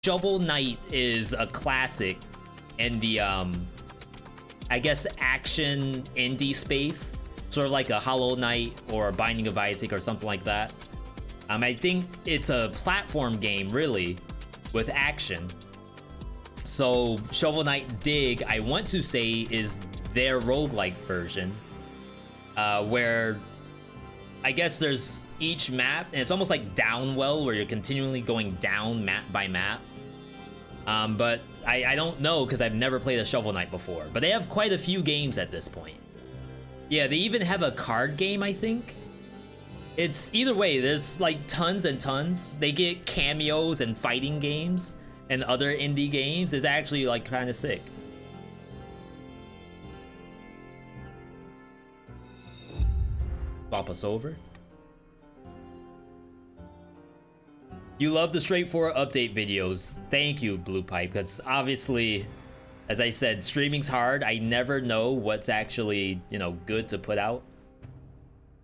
Shovel Knight is a classic in the I guess action indie space, sort of like a Hollow Knight or Binding of Isaac or something like that. I think it's a platform game really with action. So Shovel Knight Dig, I want to say, is their roguelike version, where I guess there's each map and it's almost like Downwell where you're continually going down map by map. But I don't know because I've never played a Shovel Knight before. But they have quite a few games at this point. Yeah, they even have a card game, I think. It's either way, there's like tons and tons. They get cameos and fighting games and other indie games. It's actually like kind of sick. Swap us over. You love the straightforward update videos. Thank you, Blue Pipe, because obviously, as I said, streaming's hard. I never know what's actually, you know, good to put out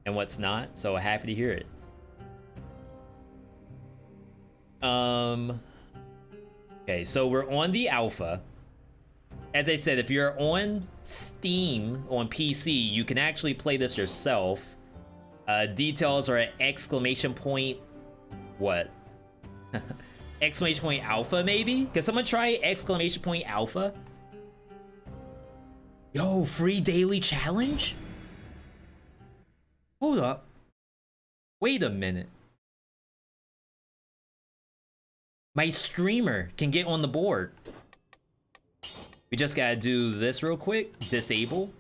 and what's not. So happy to hear it. Okay, so we're on the alpha. As I said, if you're on Steam on PC, you can actually play this yourself. Details are at exclamation point. What? Exclamation point alpha, maybe? Can someone try exclamation point alpha? Yo, free daily challenge? Hold up. Wait a minute. My streamer can get on the board. We just gotta do this real quick. Disable.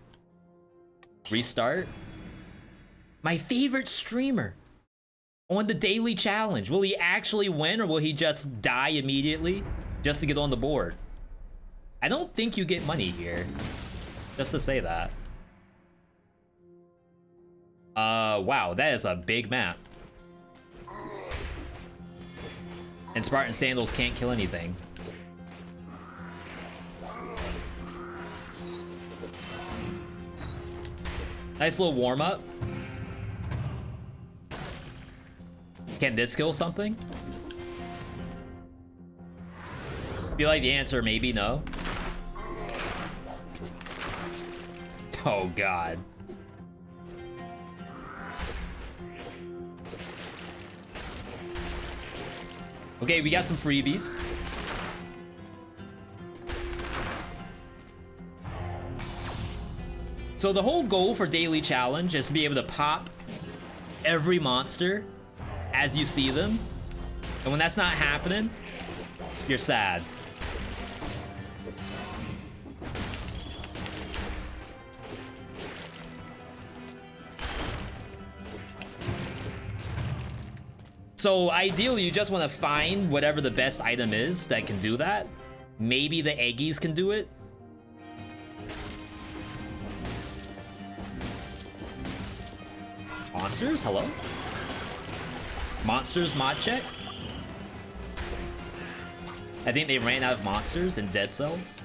Restart. My favorite streamer on the daily challenge. Will he actually win or will he just die immediately just to get on the board? I don't think you get money here. Just to say that. Wow, that is a big map. And Spartan Sandals can't kill anything. Nice little warm-up. Can this kill something? Feel like the answer maybe no. Oh god. Okay, we got some freebies. So the whole goal for daily challenge is to be able to pop every monster as you see them. And when that's not happening, you're sad. So ideally, you just want to find whatever the best item is that can do that. Maybe the Eggies can do it. Monsters, hello? Monsters mod check? I think they ran out of monsters and dead cells.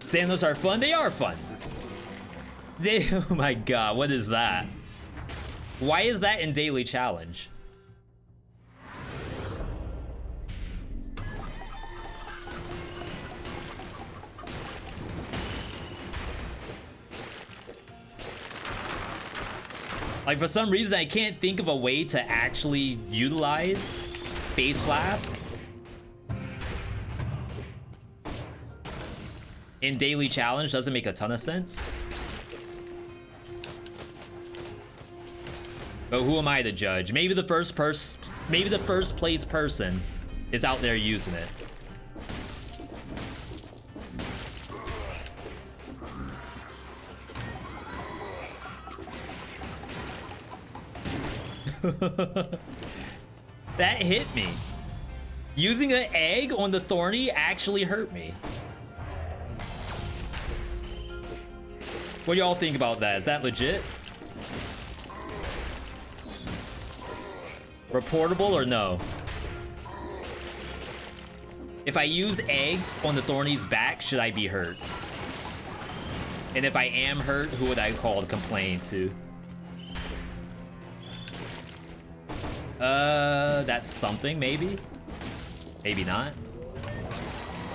Sandals are fun? They are fun. They, oh my god, what is that? Why is that in daily challenge? Like, for some reason, I can't think of a way to actually utilize Phase Flask in daily challenge. Doesn't make a ton of sense. But who am I to judge? Maybe the first place person is out there using it. That hit me. Using an egg on the Thorny actually hurt me. What do y'all think about that? Is that legit? Reportable or no? If I use eggs on the Thorny's back, should I be hurt? And if I am hurt, who would I call to complain to? That's something, maybe. Maybe not.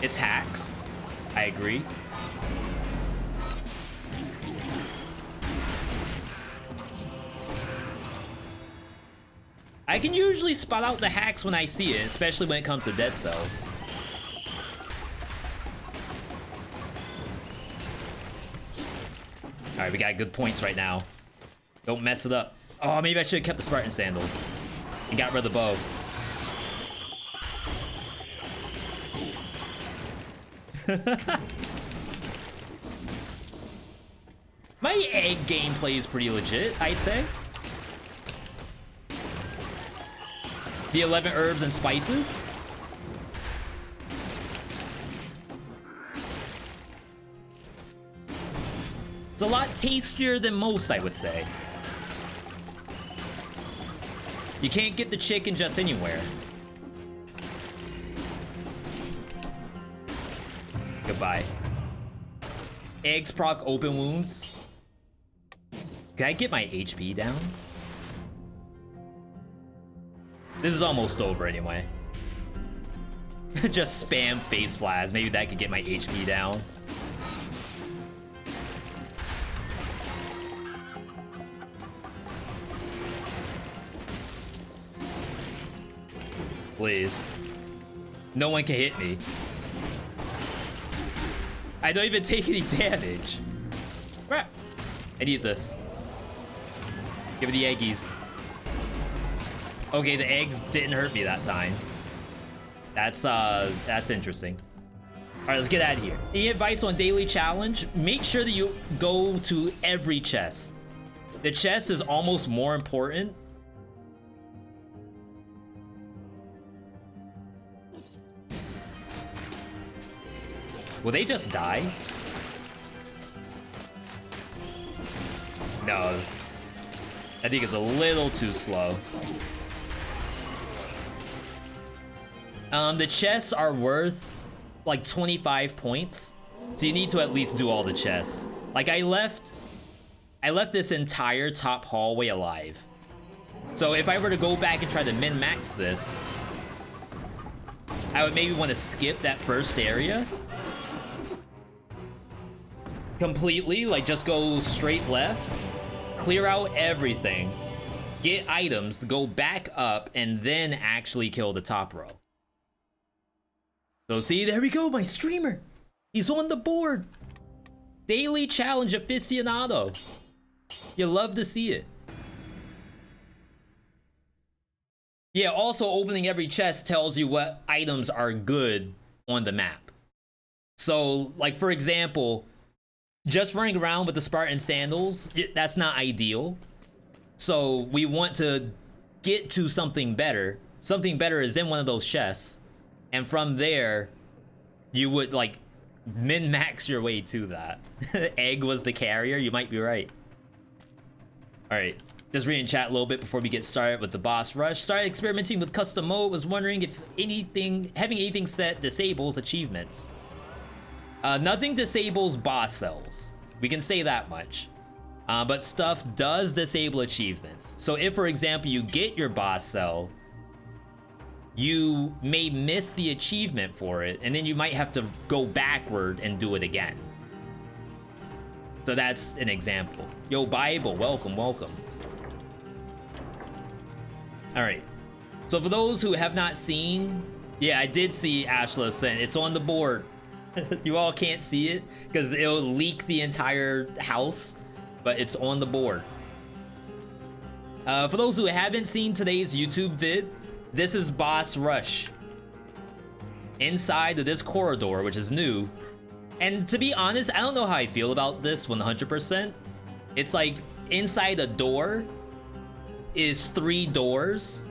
It's hacks. I agree. I can usually spot out the hacks when I see it, especially when it comes to dead cells. Alright, we got good points right now. Don't mess it up. Oh, maybe I should have kept the Spartan sandals and got rid of the bow. My egg gameplay is pretty legit, I'd say. The 11 herbs and spices. It's a lot tastier than most, I would say. You can't get the chicken just anywhere. Goodbye. Eggs proc open wounds. Can I get my HP down? This is almost over anyway. Just spam face flash. Maybe that could get my HP down. Please. No one can hit me. I don't even take any damage. Crap. I need this. Give me the eggies. Okay, the eggs didn't hurt me that time. That's interesting. All right, let's get out of here. Any advice on daily challenge? Make sure that you go to every chest. The chest is almost more important. Will they just die? No. I think it's a little too slow. The chests are worth like 25 points. So you need to at least do all the chests. Like I left this entire top hallway alive. So if I were to go back and try to min-max this, I would maybe want to skip that first area completely, like just go straight left, clear out everything, get items, go back up, and then actually kill the top row. So see, there we go, my streamer. He's on the board. Daily challenge aficionado. You love to see it. Yeah, also opening every chest tells you what items are good on the map. So, like for example, just running around with the Spartan sandals, that's not ideal. So we want to get to something better. Something better is in one of those chests. And from there, you would like min-max your way to that. Egg was the carrier, you might be right. All right, just reading chat a little bit before we get started with the boss rush. Started experimenting with custom mode, was wondering if having anything set disables achievements. Nothing disables boss cells. We can say that much. But stuff does disable achievements. So if, for example, you get your boss cell, you may miss the achievement for it, and then you might have to go backward and do it again. So that's an example. Yo, Bible, welcome, welcome. All right. So for those who have not seen, yeah, I did see Ashla Ascent. It's on the board. You all can't see it because it'll leak the entire house, but it's on the board. For those who haven't seen today's YouTube vid, this is Boss Rush. Inside of this corridor, which is new. And to be honest, I don't know how I feel about this 100%. It's like inside a door is 3 doors.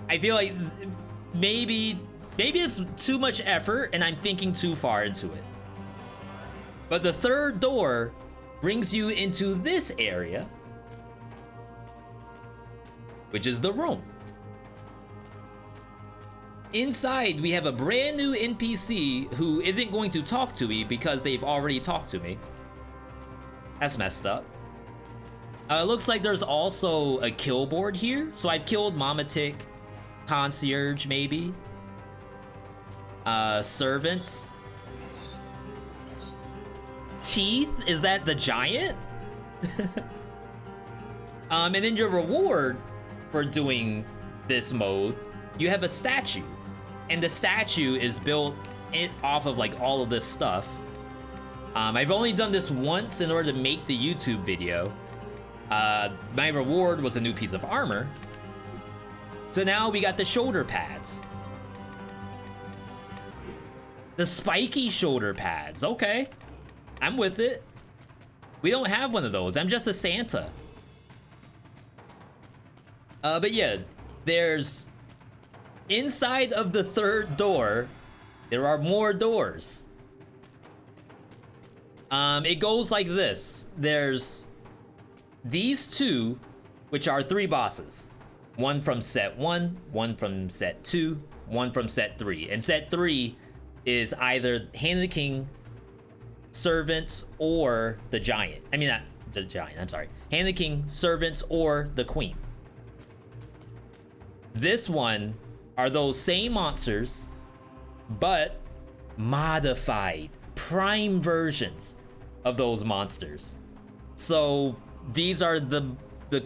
I feel like maybe it's too much effort and I'm thinking too far into it. But the 3rd door brings you into this area, which is the room. Inside, we have a brand new NPC who isn't going to talk to me because they've already talked to me. That's messed up. It looks like there's also a kill board here. So I've killed Mama Tick, Concierge maybe. Servants. Teeth? Is that the giant? And then your reward for doing this mode, you have a statue. And the statue is built off of like all of this stuff. I've only done this once in order to make the YouTube video. My reward was a new piece of armor. So now we got the shoulder pads. The spiky shoulder pads, okay. I'm with it. We don't have one of those, I'm just a Santa. But yeah, there's... Inside of the third door, there are more doors. It goes like this. There's these two, which are 3 bosses. One from set 1, one from set 2, one from set 3. And set 3 is either Hand of the King, Servants, or the Giant. I mean, not the Giant, I'm sorry. Hand of the King, Servants, or the Queen. This one are those same monsters, but modified, prime versions of those monsters. So these are the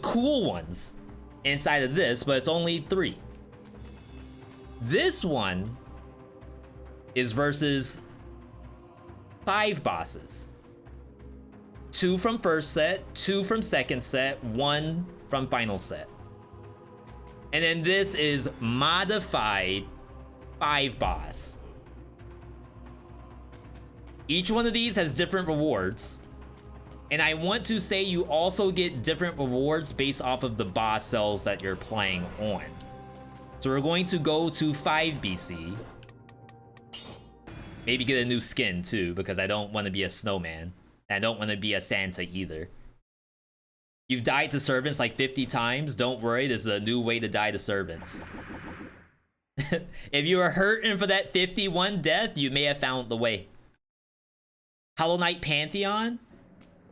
cool ones inside of this, but it's only 3. This one is versus 5 bosses. 2 from first set, 2 from second set, 1 from final set. And then this is modified 5 boss. Each one of these has different rewards. And I want to say you also get different rewards based off of the boss cells that you're playing on. So we're going to go to 5 BC. Maybe get a new skin too, because I don't want to be a snowman. And I don't want to be a Santa either. You've died to servants like 50 times. Don't worry, this is a new way to die to servants. If you were hurting for that 51 death, you may have found the way. Hollow Knight Pantheon?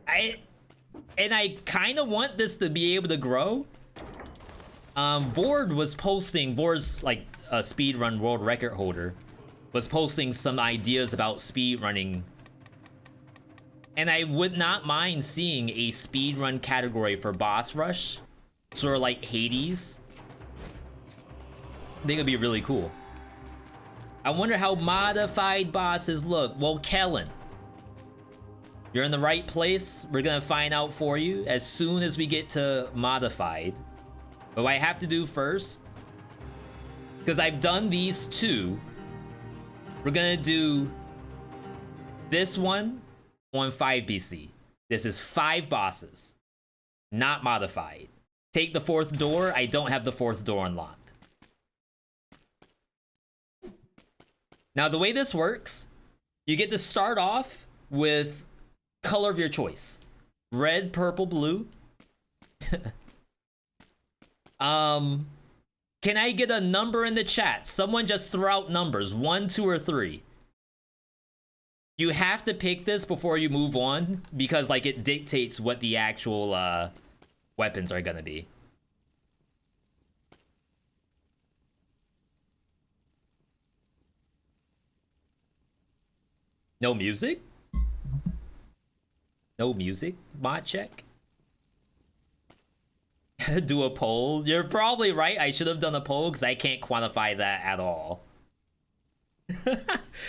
I kind of want this to be able to grow. Vord's like a speedrun world record holder, was posting some ideas about speedrunning. And I would not mind seeing a speedrun category for boss rush, sort of like Hades. I think it'd be really cool. I wonder how modified bosses look. Well, Kellen, you're in the right place. We're gonna find out for you as soon as we get to modified. But what I have to do first, because I've done these 2, we're gonna do this one on 5 BC. This is 5 bosses, not modified. Take the 4th door. I don't have the 4th door unlocked. Now, the way this works, you get to start off with color of your choice. Red, purple, blue. Can I get a number in the chat? Someone just throw out numbers, 1, 2, or 3. You have to pick this before you move on, because like it dictates what the actual weapons are gonna be. No music? No music? Mod check? Do a poll? You're probably right. I should have done a poll because I can't quantify that at all.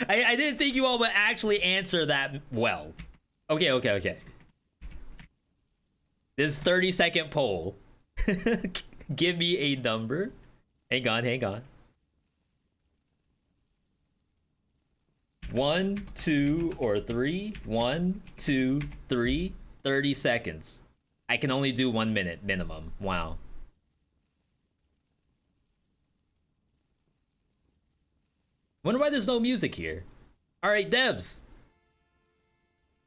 I didn't think you all would actually answer that well. Okay. This 30-second poll. Give me a number. Hang on. 1, 2, or 3. 1, 2, 3. 30 seconds. I can only do 1 minute minimum. Wow. Wonder why there's no music here. All right, devs.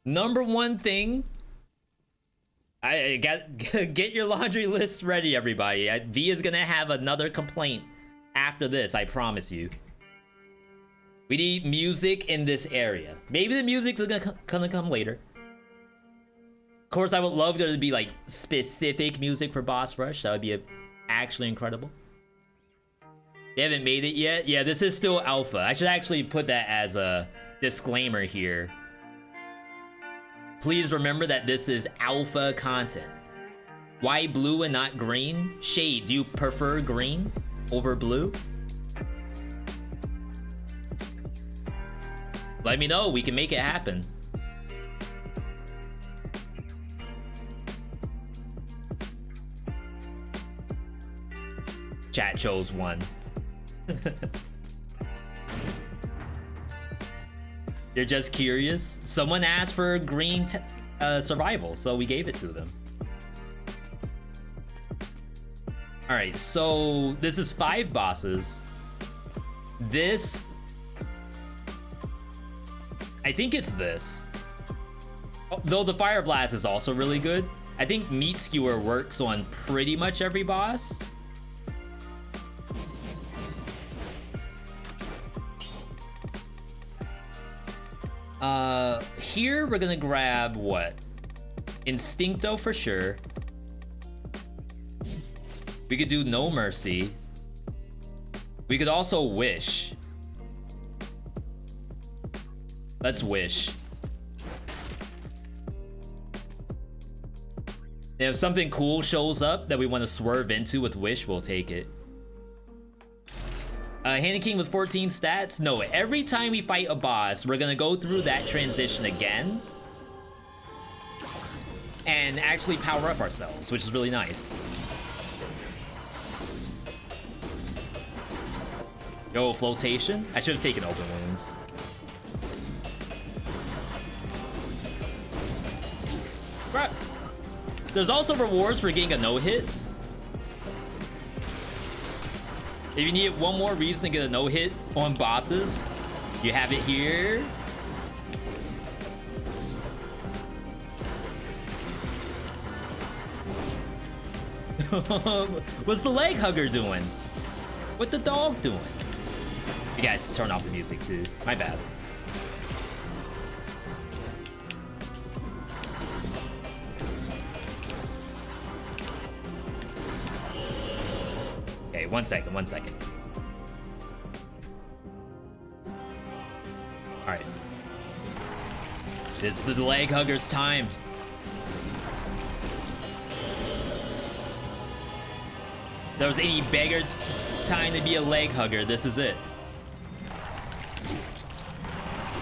Number 1 thing. I got get your laundry list ready, everybody. V is gonna have another complaint after this. I promise you. We need music in this area. Maybe the music's gonna come later. Of course, I would love there to be like specific music for boss rush. That would be actually incredible. They haven't made it yet. Yeah, this is still alpha. I should actually put that as a disclaimer here. Please remember that this is alpha content. Why blue and not green? Shade, do you prefer green over blue? Let me know, we can make it happen. Chat chose one. You're just curious? Someone asked for green survival, so we gave it to them. Alright, so this is 5 bosses. This... I think it's this. Oh, though the Fire Blast is also really good. I think Meat Skewer works on pretty much every boss. Here we're gonna grab what? Instincto for sure. We could do No Mercy. We could also Wish. Let's Wish. And if something cool shows up that we want to swerve into with Wish, we'll take it. Hannah King with 14 stats. No, every time we fight a boss, we're gonna go through that transition again and actually power up ourselves, which is really nice. Yo, flotation. I should have taken open wounds. Crap. There's also rewards for getting a no-hit. If you need one more reason to get a no-hit on bosses, you have it here. What's the leg hugger doing? What the dog doing? You gotta turn off the music too. My bad. Okay, one second. Alright. It's the leg hugger's time. If there was any beggar time to be a leg hugger, this is it.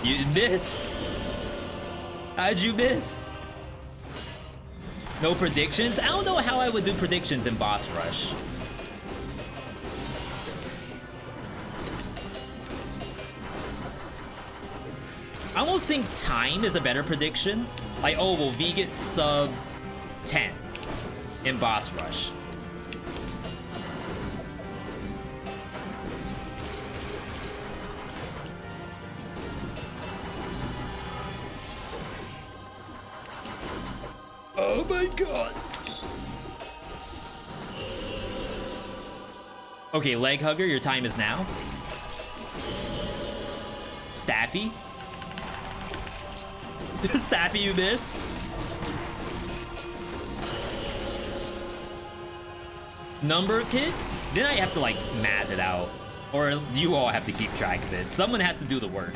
You missed. How'd you miss? No predictions? I don't know how I would do predictions in boss rush. I almost think time is a better prediction. Like, oh, well, V gets sub 10 in boss rush. Oh my god. Okay, leg hugger, your time is now. Staffy. Staffy, you missed. Number of hits? Then I have to like math it out. Or you all have to keep track of it. Someone has to do the work.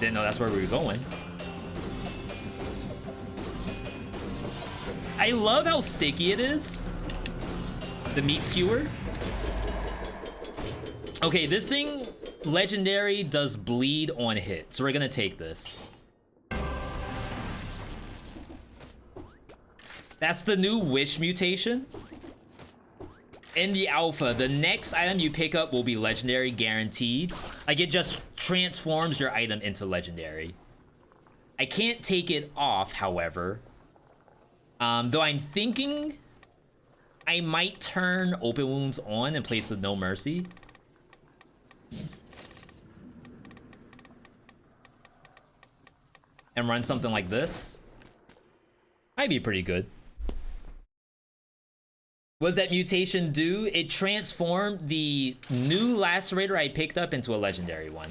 Didn't know that's where we were going. I love how sticky it is. The meat skewer. Okay, this thing, legendary, does bleed on hit. So we're gonna take this. That's the new Wish mutation. In the alpha, the next item you pick up will be legendary, guaranteed. Like, it just transforms your item into legendary. I can't take it off, however. Though I'm thinking I might turn open wounds on in place of No Mercy. And run something like this. Might be pretty good. What does that mutation do? It transformed the new Lacerator I picked up into a legendary one.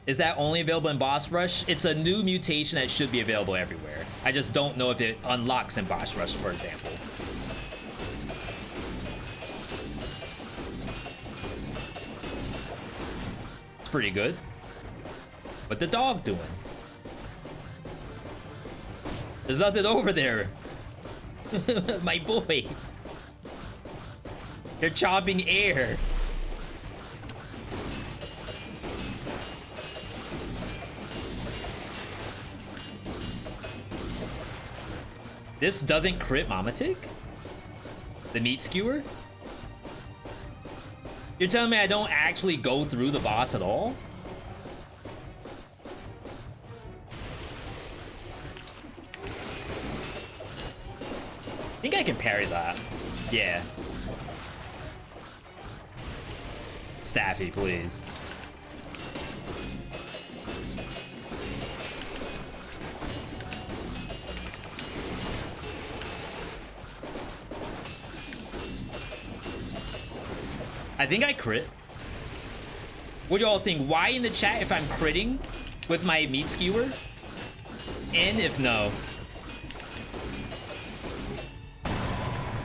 Is that only available in Boss Rush? It's a new mutation that should be available everywhere. I just don't know if it unlocks in Boss Rush, for example. It's pretty good. What the dog doing? There's nothing over there. My boy. They're chopping air. This doesn't crit Mamatic? The meat skewer? You're telling me I don't actually go through the boss at all? I think I can parry that. Yeah. Staffy, please. I think I crit. What do y'all think? Why in the chat if I'm critting with my meat skewer? And if no.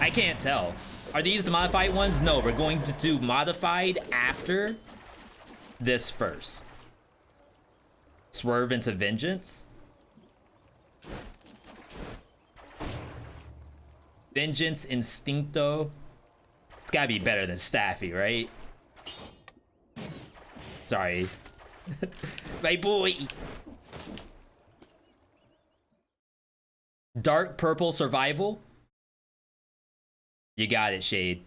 I can't tell. Are these the modified ones? No, we're going to do modified after this first. Swerve into Vengeance. Vengeance Instincto. It's gotta be better than Staffy, right? Sorry. My boy. Dark Purple Survival. You got it, Shade.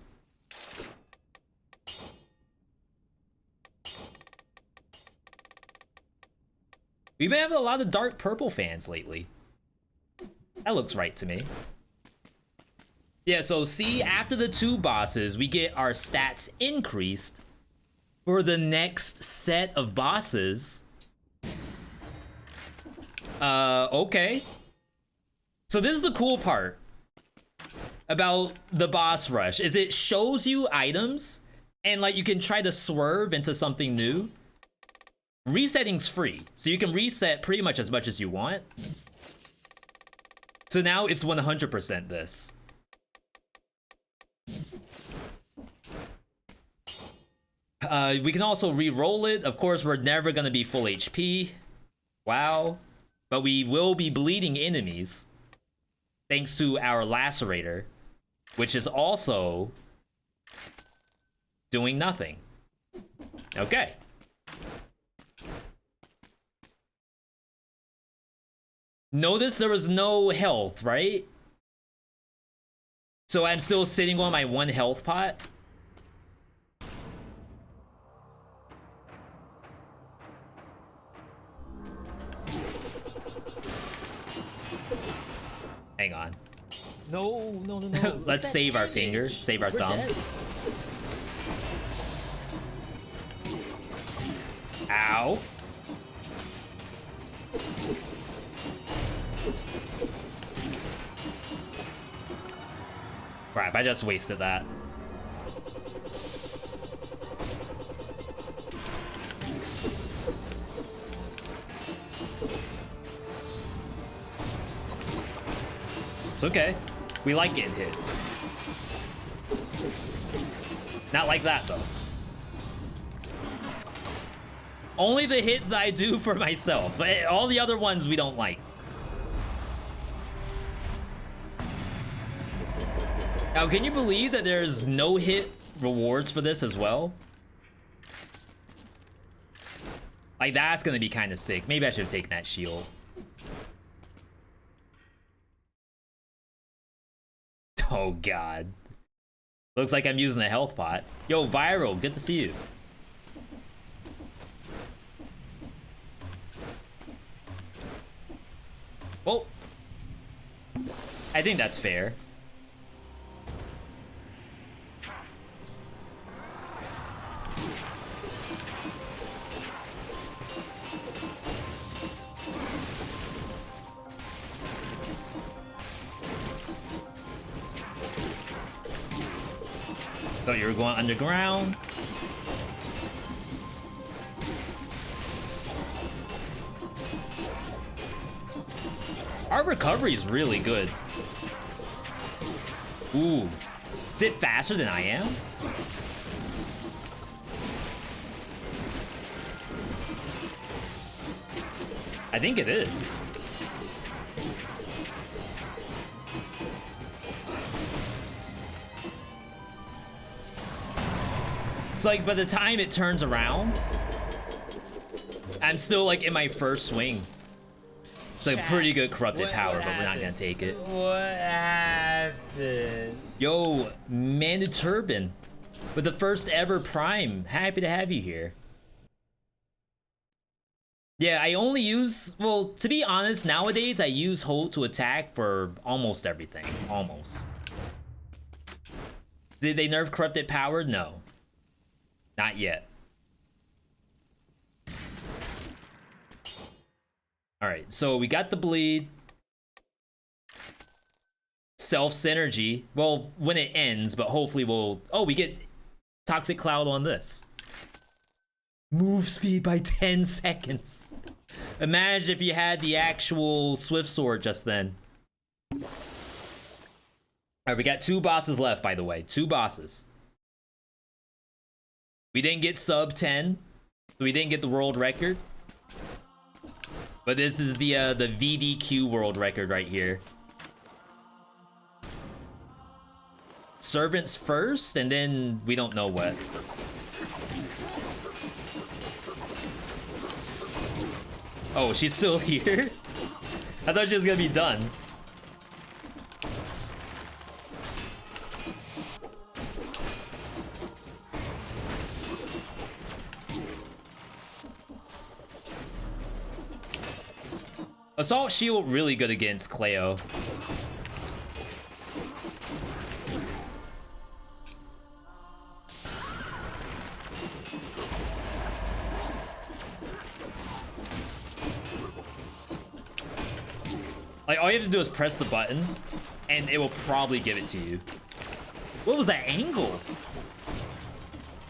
We've been having a lot of Dark Purple fans lately. That looks right to me. Yeah, so see, after the 2 bosses, we get our stats increased for the next set of bosses. Okay. So this is the cool part about the boss rush, is it shows you items and like you can try to swerve into something new. Resetting's free, so you can reset pretty much as you want. So now it's 100% this. We can also re-roll it. Of course, we're never gonna be full HP. Wow. But we will be bleeding enemies thanks to our Lacerator, which is also doing nothing. Okay. Notice there was no health, right? So I'm still sitting on my 1 health pot. Hang on. No. Let's save our finger, save our thumb. Dead. Ow. Crap, I just wasted that. It's okay. We like getting hit. Not like that, though. Only the hits that I do for myself. All the other ones we don't like. Now, can you believe that there's no hit rewards for this as well? Like, that's gonna be kind of sick. Maybe I should have taken that shield. Oh, God. Looks like I'm using a health pot. Yo, Viral, good to see you. Well, I think that's fair. Oh, you're going underground. Our recovery is really good. Ooh. Is it faster than I am? I think it is. It's like by the time it turns around, I'm still like in my first swing. It's like pretty good corrupted power, but we're not gonna take it. What happened? Yo, Manu Turban with the first ever Prime. Happy to have you here. Yeah, I only use, well, to be honest, nowadays I use hold to attack for almost everything. Almost. Did they nerf corrupted power? No. Not yet. Alright, so we got the bleed. Self-synergy. Well, when it ends, but hopefully we'll... Oh, we get Toxic Cloud on this. Move speed by 10 seconds. Imagine if you had the actual Swift Sword just then. Alright, we got 2 bosses left, by the way. 2 bosses. We didn't get sub 10, so we didn't get the world record. But this is the VDQ world record right here. Servants first, and then we don't know what. Oh, she's still here? I thought she was gonna be done. Assault Shield really good against Cleo. Like, all you have to do is press the button, and it will probably give it to you. What was that angle?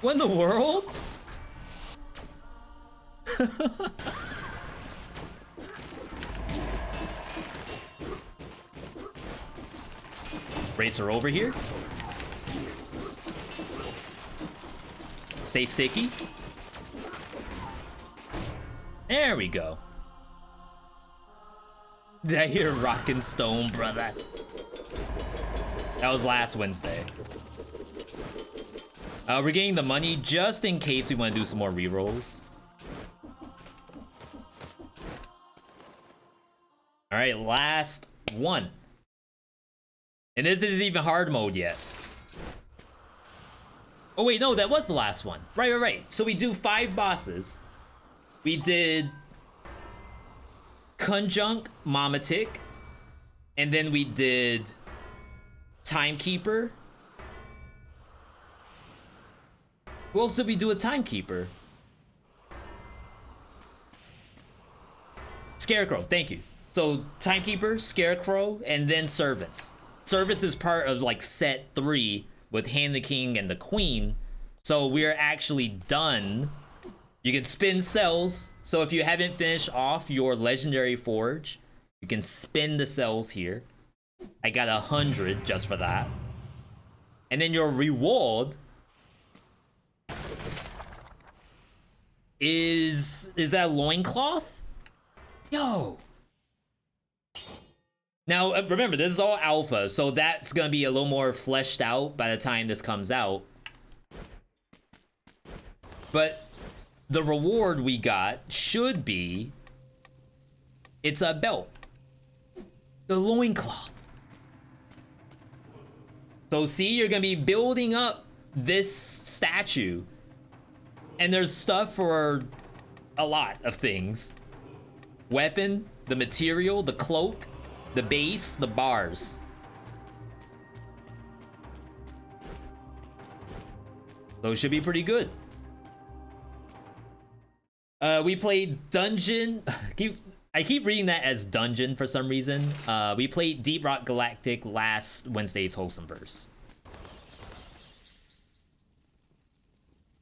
What in the world? Racer over here. Stay sticky. There we go. Did I hear Rockin' Stone, brother? That was last Wednesday. We're getting the money just in case we want to do some more rerolls. All right, last one. And this isn't even hard mode yet. Oh wait, no, that was the last one. Right. So we do 5 bosses. We did Conjunct Mamatic. And then we did Timekeeper. Who else did we do a Timekeeper? Scarecrow, thank you. So Timekeeper, Scarecrow, and then Servants. Service is part of like set 3 with Hand the King and the Queen. So we're actually done. You can spin cells. So if you haven't finished off your legendary forge, you can spin the cells here. I got 100 just for that. And then your reward is that a loincloth? Yo. Now, remember, this is all alpha, so that's gonna be a little more fleshed out by the time this comes out. But the reward we got should be... It's a belt. The loincloth. So see, you're gonna be building up this statue. And there's stuff for a lot of things. Weapon, the material, the cloak, the base, the bars. Those should be pretty good. We played Dungeon. I keep reading that as Dungeon for some reason. We played Deep Rock Galactic last Wednesday's Wholesome Verse.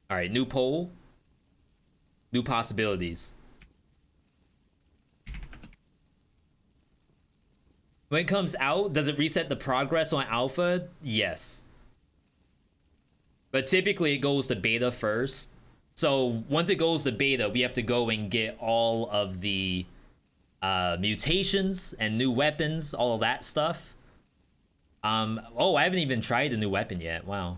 All right, new poll. New possibilities. When it comes out, does it reset the progress on alpha? Yes. But typically it goes to beta first. So once it goes to beta, we have to go and get all of the mutations and new weapons, all of that stuff. Oh, I haven't even tried the new weapon yet. Wow.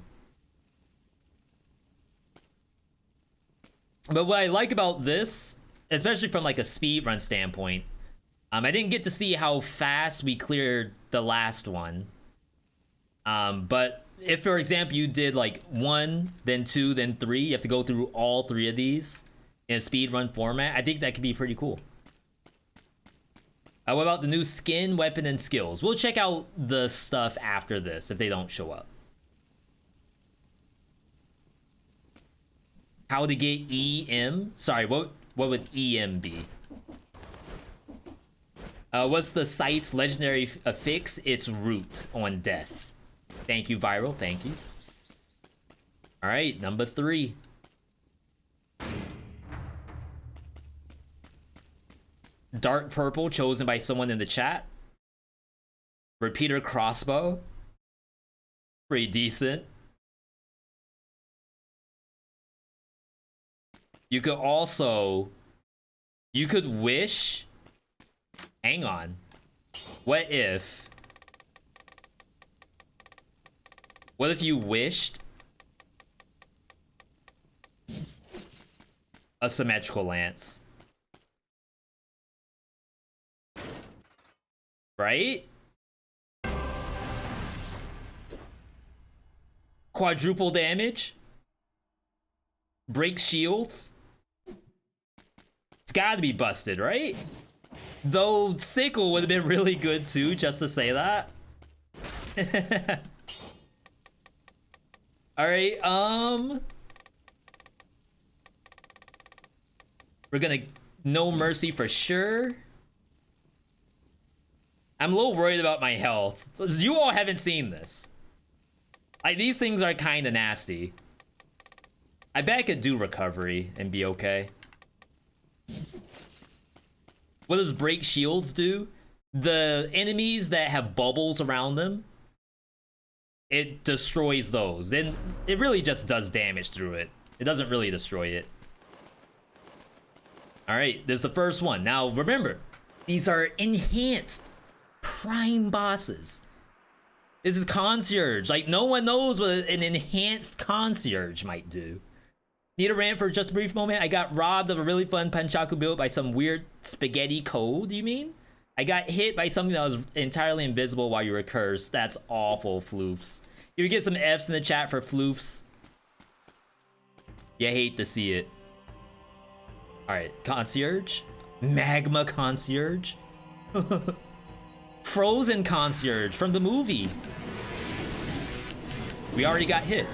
But what I like about this, especially from like a speedrun standpoint, I didn't get to see how fast we cleared the last one. But if, for example, you did like 1, then 2, then 3, you have to go through all 3 of these in a speedrun format, I think that could be pretty cool. What about the new skin, weapon, and skills? We'll check out the stuff after this if they don't show up. How to get EM? Sorry, what would EM be? What's the site's legendary affix? It's root on death. Thank you, Viral. Thank you. All right, number 3. Dark purple chosen by someone in the chat. Repeater crossbow. Pretty decent. You could also... You could wish... Hang on. What if you wished a symmetrical lance? Right? Quadruple damage? Breaks shields? It's gotta be busted, right? Though sickle would have been really good too, just to say that. Alright, we're gonna no mercy for sure. I'm a little worried about my health. You all haven't seen this. Like, these things are kind of nasty. I bet I could do recovery and be okay. What does break shields do? The enemies that have bubbles around them, it destroys those. Then it really just does damage through it. It doesn't really destroy it. All right, this is the first one. Now remember, these are enhanced prime bosses. This is concierge. Like, no one knows what an enhanced concierge might do. Need a rant for just a brief moment? I got robbed of a really fun Panchaku build by some weird spaghetti code, you mean? I got hit by something that was entirely invisible while you were cursed. That's awful, Floofs. You get some Fs in the chat for Floofs. You hate to see it. Alright, concierge? Magma concierge? Frozen concierge from the movie. We already got hit.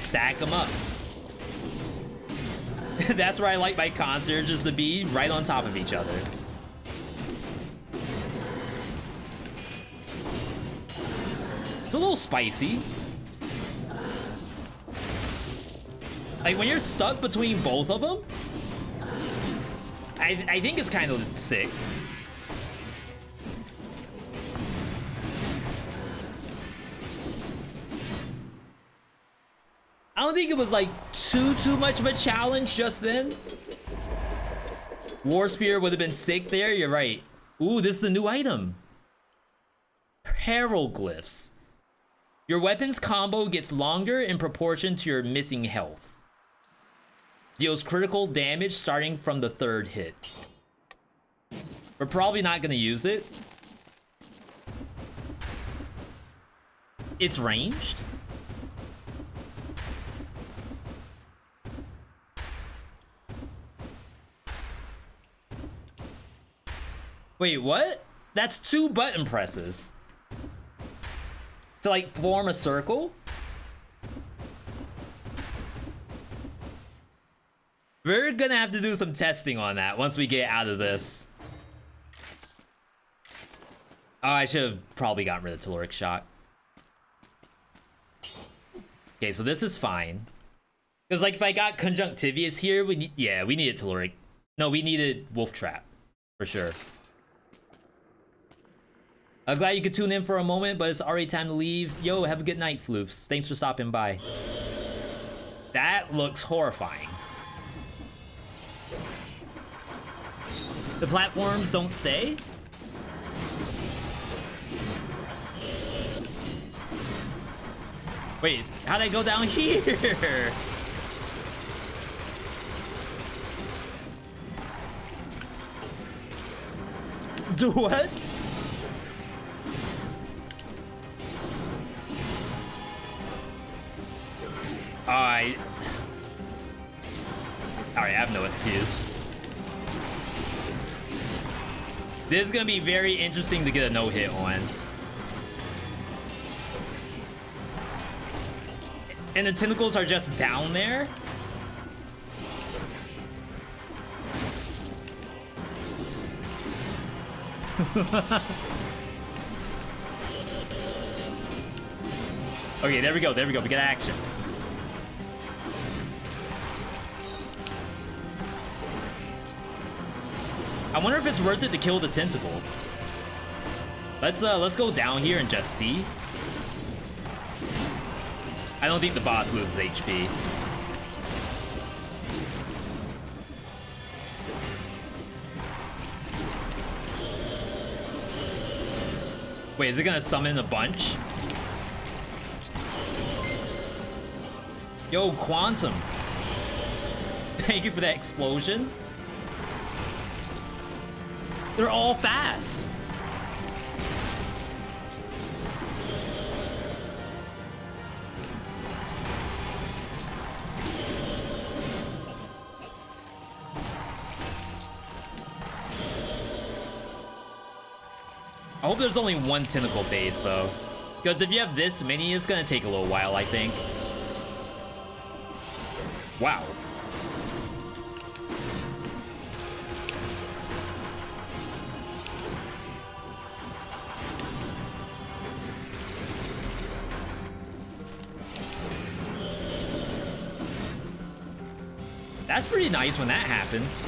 Stack them up. That's where I like my concierges to be, right on top of each other. It's a little spicy. Like, when you're stuck between both of them, I think it's kind of sick. I don't think it was like too much of a challenge just then. War Spear would have been sick there, you're right. Ooh, this is the new item. Hieroglyphs. Your weapon's combo gets longer in proportion to your missing health. Deals critical damage starting from the 3rd hit. We're probably not gonna use it. It's ranged. Wait, what? That's 2 button presses. To like form a circle? We're gonna have to do some testing on that once we get out of this. Oh, I should have probably gotten rid of Telluric Shock. Okay, so this is fine. Because, like, if I got Conjunctivius here, we needed Telluric. No, we needed Wolf Trap. For sure. I'm glad you could tune in for a moment, but it's already time to leave. Yo, have a good night, Floofs. Thanks for stopping by. That looks horrifying. The platforms don't stay? Wait, how'd I go down here? Do what? Alright, I have no excuse. This is gonna be very interesting to get a no-hit on. And the tentacles are just down there? Okay, there we go, we get action. I wonder if it's worth it to kill the tentacles. Let's go down here and just see. I don't think the boss loses HP. Wait, is it gonna summon a bunch? Yo, Quantum. Thank you for that explosion. They're all fast. I hope there's only one tentacle phase, though. Because if you have this many, it's gonna take a little while, I think. Wow. That's pretty nice when that happens.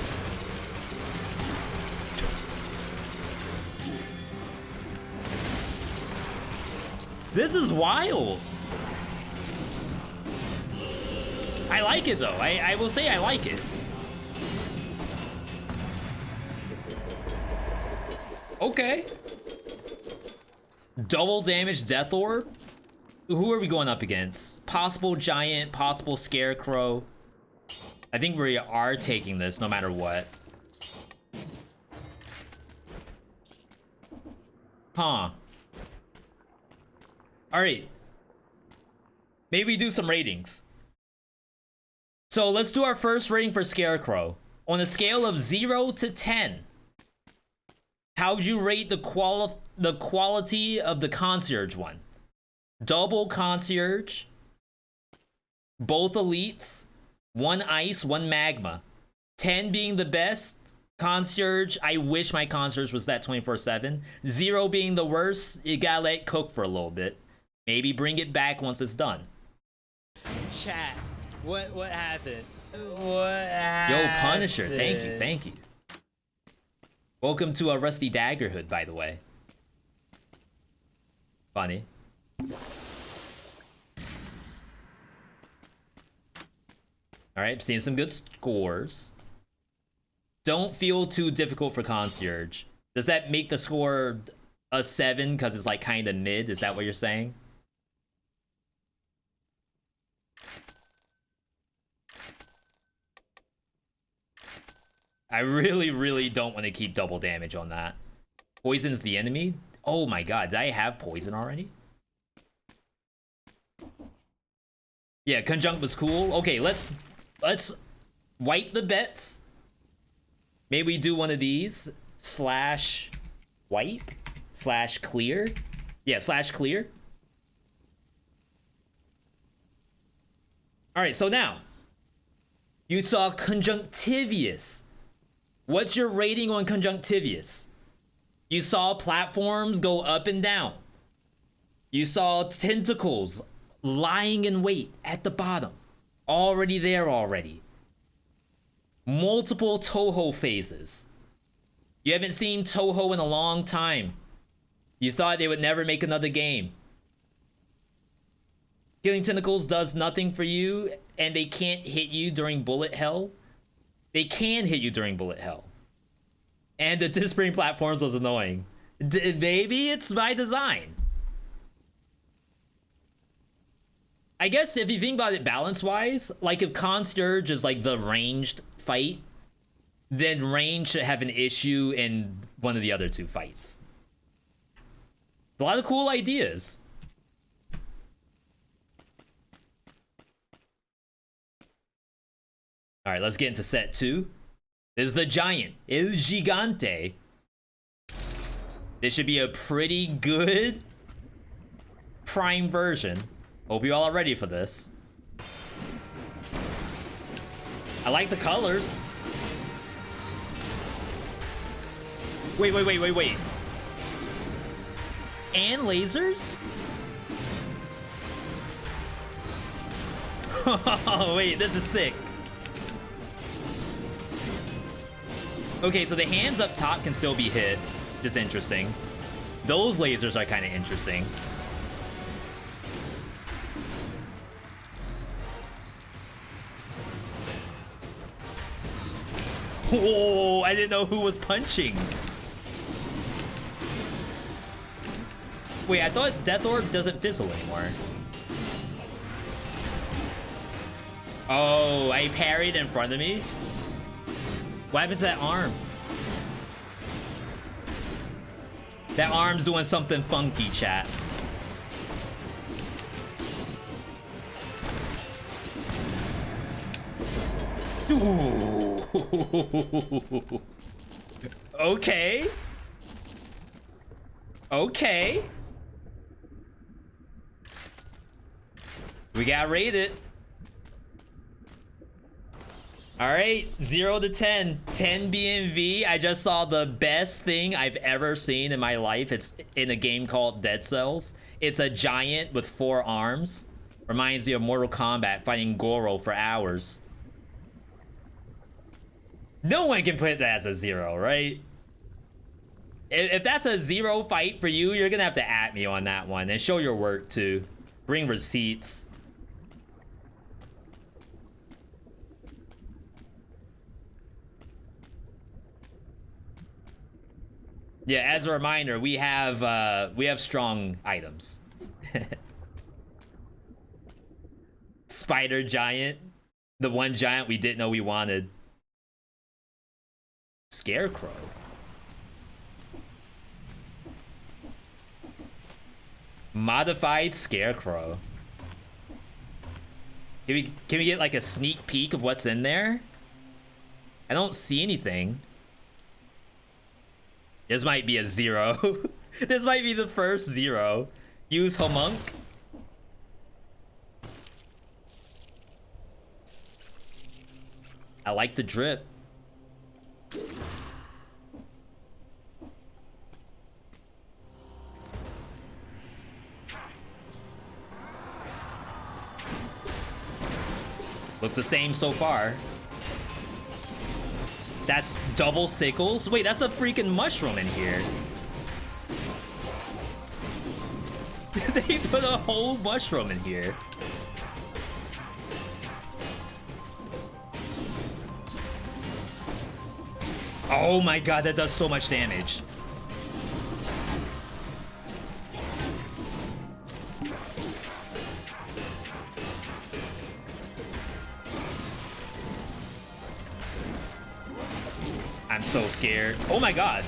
This is wild. I like it though. I will say I like it. Okay. Double damage Death Orb? Who are we going up against? Possible Giant, possible Scarecrow. I think we are taking this no matter what. Huh. Alright. Maybe we do some ratings. So let's do our first rating for Scarecrow. On a scale of 0 to 10. How would you rate the quality of the Concierge one? Double Concierge. Both Elites. 1 Ice, 1 Magma. 10 being the best. Concierge, I wish my Concierge was that 24/7. 0 being the worst. You gotta let it cook for a little bit. Maybe bring it back once it's done. Chat, what happened? What happened? Yo, Punisher, thank you. Welcome to a Rusty Daggerhood, by the way. Funny. Alright, seeing some good scores. Don't feel too difficult for Concierge. Does that make the score a 7 because it's like kind of mid? Is that what you're saying? I really don't want to keep double damage on that. Poison's the enemy? Oh my god, did I have poison already? Yeah, Conjunct was cool. Okay, let's wipe the bets. Maybe we do one of these. Slash wipe? Slash clear? Yeah, slash clear. Alright, so now. You saw Conjunctivius. What's your rating on Conjunctivius? You saw platforms go up and down. You saw tentacles lying in wait at the bottom. Already there already. Multiple Toho phases. You haven't seen Toho in a long time. You thought they would never make another game. Killing Tentacles does nothing for you, and they can't hit you during bullet hell. They can hit you during bullet hell. And the displaying platforms was annoying. Maybe it's by design. I guess if you think about it balance-wise, like if Concierge is like the ranged fight, then range should have an issue in one of the other two fights. A lot of cool ideas. All right, let's get into set 2. This is the Giant, El Gigante. This should be a pretty good prime version. Hope you all are ready for this. I like the colors. Wait. And lasers? Oh, wait, this is sick. Okay, so the hands up top can still be hit. Just interesting. Those lasers are kind of interesting. Whoa, I didn't know who was punching. Wait, I thought Death Orb doesn't fizzle anymore. Oh, I parried in front of me? What happened to that arm? That arm's doing something funky, chat. Ooh. Okay. Okay. We got rated. All right, 0 to 10. 10 being V. I just saw the best thing I've ever seen in my life. It's in a game called Dead Cells. It's a giant with 4 arms. Reminds me of Mortal Kombat fighting Goro for hours. No one can put that as a 0, right? If that's a 0 fight for you, you're gonna have to at me on that one and show your work too. Bring receipts. Yeah, as a reminder, we have strong items. Spider giant, the one giant we didn't know we wanted. Scarecrow. Modified Scarecrow. Can we get like a sneak peek of what's in there? I don't see anything. This might be a 0. This might be the first 0. Use Homunk. I like the drip. Looks the same so far. That's double sickles? Wait, that's a freaking mushroom in here. They put a whole mushroom in here. Oh my god, that does so much damage. I'm so scared. Oh my god.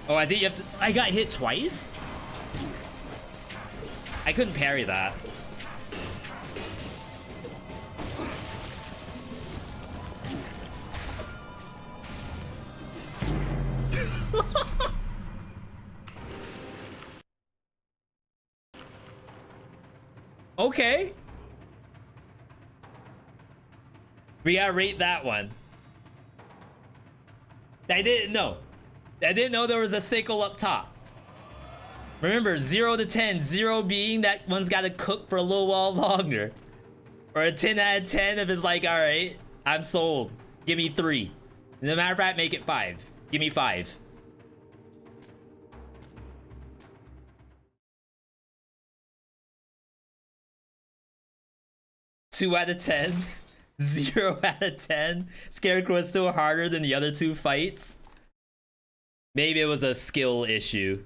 Oh, I think you have to... I got hit twice? I couldn't parry that. Okay. We gotta rate that one. I didn't know. I didn't know there was a sickle up top. Remember, 0 to 10. 0 being that one's got to cook for a little while longer. Or a 10 out of 10 if it's like, alright, I'm sold. Give me 3. No matter of fact, make it 5. Give me 5. Two out of 10. 0 out of 10. Scarecrow is still harder than the other 2 fights. Maybe it was a skill issue.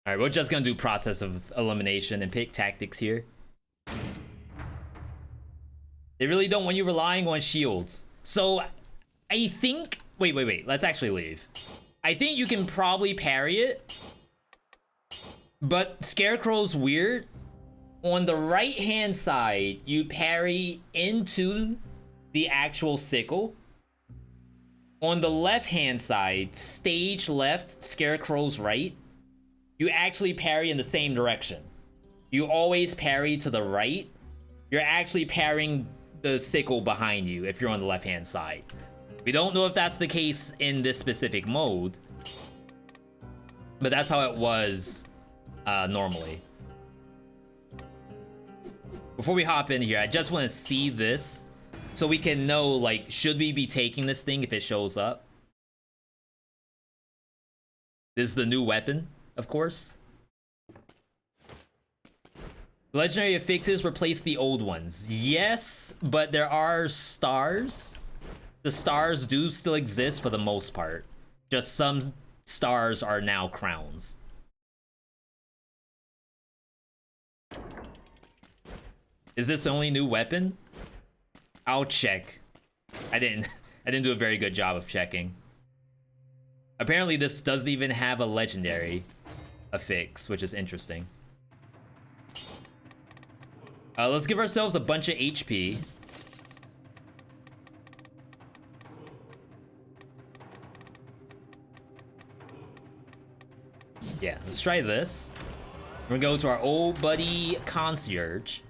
Alright, we're just gonna do process of elimination and pick tactics here. They really don't want you relying on shields. So, I think... Wait. Let's actually leave. I think you can probably parry it. But Scarecrow's weird. On the right-hand side, you parry into the actual sickle. On the left-hand side, stage left, Scarecrow's right. You actually parry in the same direction. You always parry to the right. You're actually parrying the sickle behind you if you're on the left-hand side. We don't know if that's the case in this specific mode, but that's how it was normally. Before we hop in here, I just want to see this so we can know, like, should we be taking this thing if it shows up? This is the new weapon, of course. Legendary affixes replace the old ones. Yes, but there are stars. The stars do still exist for the most part. Just some stars are now crowns. Is this the only new weapon? I'll check. I didn't do a very good job of checking. Apparently this doesn't even have a legendary affix, which is interesting. Let's give ourselves a bunch of HP. Yeah, let's try this. We're gonna go to our old buddy Concierge.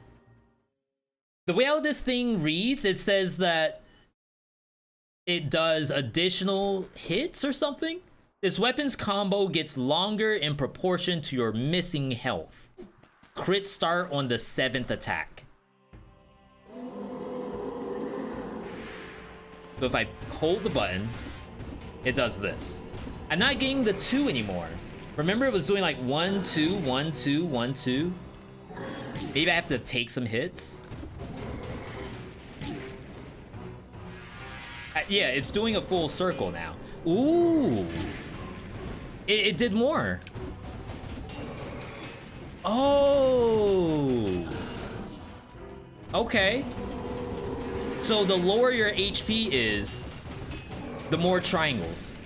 The way how this thing reads, it says that it does additional hits or something. This weapon's combo gets longer in proportion to your missing health. Crit start on the 7th attack. So if I hold the button, it does this. I'm not getting the 2 anymore. Remember it was doing like 1, 2, 1, 2, 1, 2. Maybe I have to take some hits. Yeah, it's doing a full circle now. Ooh. It did more. Oh. Okay. So the lower your HP is, the more triangles.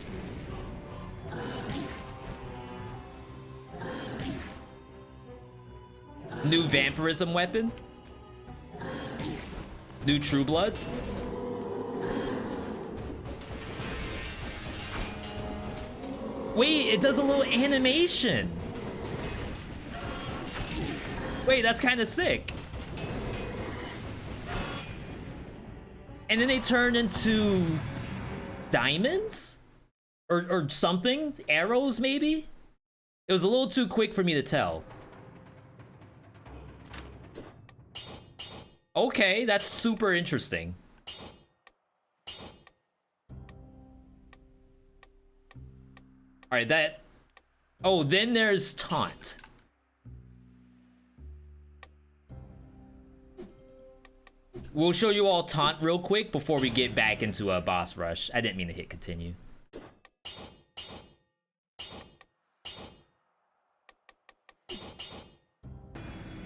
New vampirism weapon. New True Blood. Wait, it does a little animation. Wait, that's kind of sick. And then they turn into diamonds? Or something? Arrows, maybe? It was a little too quick for me to tell. Okay, that's super interesting. Alright, that... Oh, then there's Taunt. We'll show you all Taunt real quick before we get back into a boss rush. I didn't mean to hit continue.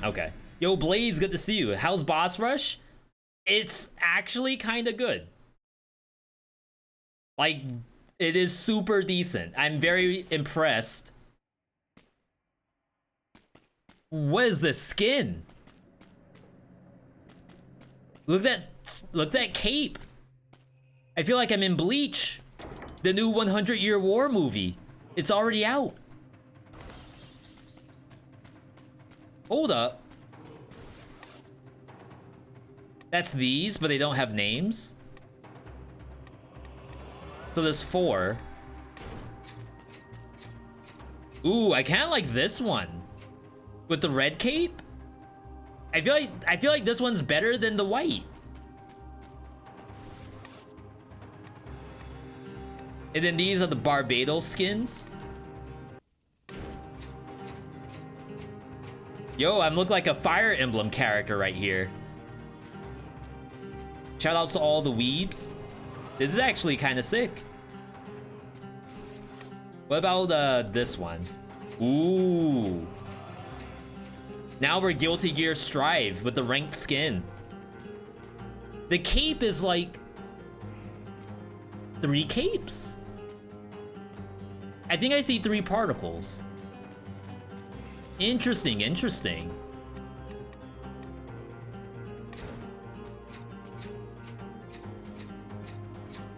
Okay. Yo, Blaze, good to see you. How's boss rush? It's actually kind of good. Like, it is super decent. I'm very impressed. What is this skin? Look at that cape. I feel like I'm in Bleach, the new 100-Year War movie. It's already out. Hold up. That's these, but they don't have names. So there's 4. Ooh, I kind of like this one with the red cape. I feel like this one's better than the white. And then these are the Barbados skins. Yo, I'm looking like a Fire Emblem character right here. Shout outs to all the weebs. This is actually kind of sick. What about this one? Ooh. Now we're Guilty Gear Strive with the ranked skin. The cape is like 3 capes? I think I see 3 particles. Interesting, interesting.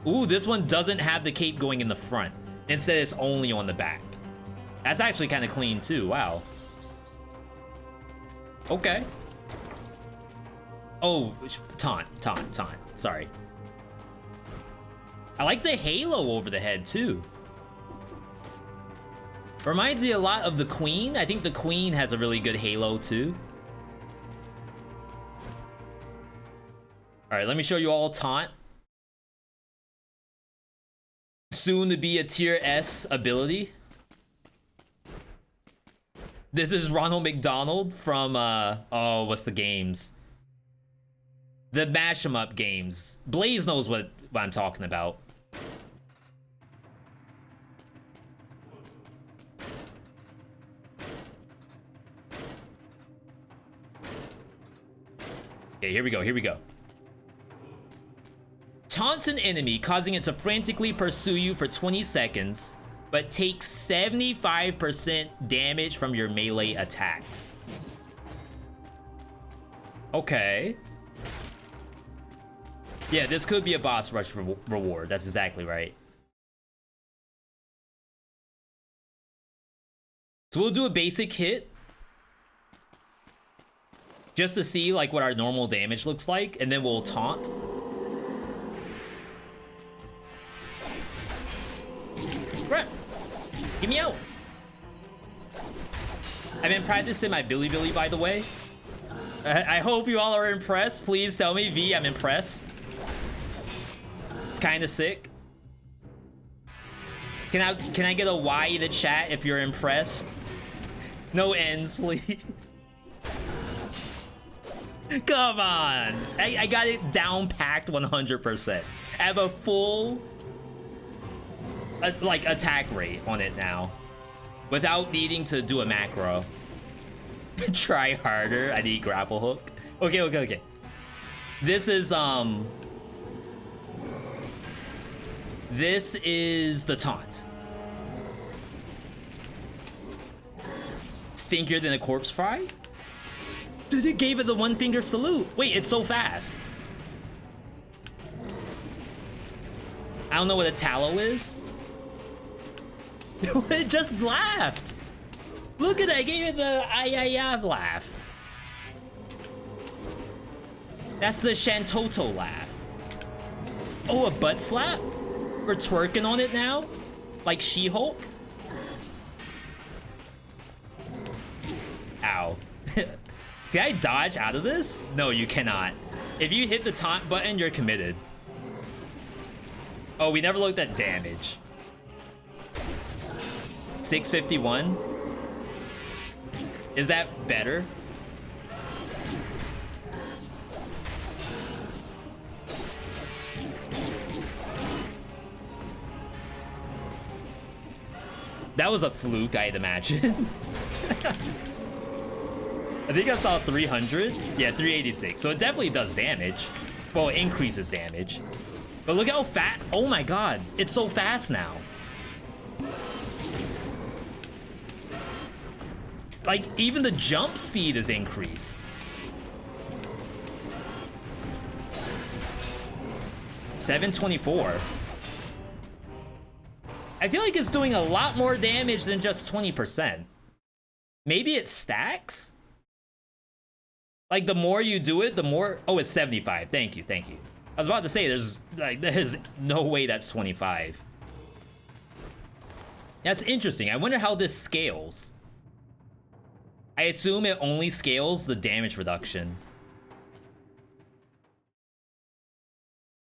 Ooh, this one doesn't have the cape going in the front. Instead, it's only on the back. That's actually kind of clean too, wow. Okay. Oh, taunt, sorry. I like the halo over the head too. Reminds me a lot of the Queen. I think the Queen has a really good halo too. All right, let me show you all taunt. Soon to be a tier S ability. This is Ronald McDonald from oh, what's the games? The mash 'em up games. Blaze knows what I'm talking about. Okay, here we go. Taunts an enemy, causing it to frantically pursue you for 20 seconds, but takes 75% damage from your melee attacks. Okay. Yeah, this could be a boss rush reward. That's exactly right. So we'll do a basic hit. Just to see like what our normal damage looks like, and then we'll taunt. Crap! Get me out! I've been practicing my Billy, by the way. I hope you all are impressed. Please tell me, V, I'm impressed. It's kind of sick. Can I get a Y in the chat if you're impressed? No ends, please. Come on! I got it down packed 100%. I have a full like attack rate on it now, without needing to do a macro. Try harder. I need grapple hook. Okay. This is This is the taunt. Stinkier than a corpse fry? Dude, it gave it the 1-finger salute. Wait, it's so fast. I don't know what a tallow is. It just laughed. Look at that, I gave it the ay laugh. That's the Shantoto laugh. Oh, a butt slap? We're twerking on it now? Like She-Hulk? Ow. Can I dodge out of this? No, you cannot. If you hit the taunt button, you're committed. Oh, we never looked at damage. 651? Is that better? That was a fluke, I'd imagine. I think I saw 300. Yeah, 386. So it definitely does damage. Well, it increases damage. But look how fat. Oh my god. It's so fast now. Like, even the jump speed is increased. $724. I feel like it's doing a lot more damage than just 20%. Maybe it stacks? Like, the more you do it, the more... Oh, it's 75. Thank you. I was about to say, there's no way that's 25. That's interesting. I wonder how this scales. I assume it only scales the damage reduction.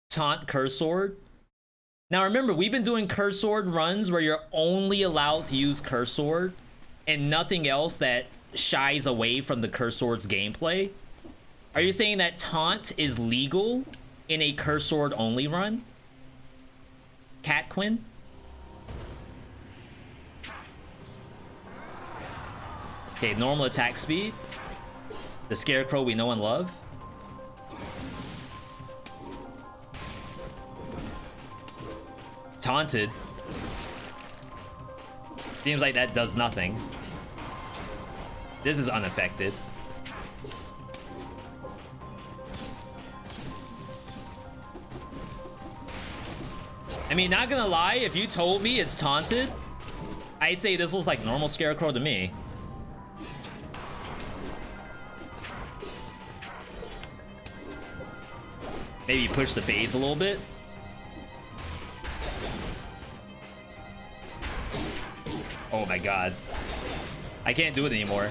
Taunt Curse Sword. Now remember, we've been doing Curse Sword runs where you're only allowed to use Curse Sword and nothing else that shies away from the Curse Sword's gameplay. Are you saying that Taunt is legal in a Curse Sword only run? Cat Quinn? Okay, normal attack speed. The Scarecrow we know and love. Taunted. Seems like that does nothing. This is unaffected. I mean, not gonna lie, if you told me it's taunted, I'd say this looks like normal Scarecrow to me. Maybe push the phase a little bit. Oh my god. I can't do it anymore.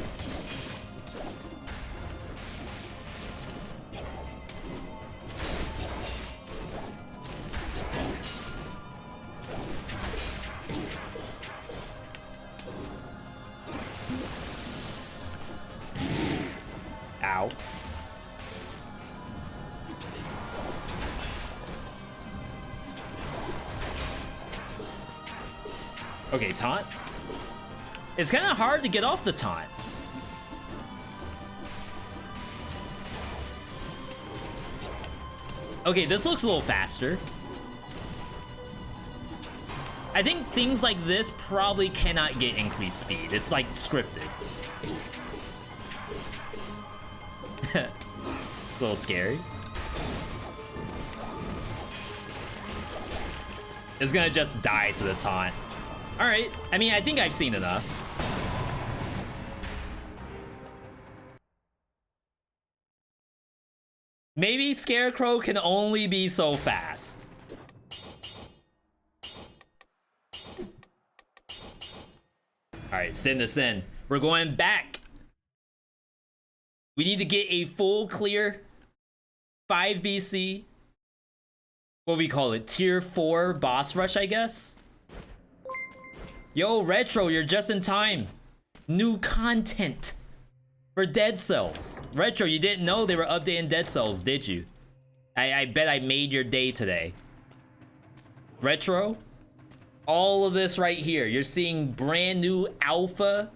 Ow. Okay, taunt. It's kind of hard to get off the taunt. Okay, this looks a little faster. I think things like this probably cannot get increased speed. It's like scripted. A little scary. It's gonna just die to the taunt. All right, I mean, I think I've seen enough. Maybe Scarecrow can only be so fast. All right, send this in. We're going back. We need to get a full clear 5 BC. What do we call it? Tier 4 boss rush, I guess. Yo, Retro, you're just in time. New content for Dead Cells. Retro, you didn't know they were updating Dead Cells, did you? I bet I made your day today. Retro, all of this right here, you're seeing brand new alpha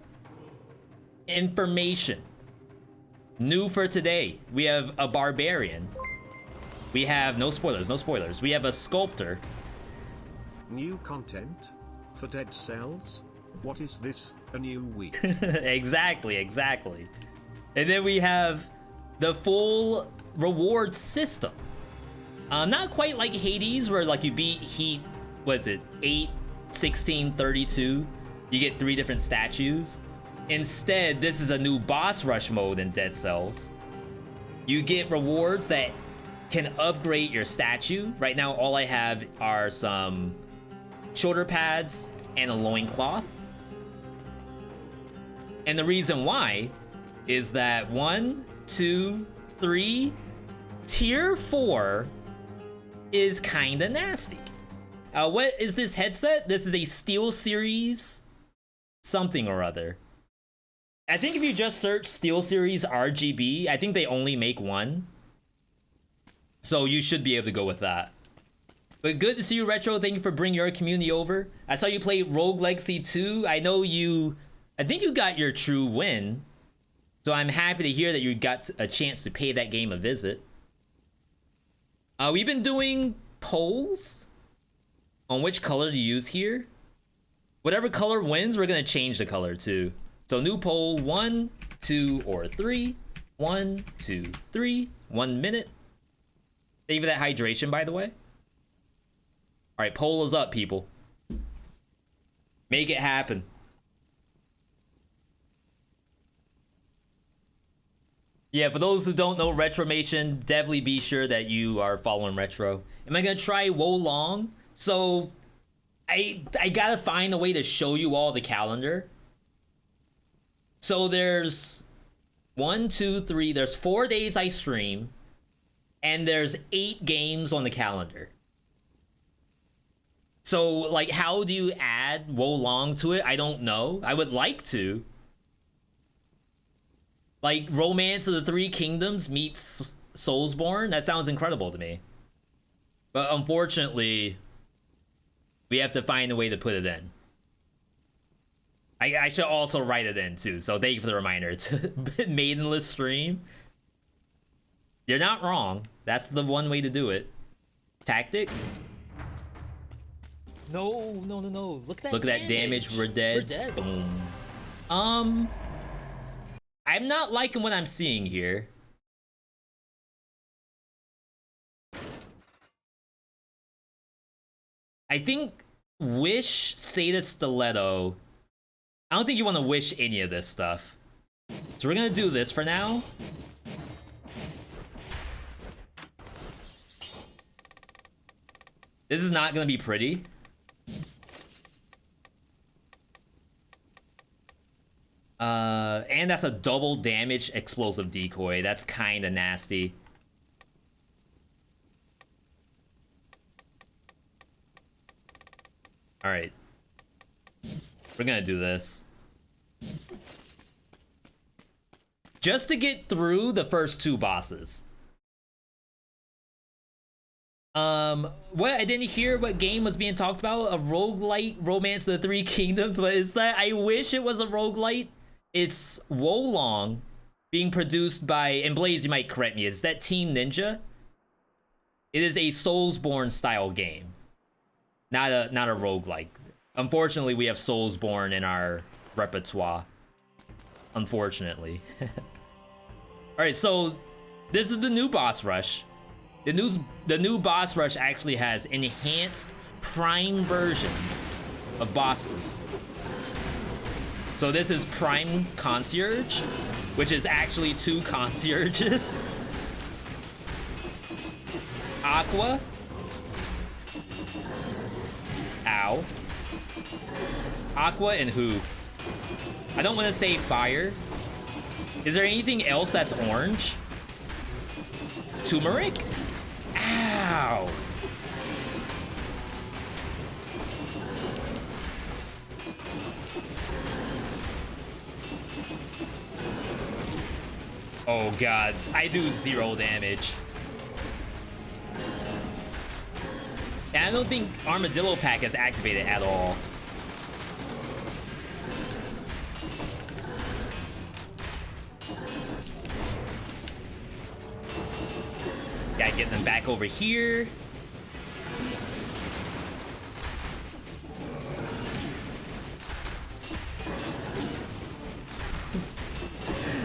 information. New for today, we have a Barbarian. We have, no spoilers, no spoilers. We have a Sculptor. New content for Dead Cells? What is this, a new week? Exactly, exactly. And then we have the full reward system. Not quite like Hades, where like you beat Heat, was it 8, 16, 32? You get 3 different statues. Instead, this is a new boss rush mode in Dead Cells. You get rewards that can upgrade your statue. Right now, all I have are some shoulder pads and a loincloth. And the reason why is that 1, 2, 3, tier 4 is kinda nasty. What is this headset? This is a SteelSeries something or other. I think if you just search SteelSeries RGB, I think they only make one. So you should be able to go with that. But good to see you, Retro. Thank you for bringing your community over. I saw you play Rogue Legacy 2. I think you got your true win. So I'm happy to hear that you got a chance to pay that game a visit. We've been doing polls on which color to use here. Whatever color wins, we're gonna change the color too. So new poll, 1, 2, or 3. 1, 2, 3. 1 minute. Thank you for that hydration, by the way. All right, poll is up, people. Make it happen. Yeah, for those who don't know Retromation, definitely be sure that you are following Retro. Am I gonna try Wolong? So I gotta find a way to show you all the calendar. So there's 1, 2, 3. There's 4 days I stream, and there's 8 games on the calendar. So like, how do you add Wolong to it? I don't know. I would like to. Like, Romance of the Three Kingdoms meets Soulsborne. That sounds incredible to me. But unfortunately, we have to find a way to put it in. I should also write it in too, so thank you for the reminder. To maidenless stream. You're not wrong. That's the one way to do it. Tactics? No. Look at that. Look at that damage. We're dead. We're dead. Boom. I'm not liking what I'm seeing here. I think Wish, Sata Stiletto. I don't think you want to wish any of this stuff. So we're gonna do this for now. This is not gonna be pretty. And that's a double damage explosive decoy. That's kind of nasty. All right. We're gonna do this. Just to get through the first 2 bosses. What? I didn't hear what game was being talked about. A roguelite Romance of the Three Kingdoms. What is that? I wish it was a roguelite. It's Wolong being produced by, and Blaze, you might correct me, is that Team Ninja? It is a Soulsborne style game. Not a roguelike. Unfortunately, we have Soulsborne in our repertoire. Unfortunately. Alright, so this is the new boss rush. The new boss rush actually has enhanced prime versions of bosses. So this is Prime Concierge, which is actually 2 concierges. Aqua. Ow. Aqua and who? I don't want to say fire. Is there anything else that's orange? Turmeric? Ow. Oh god, I do 0 damage. And I don't think Armadillo Pack is activated at all. Gotta get them back over here.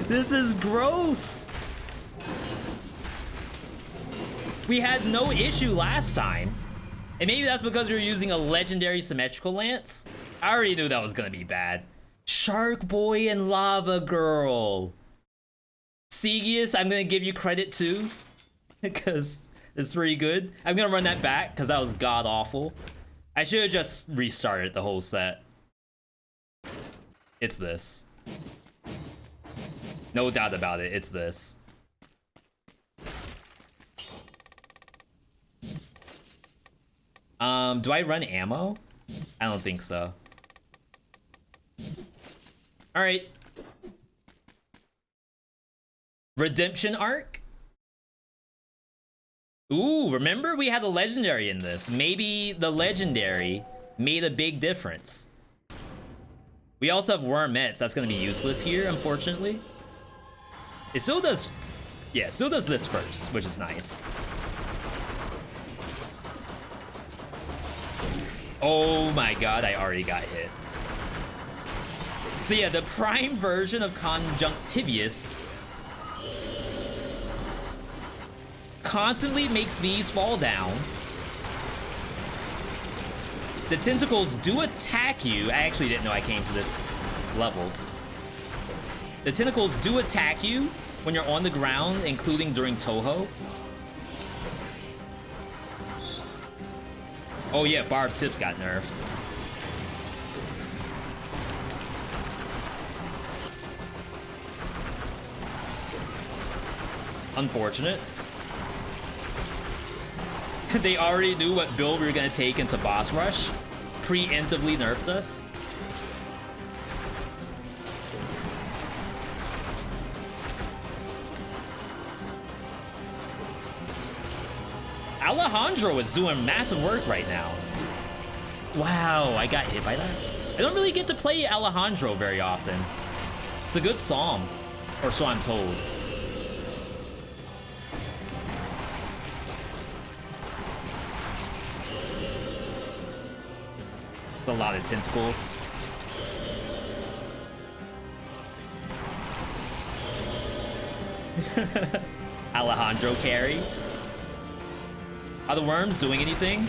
This is gross. We had no issue last time. And maybe that's because we were using a legendary symmetrical lance. I already knew that was gonna be bad. Shark Boy and Lava Girl. Segius, I'm gonna give you credit too, because it's pretty good. I'm gonna run that back because that was god awful. I should have just restarted the whole set. It's this. No doubt about it, it's this. Do I run ammo? I don't think so. Alright. Redemption arc? Ooh, remember we had a legendary in this. Maybe the legendary made a big difference. We also have Wormettes. That's gonna be useless here, unfortunately. It still does... Yeah, it still does this first, which is nice. Oh my god, I already got hit. So yeah, the prime version of Conjunctivius constantly makes these fall down. The tentacles do attack you. I actually didn't know I came to this level. The tentacles do attack you when you're on the ground, including during Toho. Oh yeah, Barb Tips got nerfed. Unfortunate. They already knew what build we were gonna take into boss rush. Preemptively nerfed us. Alejandro is doing massive work right now. Wow, I got hit by that. I don't really get to play Alejandro very often. It's a good psalm, or so I'm told. A lot of tentacles. Alejandro carry. Are the worms doing anything?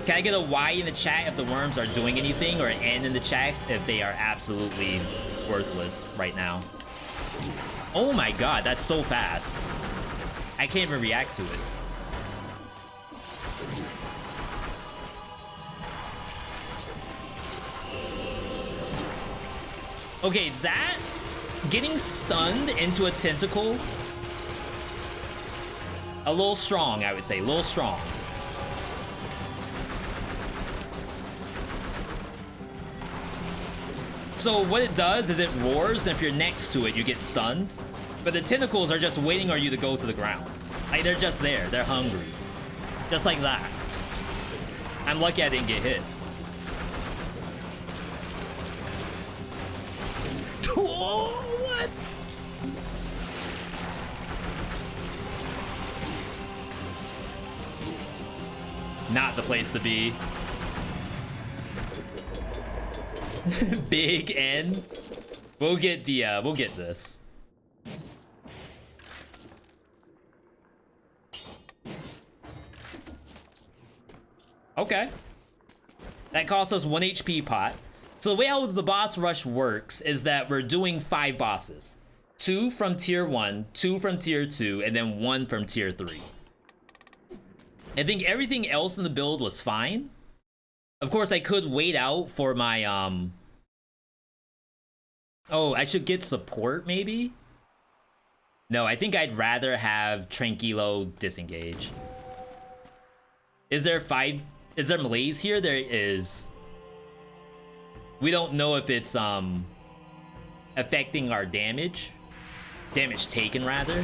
Can I get a Y in the chat if the worms are doing anything, or an N in the chat if they are absolutely worthless right now? Oh my god, that's so fast. I can't even react to it. Okay, that getting stunned into a tentacle, a little strong, I would say, a little strong. So what it does is it roars, and if you're next to it, you get stunned. But the tentacles are just waiting on you to go to the ground. Like, they're just there, they're hungry. Just like that. I'm lucky I didn't get hit. What? Not the place to be. Big N. We'll get this. Okay. That costs us 1 HP pot. So the way how the boss rush works is that we're doing 5 bosses. 2 from tier 1, 2 from tier 2, and then 1 from tier 3. I think everything else in the build was fine. Of course, I could wait out for my, Oh, I should get support, maybe? No, I think I'd rather have Tranquilo disengage. Is there malaise here? There is. We don't know if it's, affecting our damage. Damage taken, rather.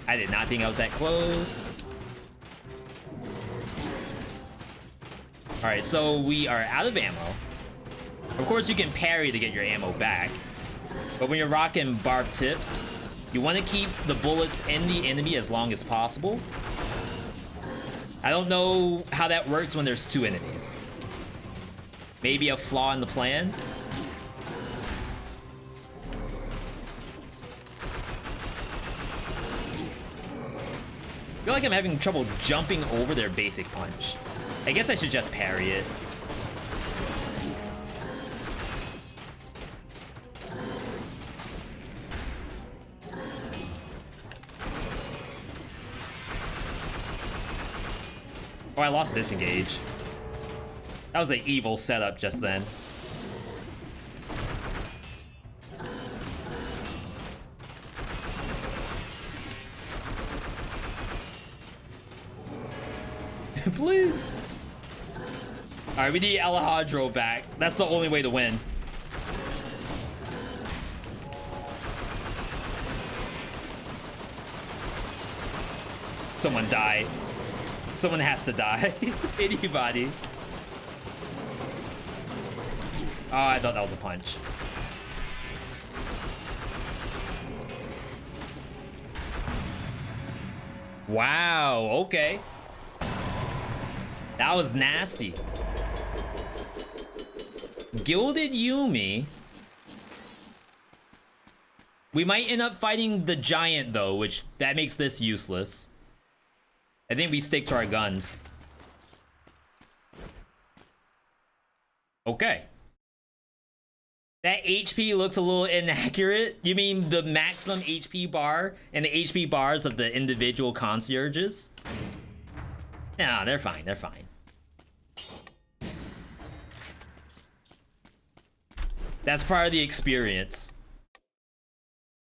I did not think I was that close. Alright, so we are out of ammo. Of course, you can parry to get your ammo back. But when you're rocking barbed tips, you want to keep the bullets in the enemy as long as possible. I don't know how that works when there's 2 enemies. Maybe a flaw in the plan. I feel like I'm having trouble jumping over their basic punch. I guess I should just parry it. Oh, I lost disengage. That was an evil setup just then. Please. All right, we need Alejandro back. That's the only way to win. Someone die. Someone has to die. Anybody. Oh, I thought that was a punch. Wow, okay. That was nasty. Gilded Yumi. We might end up fighting the giant though, which that makes this useless. I think we stick to our guns. Okay. That HP looks a little inaccurate. You mean the maximum HP bar and the HP bars of the individual concierges? Nah, they're fine, they're fine. That's part of the experience.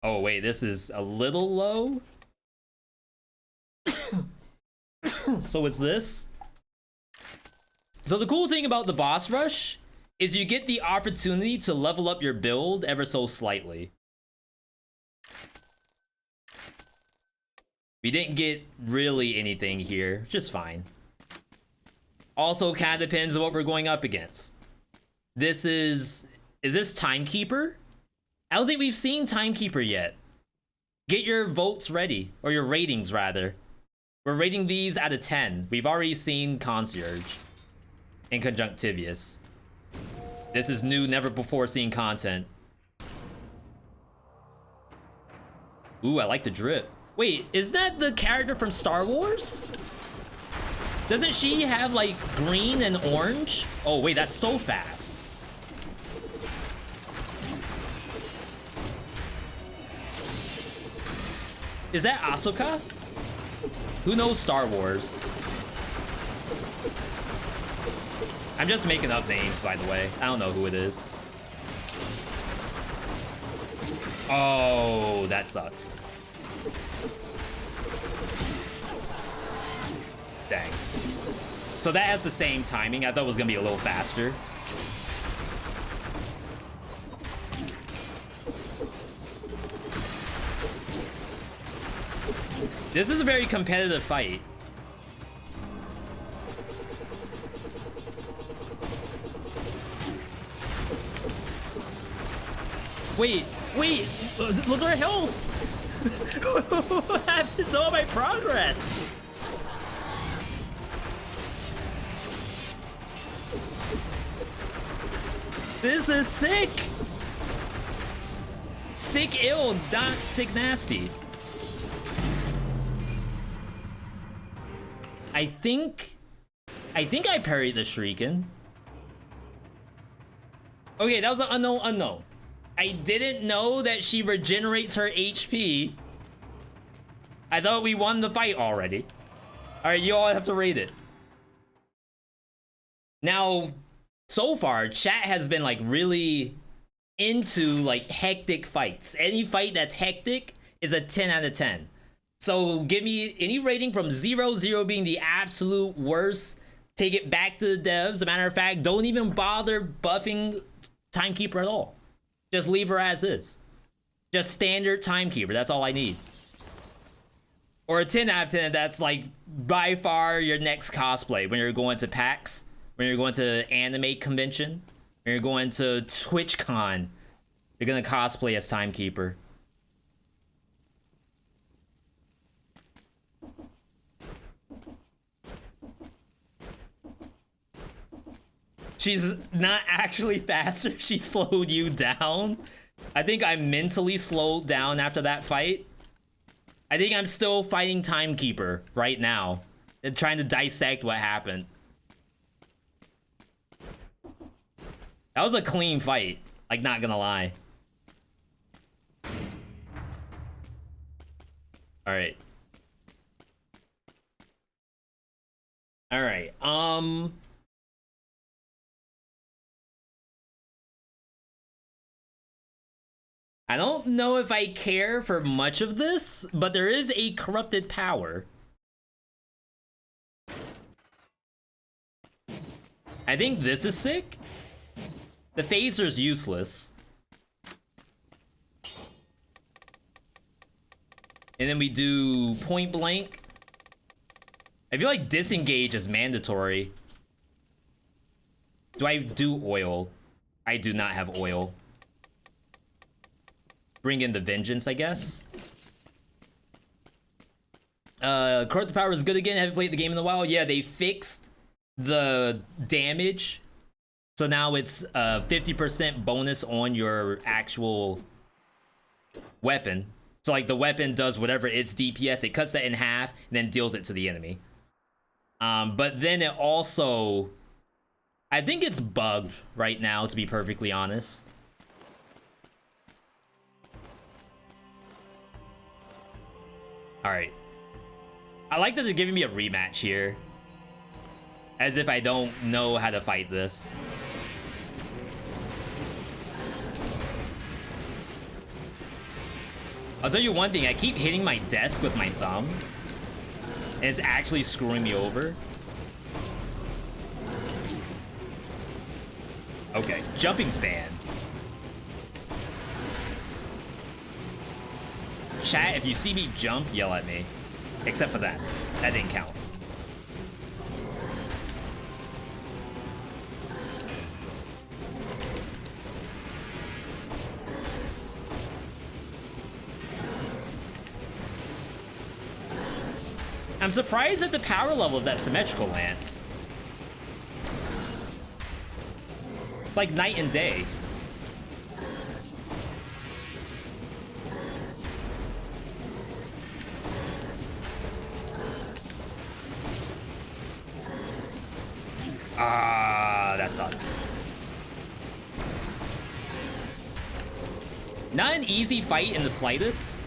Oh wait, this is a little low. So it's this. So the cool thing about the boss rush is you get the opportunity to level up your build ever so slightly. We didn't get really anything here, just fine. Also kind of depends on what we're going up against. This is this Timekeeper? I don't think we've seen Timekeeper yet. Get your votes ready, or your ratings rather. We're rating these out of 10. We've already seen Concierge and Conjunctivius. This is new, never before seen content. Ooh, I like the drip. Wait, is that the character from Star Wars? Doesn't she have like green and orange? Oh wait, that's so fast. Is that Ahsoka? Who knows Star Wars? I'm just making up names, by the way. I don't know who it is. Oh, that sucks. Dang. So that has the same timing. I thought it was gonna be a little faster. This is a very competitive fight. Wait, look at her health. What happened to all my progress? This is sick. Sick ill, not sick nasty. I think I parried the Shuriken. Okay, that was an unknown. I didn't know that she regenerates her HP. I thought we won the fight already. All right, you all have to rate it. Now, so far, chat has been like really into like hectic fights. Any fight that's hectic is a 10 out of 10. So give me any rating from 0, 0 being the absolute worst. Take it back to the devs. As a matter of fact, don't even bother buffing Timekeeper at all. Just leave her as is. Just standard Timekeeper. That's all I need. Or a 10 out of 10. That's like by far your next cosplay. When you're going to PAX, when you're going to anime convention, when you're going to TwitchCon, you're gonna cosplay as Timekeeper. She's not actually faster. She slowed you down. I think I mentally slowed down after that fight. I think I'm still fighting Timekeeper right now and trying to dissect what happened. That was a clean fight. Like, not gonna lie. All right. All right. I don't know if I care for much of this, but there is a corrupted power. I think this is sick. The phaser's useless. And then we do point blank. I feel like disengage is mandatory. Do I do oil? I do not have oil. Bring in the vengeance, I guess. Corrupted power is good again. Haven't played the game in a while. Yeah, they fixed the damage. So now it's 50% bonus on your actual weapon. So like the weapon does whatever its DPS, it cuts that in half and then deals it to the enemy. But then it also, I think it's bugged right now, to be perfectly honest. All right. I like that they're giving me a rematch here. As if I don't know how to fight this. I'll tell you one thing, I keep hitting my desk with my thumb. And it's actually screwing me over. Okay, jumping span. Chat, if you see me jump, yell at me. Except for that. That didn't count. I'm surprised at the power level of that symmetrical lance. It's like night and day. Ah, that sucks. Not an easy fight in the slightest.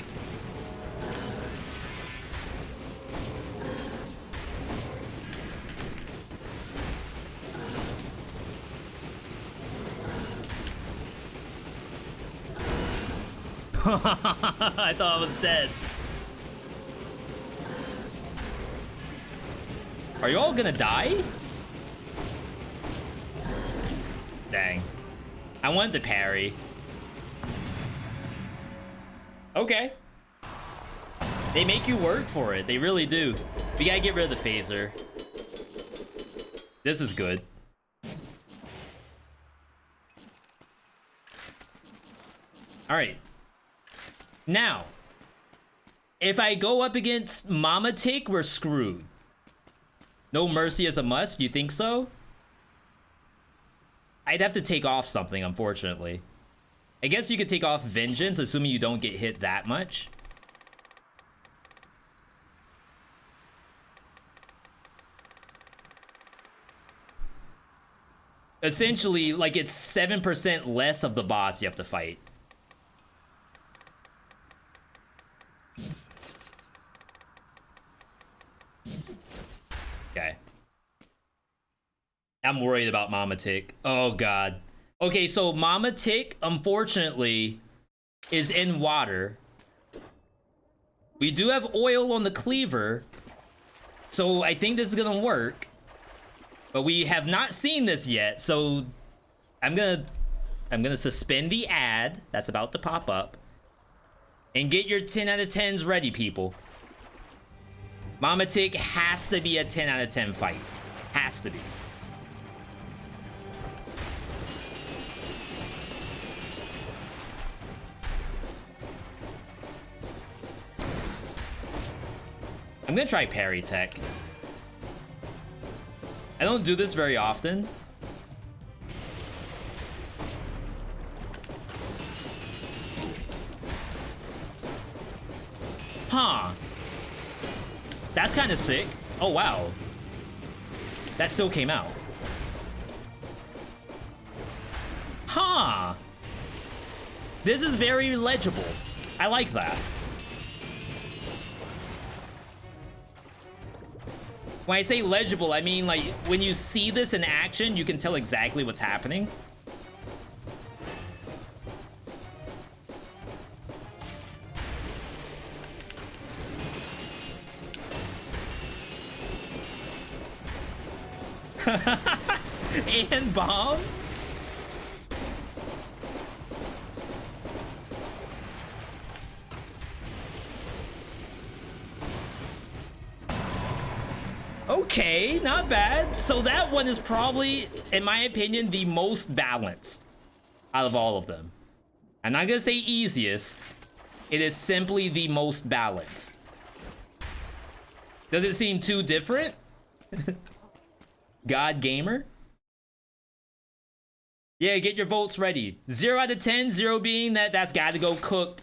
I thought I was dead. Are you all gonna die? Dang. I wanted to parry. Okay. They make you work for it. They really do. We gotta get rid of the phaser. This is good. Alright. Now, if I go up against Mama Tick, we're screwed. No mercy is a must, you think so? I'd have to take off something, unfortunately. I guess you could take off Vengeance, assuming you don't get hit that much. Essentially, like, it's 7% less of the boss you have to fight. Okay. I'm worried about Mama Tick. Oh, God. Okay, so Mama Tick, unfortunately, is in water. We do have oil on the cleaver, so I think this is gonna work. But we have not seen this yet, so I'm gonna suspend the ad that's about to pop up. And get your 10 out of 10s ready, people. Mama Tick has to be a 10 out of 10 fight. Has to be. I'm gonna try parry tech. I don't do this very often. Huh. That's kind of sick. Oh, wow. That still came out. Huh. This is very legible. I like that. When I say legible, I mean, like, when you see this in action, you can tell exactly what's happening. And bombs? Okay, not bad. So that one is probably, in my opinion, the most balanced out of all of them. I'm not gonna say easiest. It is simply the most balanced. Does it seem too different? God Gamer? Yeah, get your votes ready. 0 out of 10, 0 being that's gotta go cook.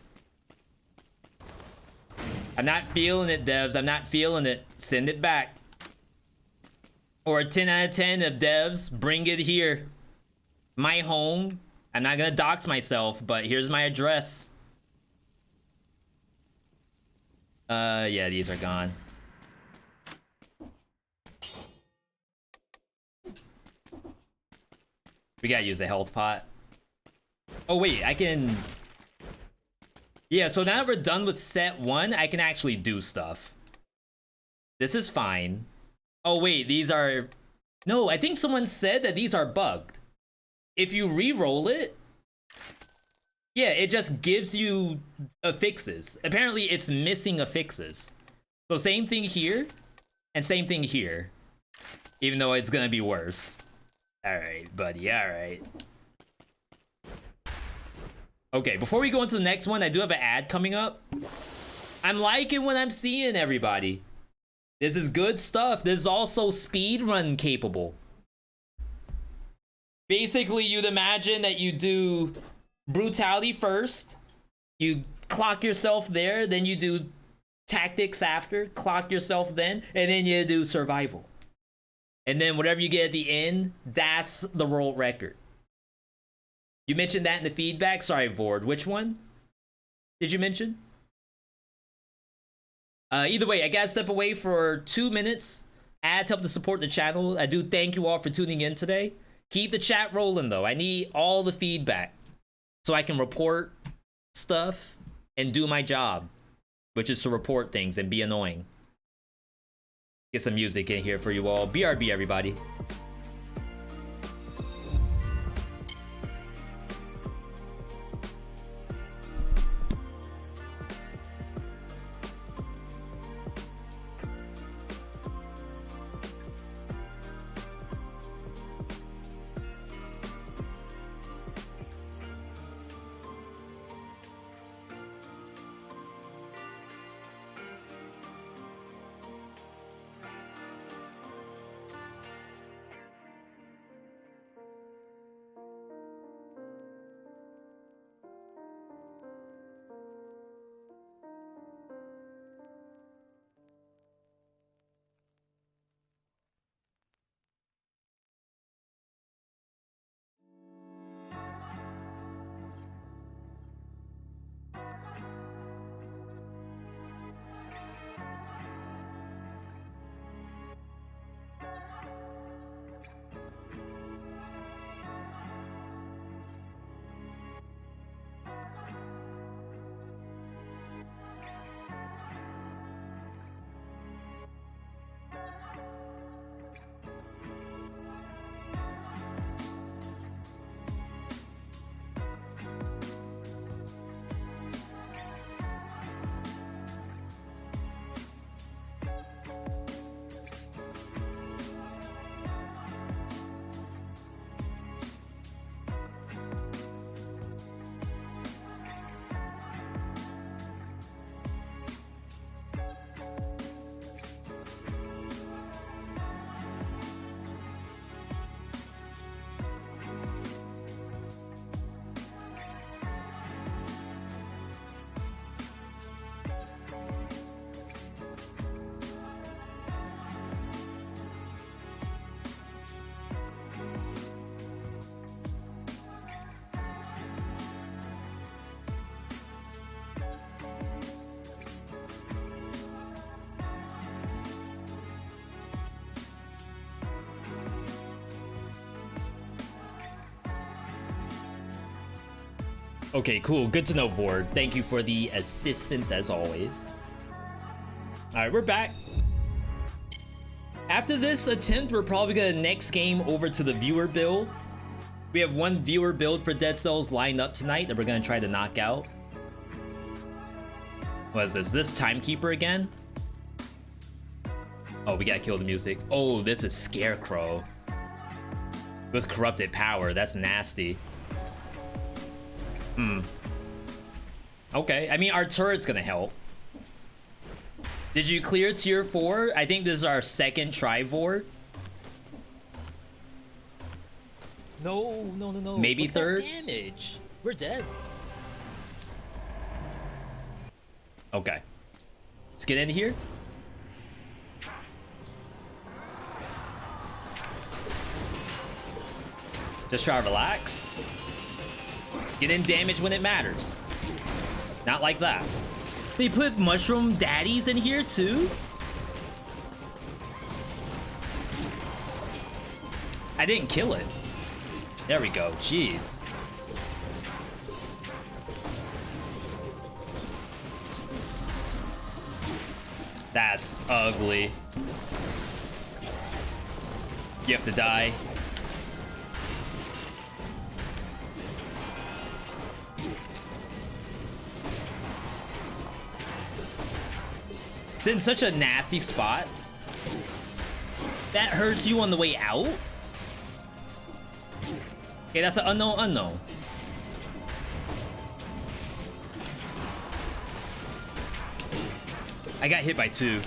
I'm not feeling it, devs. I'm not feeling it. Send it back. Or a 10 out of 10 of devs, bring it here. My home. I'm not gonna dox myself, but here's my address. Yeah, these are gone. We gotta use the health pot. Oh wait, I can... Yeah, so now that we're done with set 1, I can actually do stuff. This is fine. Oh wait, these are... No, I think someone said that these are bugged. If you re-roll it, yeah, it just gives you affixes. Apparently it's missing affixes. So same thing here, and same thing here. Even though it's gonna be worse. Alright, buddy, alright. Okay, before we go into the next one, I do have an ad coming up. I'm liking what I'm seeing, everybody. This is good stuff. This is also speedrun capable. Basically, you'd imagine that you do brutality first, you clock yourself there, then you do tactics after, clock yourself then, and then you do survival. And then whatever you get at the end, that's the world record. You mentioned that in the feedback? Sorry, Vord. Which one did you mention? Either way, I gotta step away for 2 minutes. Ads help to support the channel. I do thank you all for tuning in today. Keep the chat rolling, though. I need all the feedback so I can report stuff and do my job, which is to report things and be annoying. Get some music in here for you all. BRB, everybody. Okay, cool. Good to know, Vord. Thank you for the assistance as always. Alright, we're back. After this attempt, we're probably gonna next game over to the viewer build. We have one viewer build for Dead Cells lined up tonight that we're gonna try to knock out. What is this? This Timekeeper again? Oh, we gotta kill the music. Oh, this is Scarecrow. With corrupted power. That's nasty. Okay, I mean, our turret's gonna help. Did you clear tier 4? I think this is our second try, Vord. No. Maybe Look at third? that damage. We're dead. Okay. Let's get in here. Just try to relax. Get in damage when it matters. Not like that. They put mushroom daddies in here too? I didn't kill it. There we go. Jeez. That's ugly. You have to die. It's in such a nasty spot. That hurts you on the way out? Okay, that's an unknown. I got hit by 2.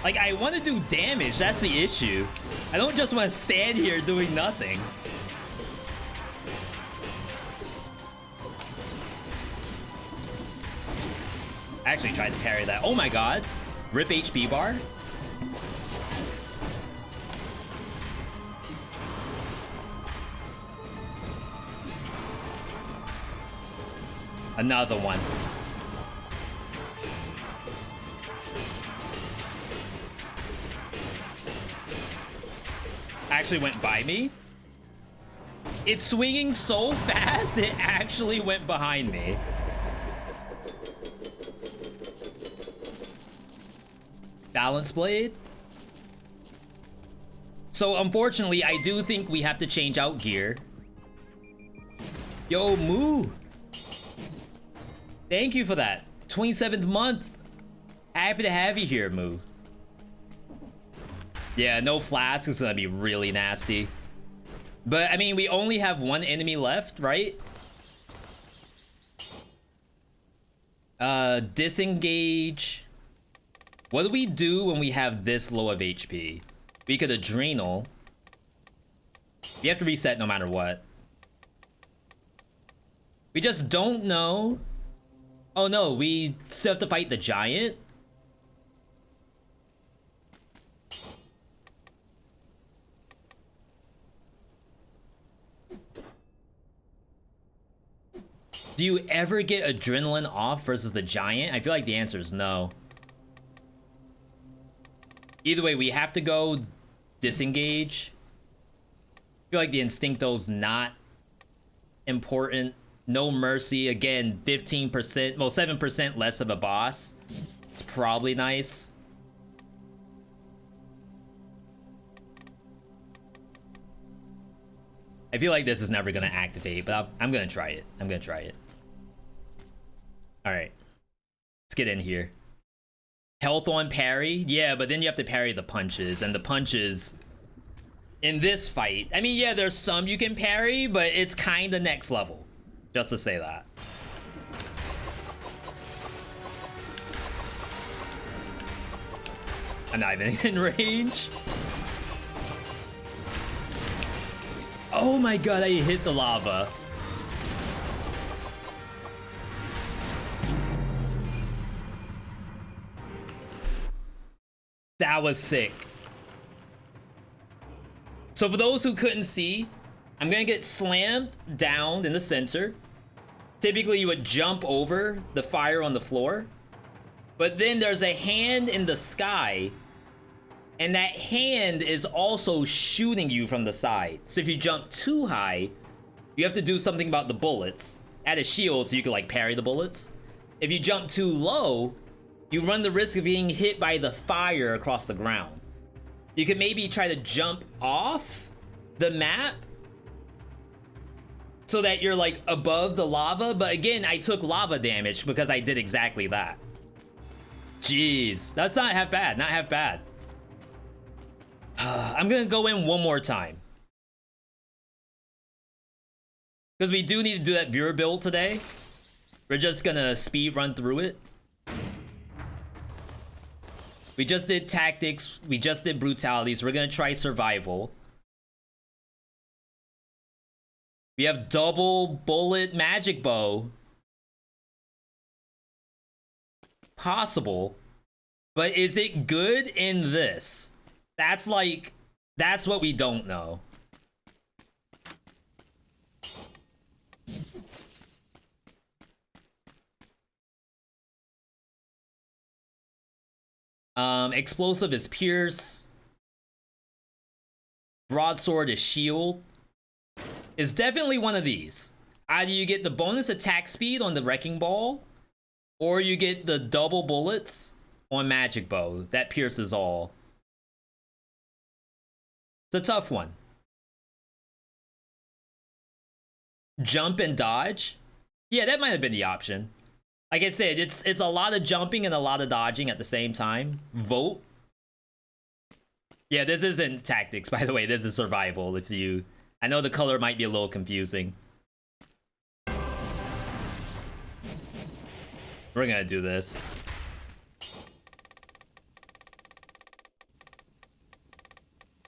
Like, I want to do damage, that's the issue. I don't just want to stand here doing nothing. I actually tried to parry that. Oh my god. Rip HP bar. Another one. Actually went by me. It's swinging so fast, it actually went behind me. Balance blade. So unfortunately, I do think we have to change out gear. Yo, Moo. Thank you for that. 27th month. Happy to have you here, Moo. Yeah, no flask is gonna be really nasty. But, I mean, we only have one enemy left, right? Disengage. What do we do when we have this low of HP? We could adrenal. We have to reset no matter what. We just don't know. Oh no, we still have to fight the giant? Do you ever get adrenaline off versus the giant? I feel like the answer is no. Either way, we have to go disengage. I feel like the Instincto's not important. No mercy. Again, 15%, well, 7% less of a boss. It's probably nice. I feel like this is never going to activate, but I'm going to try it. I'm going to try it. All right. Let's get in here. Health on parry? Yeah, but then you have to parry the punches, and the punches in this fight, I mean, yeah, there's some you can parry, but it's kind of next level. Just to say that. I'm not even in range. Oh my god, I hit the lava. That was sick. So for those who couldn't see, I'm gonna get slammed down in the center. Typically you would jump over the fire on the floor, but then there's a hand in the sky, and that hand is also shooting you from the side. So if you jump too high, you have to do something about the bullets. Add a shield so you can like parry the bullets. If you jump too low, you run the risk of being hit by the fire across the ground. You could maybe try to jump off the map so that you're like above the lava, but again, I took lava damage because I did exactly that. Jeez, that's not half bad, not half bad. I'm gonna go in one more time, because we do need to do that viewer build today. We're just gonna speed run through it. We just did tactics, we just did brutality, so we're gonna try survival. We have double bullet magic bow. Possible. But is it good in this? That's like, that's what we don't know. Explosive is Pierce. Broadsword is Shield. It's definitely one of these. Either you get the bonus attack speed on the Wrecking Ball, or you get the double bullets on Magic Bow that pierces all. It's a tough one. Jump and dodge? Yeah, that might have been the option. Like I said, it's a lot of jumping and a lot of dodging at the same time. Vote. Yeah, this isn't tactics, by the way. This is survival. If you, I know the color might be a little confusing. We're gonna do this.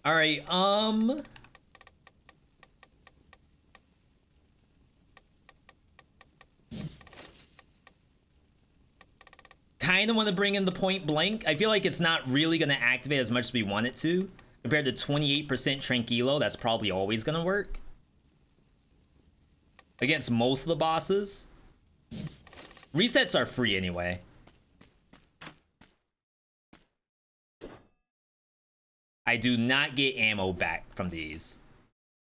All right, kind of want to bring in the point blank. I feel like it's not really going to activate as much as we want it to. Compared to 28% Tranquilo, that's probably always going to work. Against most of the bosses. Resets are free anyway. I do not get ammo back from these.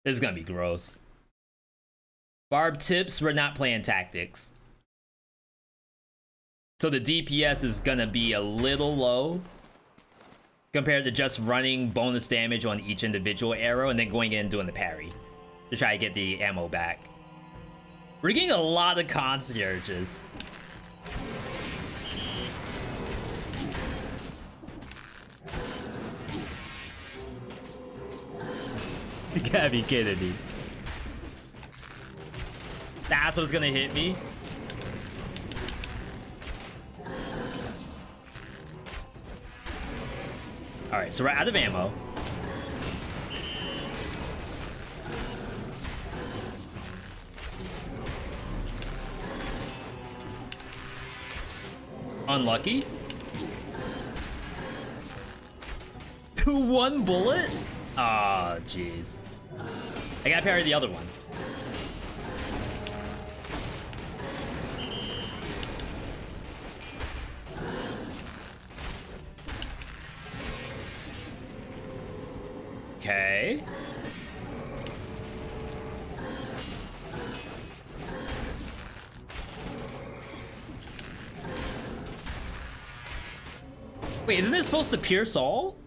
This is going to be gross. Barb tips, we're not playing tactics. So the DPS is gonna be a little low compared to just running bonus damage on each individual arrow and then going in and doing the parry to try to get the ammo back. We're getting a lot of concierges. You gotta be kidding me. That's what's gonna hit me. All right, so we're out of ammo. Unlucky. One bullet? Oh, jeez. I gotta parry the other one. Okay. Wait, isn't this supposed to pierce all?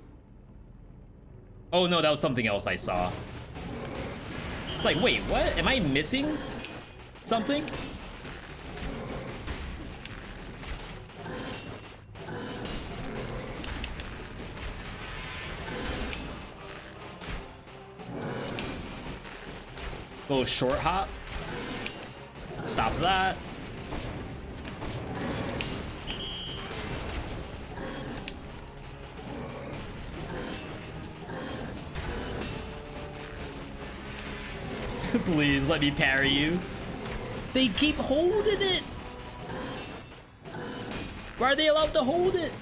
Oh no, that was something else I saw. It's like, wait, what? Am I missing something? Little short hop. Stop that. Please let me parry you. They keep holding it. Why are they allowed to hold it?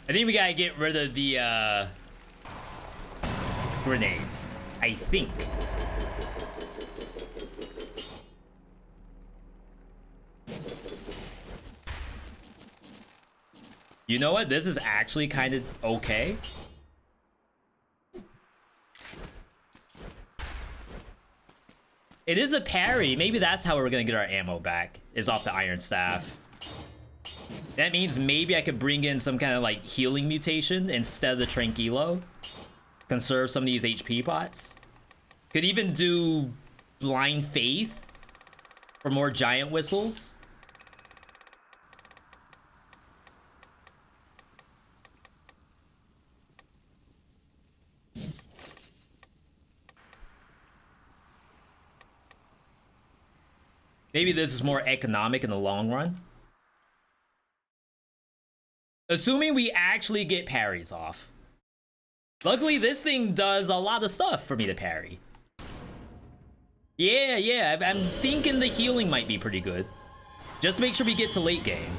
I think we gotta get rid of the grenades. I think. You know what? This is actually kind of okay. It is a parry. Maybe that's how we're gonna get our ammo back, is off the Iron Staff. That means maybe I could bring in some kind of like healing mutation instead of the Tranquilo. Conserve some of these HP pots. Could even do Blind Faith for more giant whistles. Maybe this is more economic in the long run. Assuming we actually get parries off. Luckily, this thing does a lot of stuff for me to parry. Yeah, I'm thinking the healing might be pretty good. Just make sure we get to late game.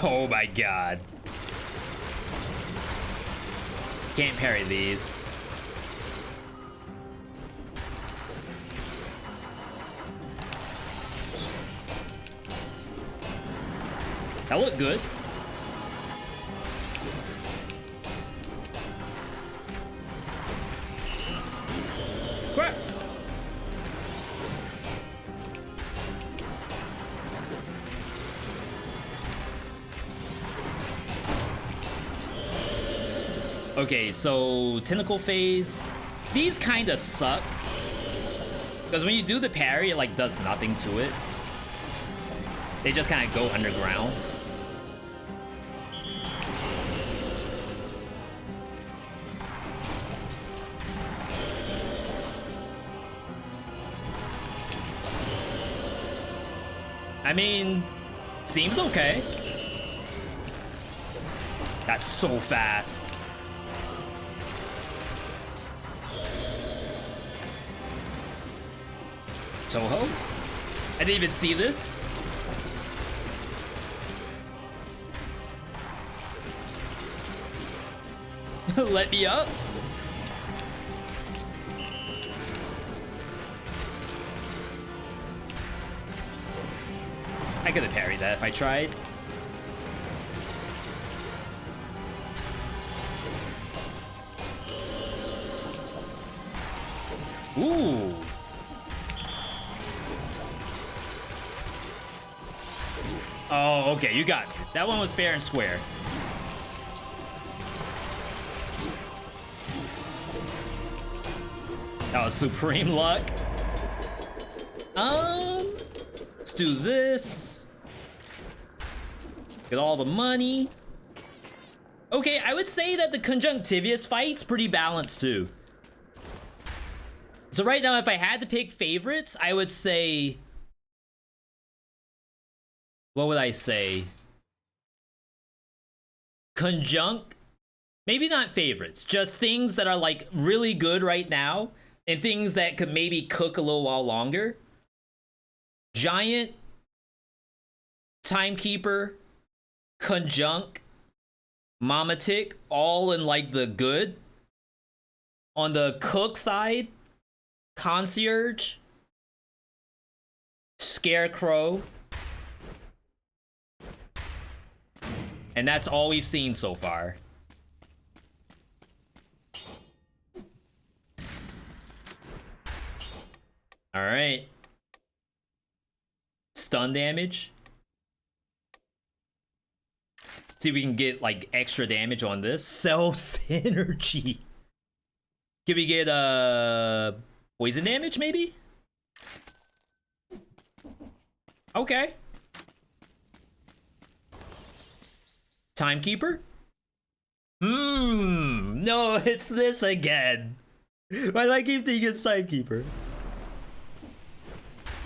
Oh my god. Can't parry these. That looked good. Crap. Okay, so tentacle phase. These kind of suck. Because when you do the parry, it like does nothing to it. They just kind of go underground. I mean, seems okay. That's so fast. Toho? I didn't even see this. Let me up. I could have parried that if I tried. Ooh. Oh, okay, you got me. That one was fair and square. That was supreme luck. Let's do this. Get all the money. Okay, I would say that the conjunctivious fight's pretty balanced too. So right now, if I had to pick favorites, I would say... What would I say? Conjunct? Maybe not favorites, just things that are like really good right now and things that could maybe cook a little while longer. Giant, Timekeeper, Conjunct, Mamatic, all in like the good. On the cook side, Concierge, Scarecrow. And that's all we've seen so far. All right. Stun damage. See if we can get like extra damage on this. Self synergy. Can we get poison damage maybe? Okay. Timekeeper? No, it's this again. Why do I keep thinking it's Timekeeper?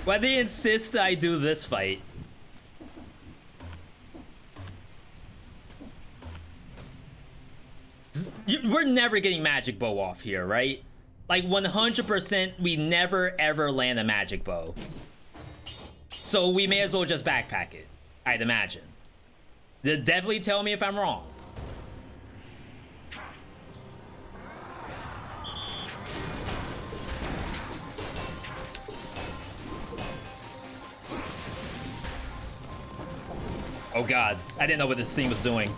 Why do they insist that I do this fight? We're never getting Magic Bow off here, right? Like 100% we never ever land a Magic Bow. So we may as well just backpack it, I'd imagine. Definitely tell me if I'm wrong. Oh god, I didn't know what this thing was doing.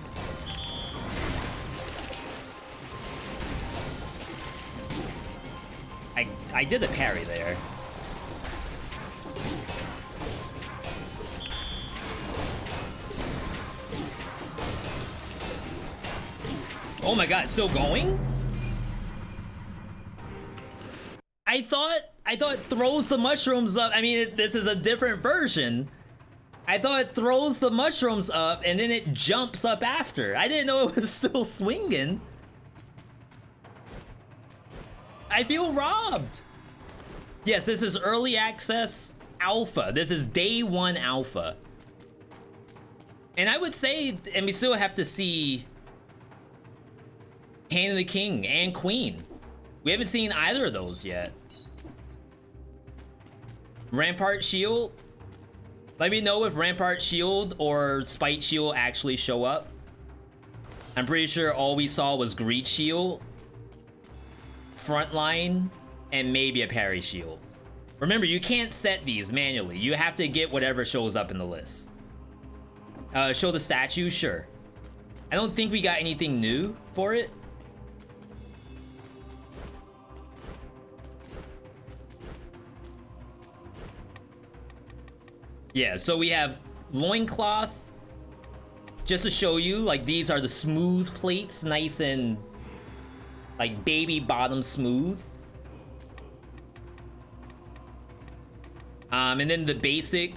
I did a parry there. Oh my god, it's still going? I thought it throws the mushrooms up. I mean, this is a different version. I thought it throws the mushrooms up and then it jumps up after. I didn't know it was still swinging. I feel robbed. Yes, this is early access alpha. This is day 1 alpha. And I would say, and we still have to see Hand of the King and Queen. We haven't seen either of those yet. Rampart Shield. Let me know if Rampart Shield or Spite Shield actually show up. I'm pretty sure all we saw was Greed Shield, Frontline, and maybe a Parry Shield. Remember, you can't set these manually. You have to get whatever shows up in the list. Show the statue? Sure. I don't think we got anything new for it. Yeah, so we have loincloth. Just to show you, like, these are the smooth plates, nice and like baby bottom smooth. And then the basic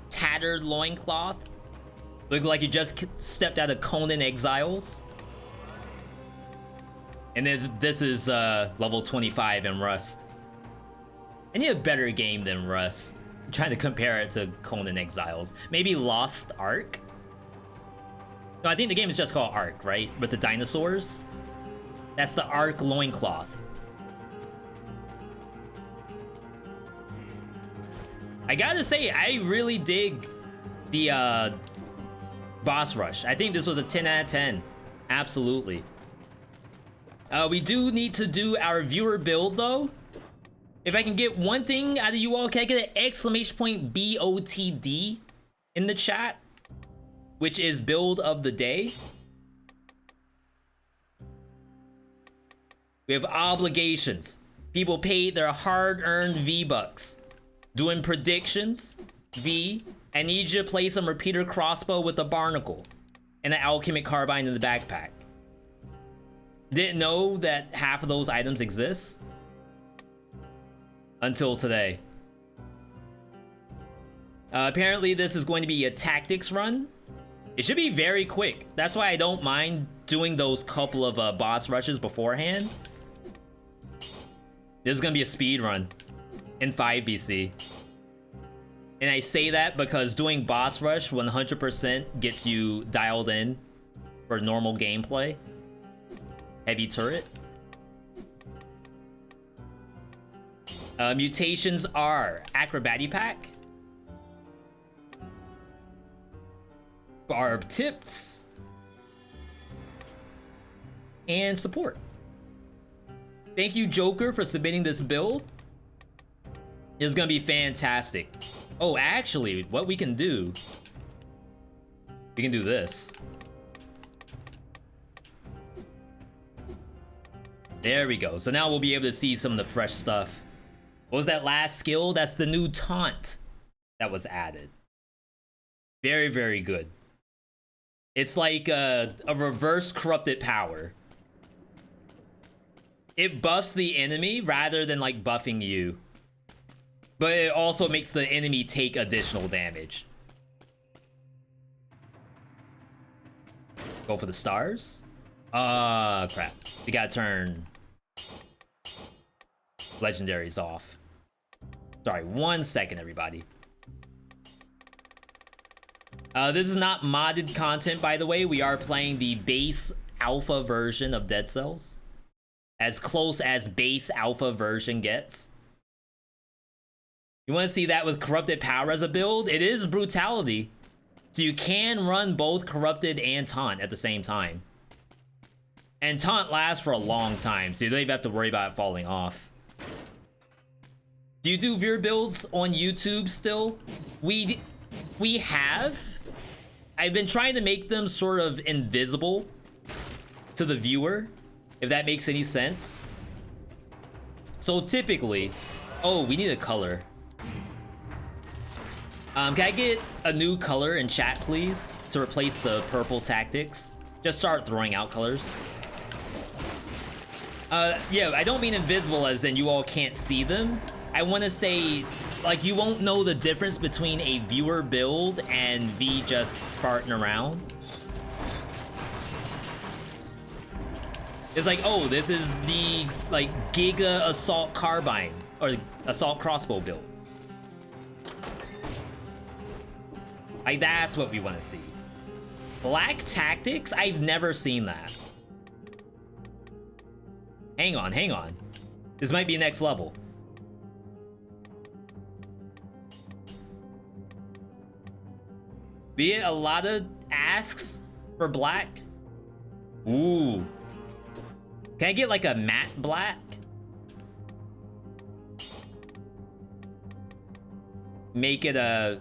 tattered loincloth. Look like you just stepped out of Conan Exiles. And this is level 25 in Rust. I need a better game than Rust. I'm trying to compare it to Conan Exiles. Maybe Lost Ark? No, I think the game is just called Ark, right? With the dinosaurs? That's the Ark loincloth. I gotta say, I really dig the boss rush. I think this was a 10 out of 10. Absolutely. We do need to do our viewer build, though. If I can get one thing out of you all, can I get an exclamation point BOTD in the chat? Which is build of the day. We have obligations. People paid their hard-earned V-Bucks. Doing predictions. V. I need you to play some repeater crossbow with a barnacle. And an alchemic carbine in the backpack. Didn't know that half of those items exist. Until today. Apparently this is going to be a tactics run. It should be very quick. That's why I don't mind doing those couple of boss rushes beforehand. This is gonna be a speed run in 5 BC. And I say that because doing boss rush 100% gets you dialed in for normal gameplay. Heavy turret. Mutations are Acrobatic Pack, Barb Tips, and Support. Thank you, Joker, for submitting this build. It's gonna be fantastic. Oh, actually, what we can do... we can do this. There we go. So now we'll be able to see some of the fresh stuff. What was that last skill? That's the new taunt that was added. Very, very good. It's like a reverse corrupted power. It buffs the enemy rather than like buffing you. But it also makes the enemy take additional damage. Go for the stars? Crap. We gotta turn legendaries off. Sorry, 1 second, everybody. This is not modded content, by the way. We are playing the base alpha version of Dead Cells. As close as base alpha version gets. You want to see that with Corrupted Power as a build? It is Brutality. So you can run both Corrupted and Taunt at the same time. And Taunt lasts for a long time, so you don't even have to worry about it falling off. Do you do viewer builds on YouTube still? We have. I've been trying to make them sort of invisible to the viewer, if that makes any sense. So typically... oh, we need a color. Can I get a new color in chat, please? To replace the purple tactics? Just start throwing out colors. Yeah, I don't mean invisible as in you all can't see them. I want to say, like, you won't know the difference between a viewer build and V just farting around. It's like, oh, this is the, like, Giga Assault Carbine, or Assault Crossbow build. Like, that's what we want to see. Black Tactics? I've never seen that. Hang on, hang on. This might be next level. We get a lot of asks for black. Ooh. Can I get like a matte black? Make it a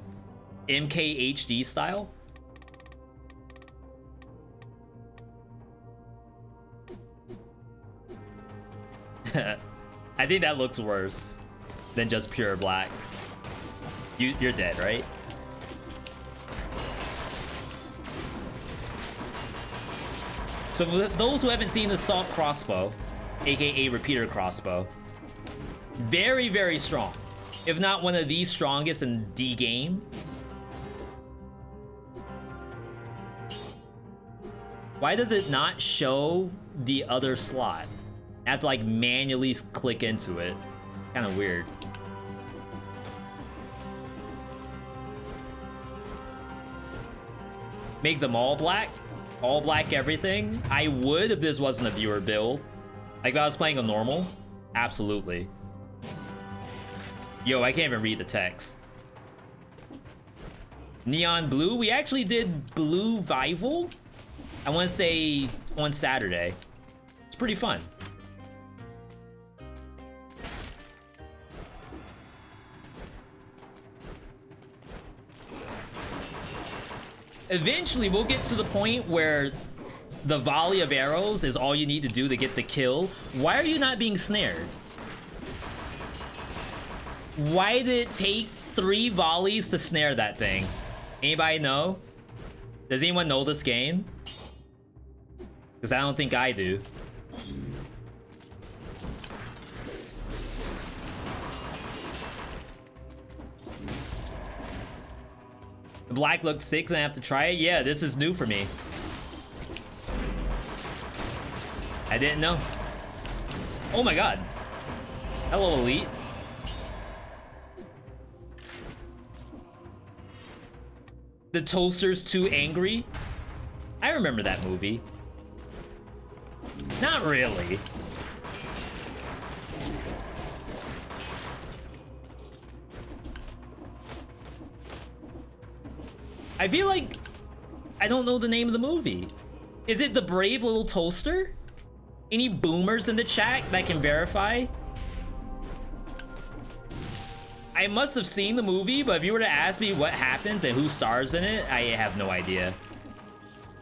MKHD style? I think that looks worse than just pure black. You're dead, right? So for those who haven't seen the assault crossbow, aka repeater crossbow, very, very strong. If not one of the strongest in the game. Why does it not show the other slot? I have to like manually click into it. Kind of weird. Make them all black? All black everything? I would if this wasn't a viewer build. Like if I was playing a normal? Absolutely. Yo, I can't even read the text. Neon blue? We actually did blue Vival? I want to say on Saturday. It's pretty fun. Eventually, we'll get to the point where the volley of arrows is all you need to do to get the kill. Why are you not being snared? Why did it take 3 volleys to snare that thing? Anybody know? Does anyone know this game? Because I don't think I do. The black looks sick and I have to try it? Yeah, this is new for me. I didn't know. Oh my god. Hello, Elite. The Toaster's Too Angry? I remember that movie. Not really. I feel like I don't know the name of the movie. Is it The Brave Little Toaster? Any boomers in the chat that can verify? I must have seen the movie, but if you were to ask me what happens and who stars in it, I have no idea.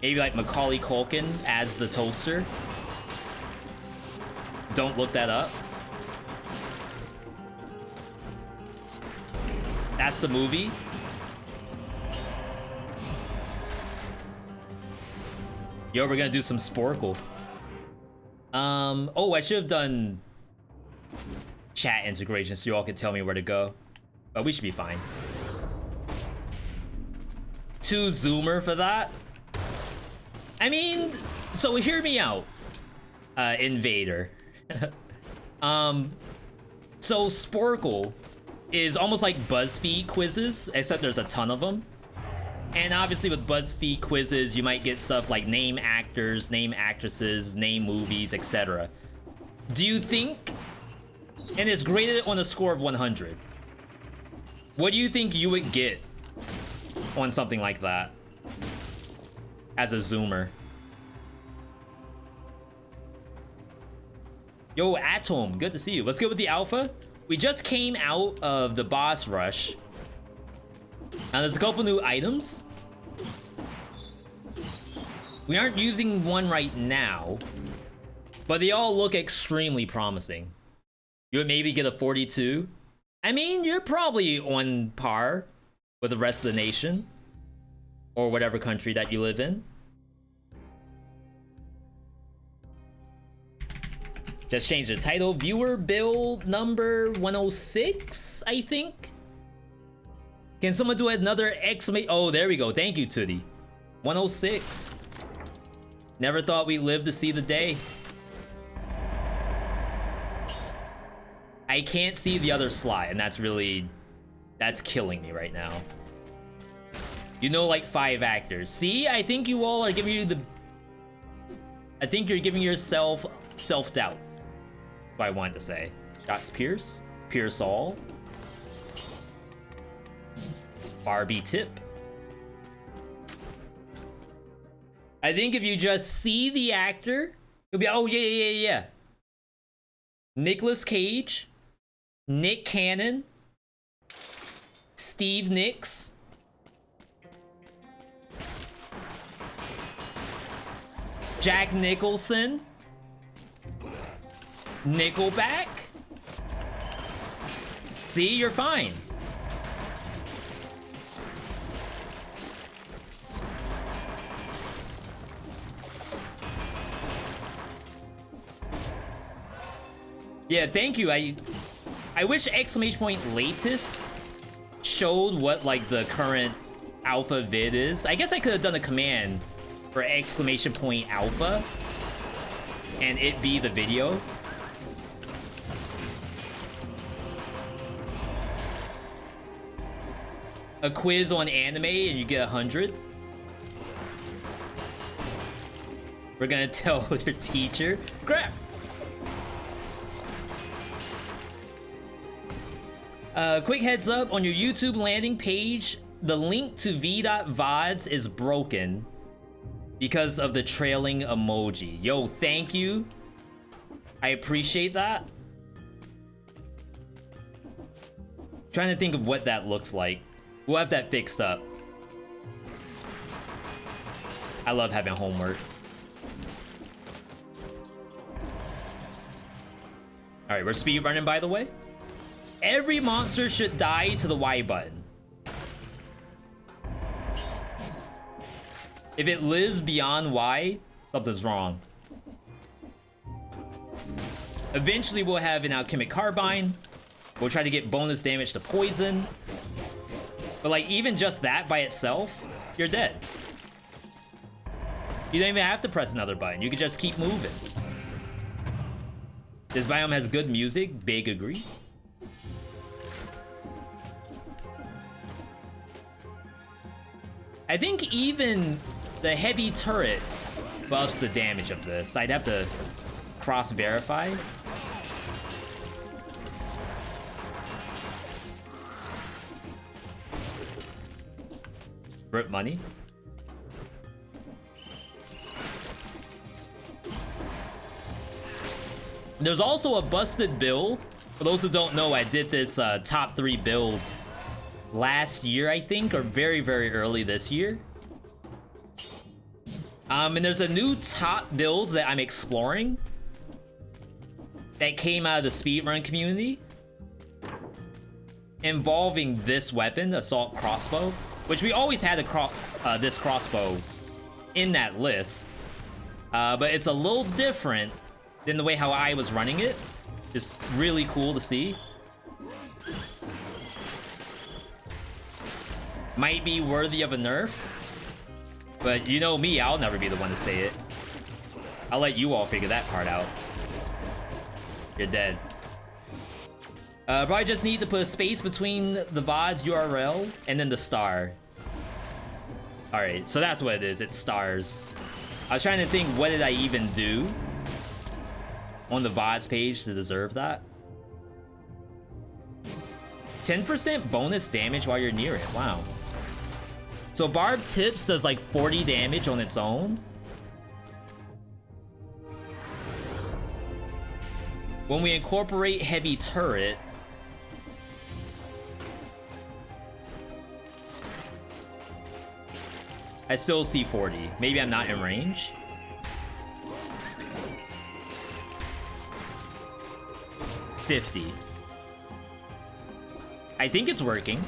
Maybe like Macaulay Culkin as the toaster. Don't look that up. That's the movie. Yo, we're gonna do some Sporkle. Oh, I should have done chat integration so you all could tell me where to go. But we should be fine. Too zoomer for that? I mean, so hear me out, Invader. So Sporkle is almost like BuzzFeed quizzes, except there's a ton of them. And obviously with BuzzFeed quizzes, you might get stuff like name actors, name actresses, name movies, etc. Do you think, and it's graded on a score of 100, what do you think you would get on something like that as a zoomer? Yo, Atom, good to see you. What's good with the alpha? We just came out of the boss rush. Now there's a couple new items. We aren't using one right now, but they all look extremely promising. You would maybe get a 42. I mean, you're probably on par with the rest of the nation or whatever country that you live in. Just change the title. Viewer build number 106, I think. Can someone do another exclamation? Oh, there we go. Thank you, Tootie. 106. Never thought we'd live to see the day. I can't see the other slot, and that's killing me right now. You know, like 5 actors. See, I think you all are giving you the... I think you're giving yourself self-doubt. What I wanted to say. Shots Pierce. Pierce all. Barbie tip. I think if you just see the actor, you'll be, oh yeah. Nicolas Cage, Nick Cannon, Steve Nicks, Jack Nicholson, Nickelback. See, you're fine. Yeah, thank you. I wish exclamation point latest showed what like the current alpha vid is. I guess I could have done a command for exclamation point alpha and it be the video. A quiz on anime and you get 100. We're gonna tell your teacher. Crap. Quick heads up, on your YouTube landing page, the link to VeeDotVods is broken because of the trailing emoji. Yo, thank you. I appreciate that. Trying to think of what that looks like. We'll have that fixed up. I love having homework. All right, we're speedrunning, by the way. Every monster should die to the Y button. If it lives beyond Y, something's wrong. Eventually, we'll have an alchemic carbine. We'll try to get bonus damage to poison. But like, even just that by itself, you're dead. You don't even have to press another button. You can just keep moving. This biome has good music. Big agree. I think even the heavy turret buffs the damage of this. I'd have to cross-verify. Rip money. There's also a busted build. For those who don't know, I did this top 3 builds last year, I think, or very, very early this year. And there's a new top builds that I'm exploring that came out of the speedrun community involving this weapon, assault crossbow, which we always had this crossbow in that list, but it's a little different than the way how I was running it. Just really cool to see. Might be worthy of a nerf, but you know me, I'll never be the one to say it. I'll let you all figure that part out. You're dead. Probably just need to put a space between the VOD's URL and then the star. Alright, so that's what it is, it's stars. I was trying to think, what did I even do on the VOD's page to deserve that? 10% bonus damage while you're near it, wow. So Barb Tips does like 40 damage on its own. When we incorporate heavy turret, I still see 40. Maybe I'm not in range. $50. I think it's working.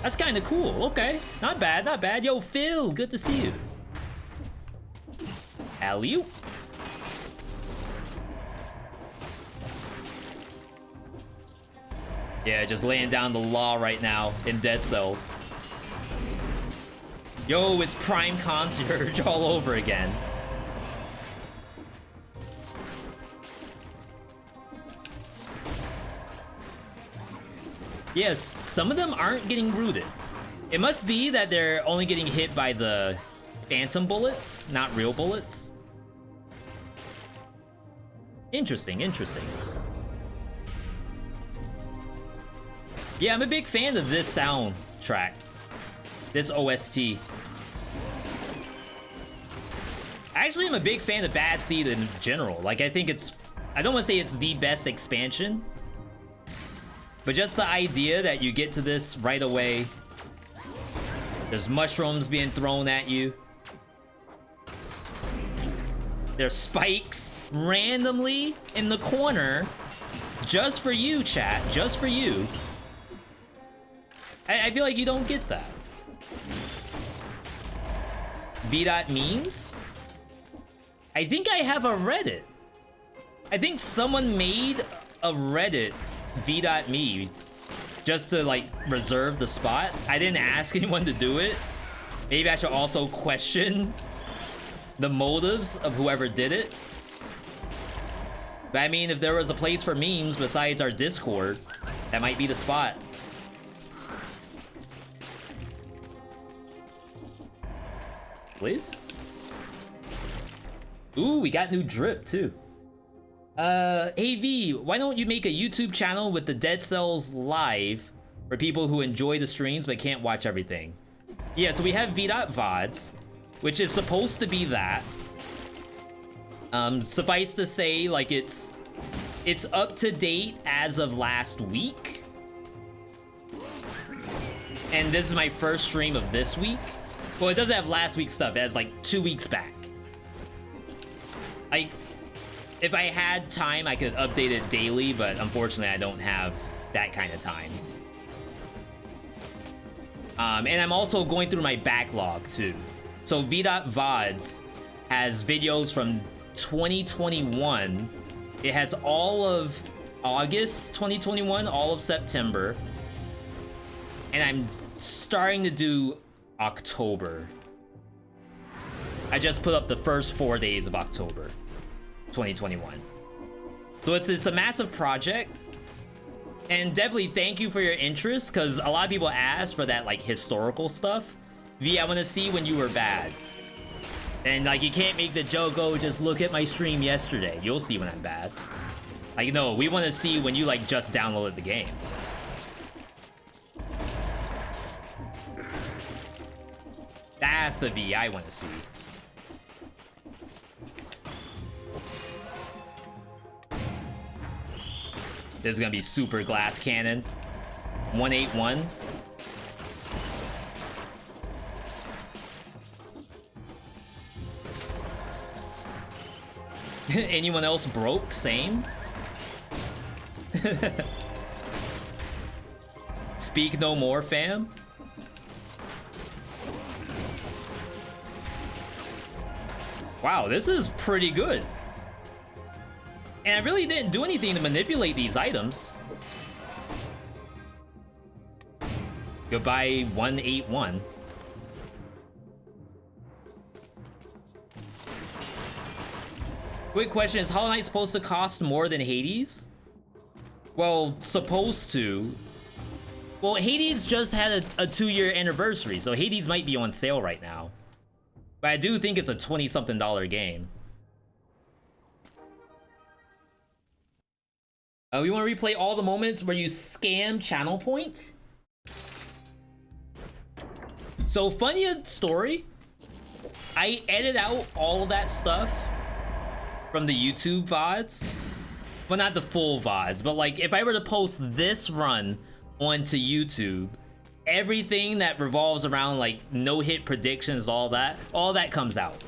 That's kind of cool. Okay, not bad, not bad. Yo, Phil, good to see you. Alley-oop. Yeah, just laying down the law right now in Dead Cells. Yo, it's Prime Concierge all over again. Yes, some of them aren't getting rooted. It must be that they're only getting hit by the phantom bullets, not real bullets. Interesting, interesting. Yeah, I'm a big fan of this soundtrack. This OST. Actually, I'm a big fan of Bad Seed in general. Like, I think it's... I don't want to say it's the best expansion. But just the idea that you get to this right away. There's mushrooms being thrown at you. There's spikes randomly in the corner. Just for you, chat. Just for you. I feel like you don't get that. VeeDotMemes? I think I have a Reddit. I think someone made a Reddit VeeDotMe just to like reserve the spot. I didn't ask anyone to do it. Maybe I should also question the motives of whoever did it. But I mean, if there was a place for memes besides our Discord, that might be the spot. Liz? Ooh, we got new drip too. Hey V, why don't you make a YouTube channel with the Dead Cells live for people who enjoy the streams but can't watch everything? Yeah, so we have VeeDotVods, which is supposed to be that. Suffice to say, like it's up to date as of last week. And this is my first stream of this week. Well, it doesn't have last week's stuff, it has like 2 weeks back. Like, if I had time, I could update it daily, but unfortunately, I don't have that kind of time. And I'm also going through my backlog, too. So VeeDotVods has videos from 2021. It has all of August 2021, all of September. And I'm starting to do October. I just put up the first 4 days of October 2021. So it's a massive project. And definitely thank you for your interest, because a lot of people ask for that like historical stuff. V, I want to see when you were bad. And like you can't make the joke, oh, just look at my stream yesterday. You'll see when I'm bad. Like, no, we want to see when you like just downloaded the game. That's the V I want to see. This is gonna be super glass cannon. 181. Anyone else broke? Same. Speak no more, fam. Wow, this is pretty good. And I really didn't do anything to manipulate these items. Goodbye, 181. Quick question, is Hollow Knight supposed to cost more than Hades? Well, supposed to. Well, Hades just had a 2-year anniversary, so Hades might be on sale right now. But I do think it's a $20-something game. We want to replay all the moments where you scam channel points? So, funny story, I edit out all of that stuff from the YouTube VODs. Well, not the full VODs, but like if I were to post this run onto YouTube, everything that revolves around like no-hit predictions, all that comes out.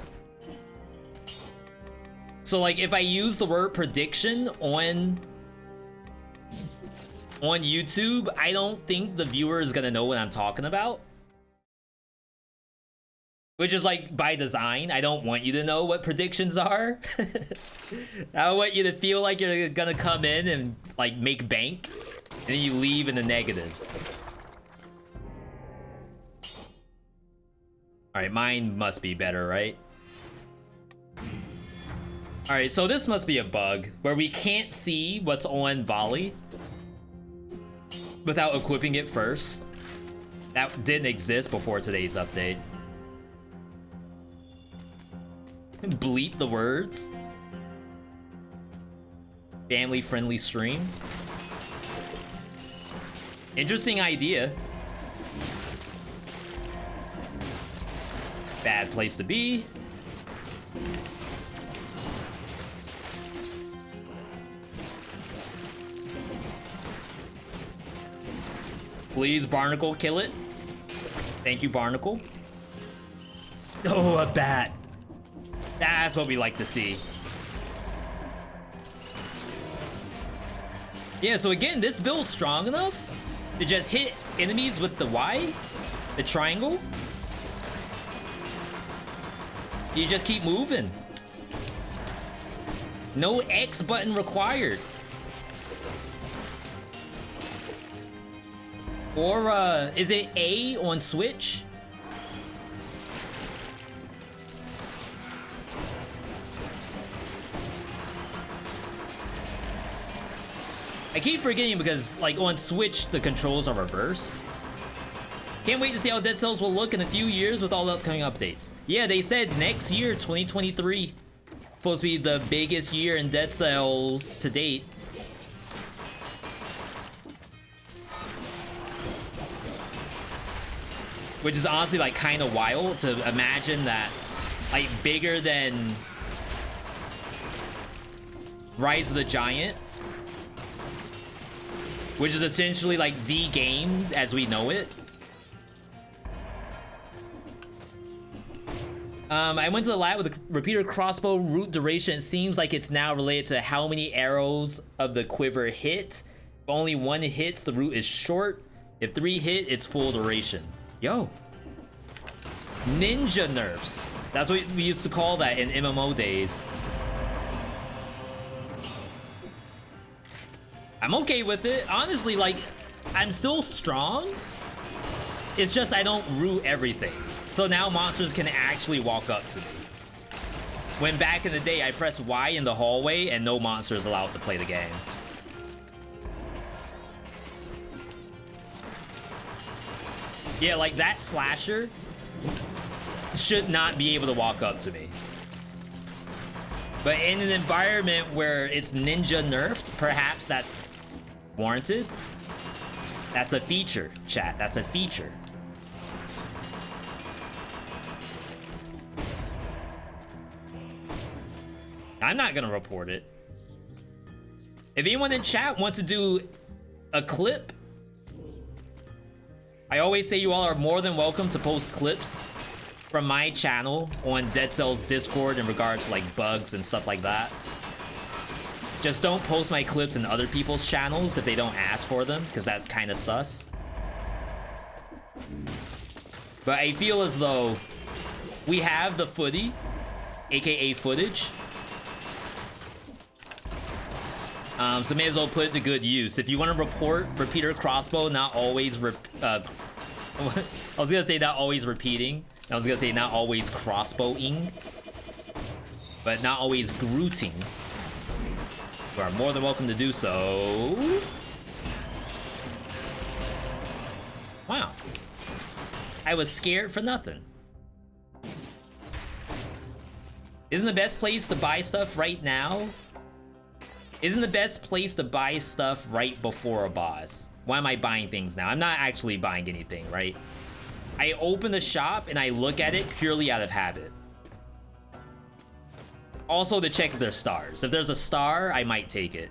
So like if I use the word prediction on YouTube, I don't think the viewer is gonna know what I'm talking about. Which is like by design. I don't want you to know what predictions are. I want you to feel like you're gonna come in and like make bank, and then you leave in the negatives. Alright, mine must be better, right? Alright, so this must be a bug where we can't see what's on volley without equipping it first. That didn't exist before today's update. Bleep the words. Family friendly stream. Interesting idea. Bad place to be. Please, Barnacle, kill it. Thank you, Barnacle. Oh, a bat. That's what we like to see. Yeah, so again, this build's strong enough to just hit enemies with the Y, the triangle. You just keep moving. No X button required. Or, is it A on Switch? I keep forgetting because, like, on Switch, the controls are reversed. Can't wait to see how Dead Cells will look in a few years with all the upcoming updates. Yeah, they said next year, 2023. Supposed to be the biggest year in Dead Cells to date. Which is honestly, like, kind of wild to imagine that, like, bigger than Rise of the Giant, which is essentially like the game as we know it. I went to the lab with a repeater crossbow root duration. It seems like it's now related to how many arrows of the quiver hit. If only one hits, the root is short. If 3 hit, it's full duration. Yo. Ninja nerfs. That's what we used to call that in MMO days. I'm okay with it. Honestly, like, I'm still strong. It's just I don't root everything. So now monsters can actually walk up to me. When back in the day, I pressed Y in the hallway and no monster is allowed to play the game. Yeah, like that slasher should not be able to walk up to me. But in an environment where it's ninja nerfed, perhaps that's warranted. That's a feature, chat. That's a feature. I'm not gonna report it. If anyone in chat wants to do a clip, I always say you all are more than welcome to post clips from my channel on Dead Cells Discord in regards to like bugs and stuff like that. Just don't post my clips in other people's channels if they don't ask for them, because that's kind of sus. But I feel as though we have the footy, aka footage. So may as well put it to good use. If you want to report repeater crossbow not always I was gonna say not always repeating. I was gonna say not always crossbowing, but not always grooting. You are more than welcome to do so. Wow. I was scared for nothing. Isn't the best place to buy stuff right now? Isn't the best place to buy stuff right before a boss? Why am I buying things now? I'm not actually buying anything, right? I open the shop and I look at it purely out of habit. Also to check if there's stars. If there's a star, I might take it.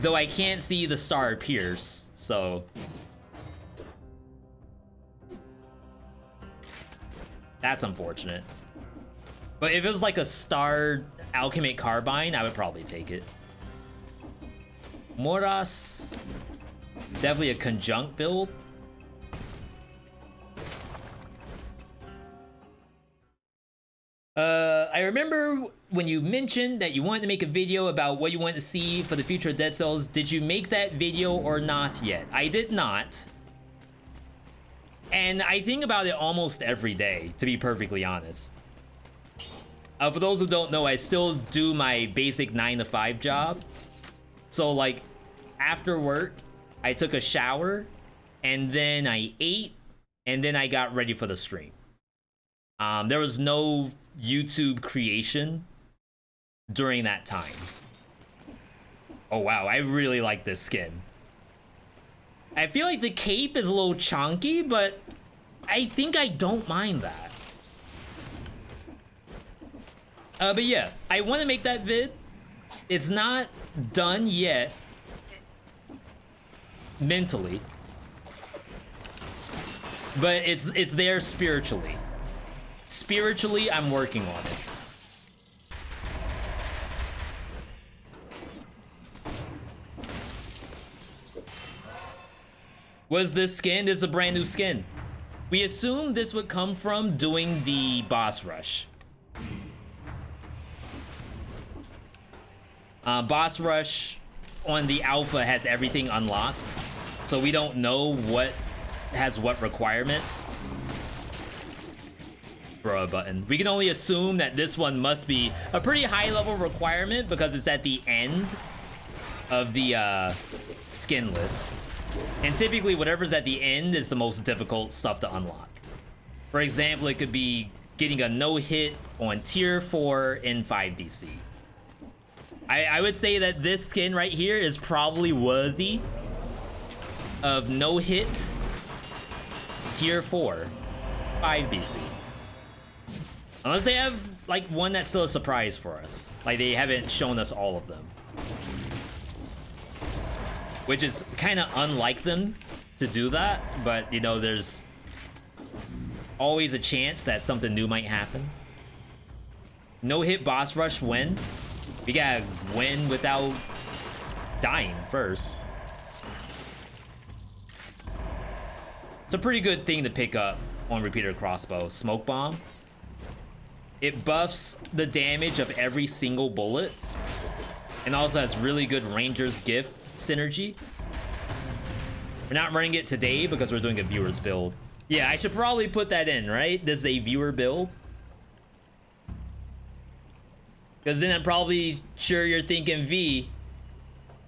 Though I can't see the star appears, so... That's unfortunate. But if it was like a starred alchemic carbine, I would probably take it. Moras. Definitely a conjunct build. I remember when you mentioned that you wanted to make a video about what you want to see for the future of Dead Cells. Did you make that video or not yet? I did not. And I think about it almost every day, to be perfectly honest. For those who don't know, I still do my basic 9-to-5 job. So, like, after work, I took a shower, and then I ate, and then I got ready for the stream. There was no YouTube creation during that time. Oh, wow, I really like this skin. I feel like the cape is a little chunky, but I think I don't mind that. But yeah, I want to make that vid. It's not done yet. Mentally. But it's there spiritually. Spiritually, I'm working on it. Was this skin? This is a brand new skin. We assumed this would come from doing the boss rush. Boss rush on the alpha has everything unlocked, so we don't know what has what requirements. Throw a button. We can only assume that this one must be a pretty high level requirement because it's at the end of the skin list. And typically whatever's at the end is the most difficult stuff to unlock. For example, it could be getting a no-hit on tier 4 in 5 BC. I would say that this skin right here is probably worthy of no-hit tier 4 5 BC. Unless they have like one that's still a surprise for us. Like they haven't shown us all of them. Which is kind of unlike them to do that, but you know, there's always a chance that something new might happen. No hit boss rush win. We gotta win without dying first. It's a pretty good thing to pick up on repeater crossbow. Smoke bomb. It buffs the damage of every single bullet, and also has really good Ranger's Gift synergy. We're not running it today because we're doing a viewer's build. Yeah, I should probably put that in, right? This is a viewer build. Because then I'm probably sure you're thinking, V,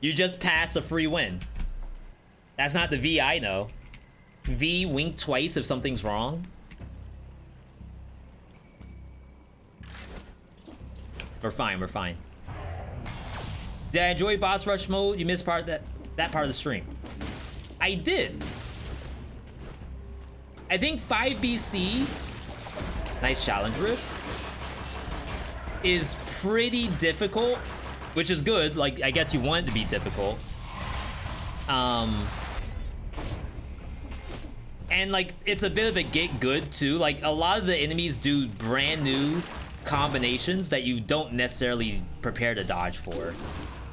you just passed a free win. That's not the V I know. V, wink twice if something's wrong. We're fine, we're fine. Did I enjoy boss rush mode? You missed that part of the stream. I did. I think 5 BC, nice challenge riff, is pretty difficult, which is good. Like, I guess you want it to be difficult. And like, it's a bit of a get good too. Like, a lot of the enemies do brand new combinations that you don't necessarily prepare to dodge for.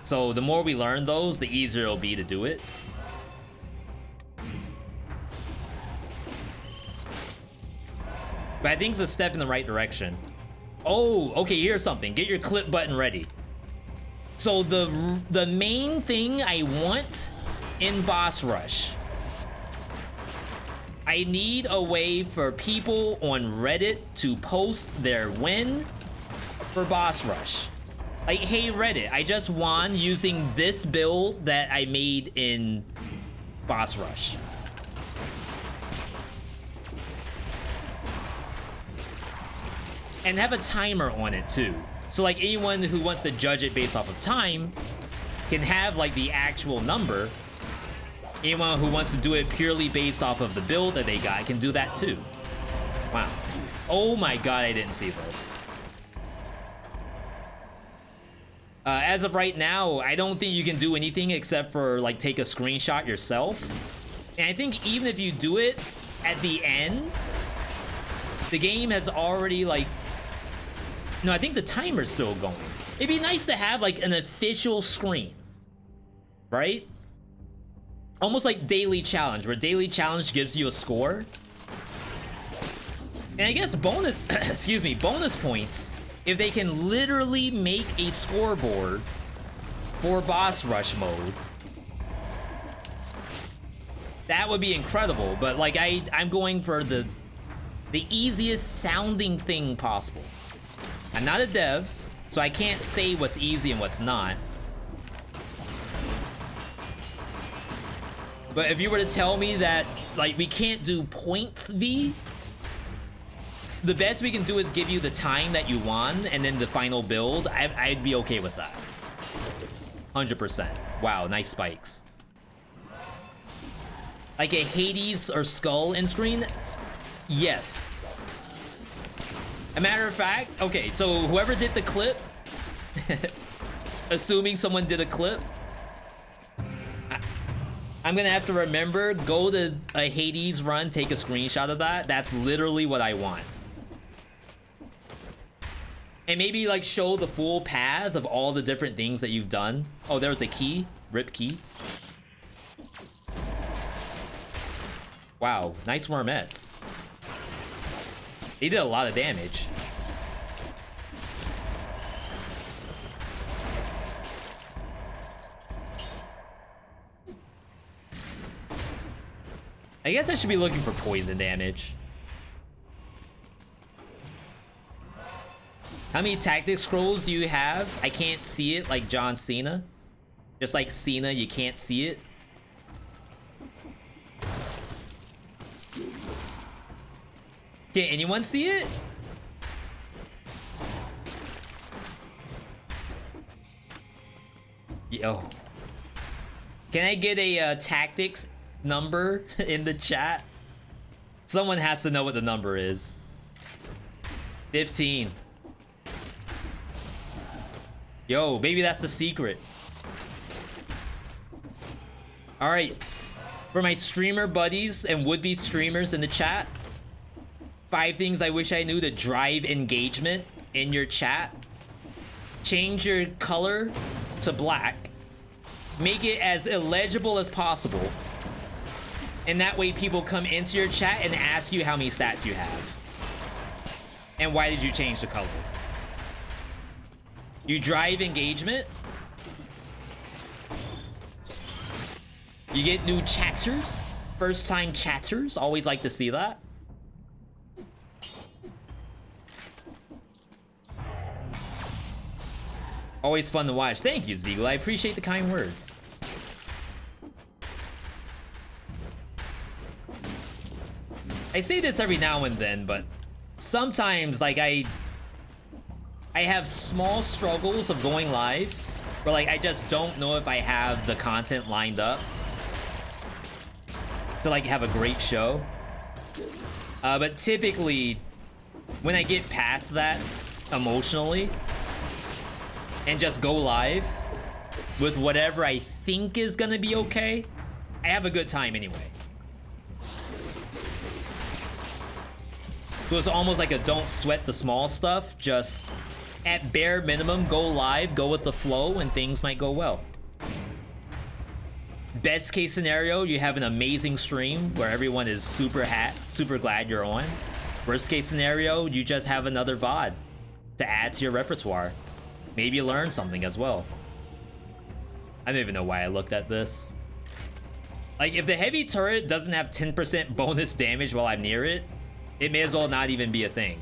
So the more we learn those, the easier it'll be to do it. But I think it's a step in the right direction. Oh, okay, here's something. Get your clip button ready. So the main thing I want in boss rush, I need a way for people on Reddit to post their win for boss rush. Like, hey Reddit, I just won using this build that I made in boss rush. And have a timer on it too. So like, anyone who wants to judge it based off of time can have like the actual number. Anyone who wants to do it purely based off of the build that they got can do that too. Wow. Oh my god, I didn't see this. As of right now, I don't think you can do anything except for like take a screenshot yourself. And I think even if you do it at the end, the game has already like... No, I think the timer's still going. It'd be nice to have like an official screen, right? Almost like daily challenge, where daily challenge gives you a score. And I guess bonus, excuse me, bonus points if they can literally make a scoreboard for boss rush mode. That would be incredible, but like I'm going for the easiest sounding thing possible. I'm not a dev, so I can't say what's easy and what's not. But if you were to tell me that, like, we can't do points, V, the best we can do is give you the time that you won and then the final build, I'd be okay with that. 100%. Wow, nice spikes. Like a Hades or Skull end screen? Yes. A matter of fact, okay, so whoever did the clip, assuming someone did a clip, I'm gonna have to remember, go to a Hades run, take a screenshot of that. That's literally what I want. And maybe like show the full path of all the different things that you've done. Oh, there's a key, rip key. Wow, nice wormettes. He did a lot of damage. I guess I should be looking for poison damage. How many tactic scrolls do you have? I can't see it like John Cena. Just like Cena, you can't see it. Can anyone see it? Yo. Can I get a tactics number in the chat? Someone has to know what the number is. 15. Yo, maybe that's the secret. All right. For my streamer buddies and would-be streamers in the chat, 5 things I wish I knew to drive engagement in your chat. Change your color to black. Make it as illegible as possible. And that way people come into your chat and ask you how many stats you have. And why did you change the color? You drive engagement. You get new chatters. First time chatters. Always like to see that. Always fun to watch. Thank you, Ziegler. I appreciate the kind words. I say this every now and then, but sometimes, like, I have small struggles of going live where, like, I just don't know if I have the content lined up to, like, have a great show. But typically, when I get past that emotionally and just go live with whatever I think is gonna be okay, I have a good time anyway. So it's almost like a don't sweat the small stuff, just at bare minimum, go live, go with the flow, and things might go well. Best case scenario, you have an amazing stream where everyone is super glad you're on. Worst case scenario, you just have another VOD to add to your repertoire. Maybe learn something as well. I don't even know why I looked at this. Like, if the heavy turret doesn't have 10% bonus damage while I'm near it, it may as well not even be a thing.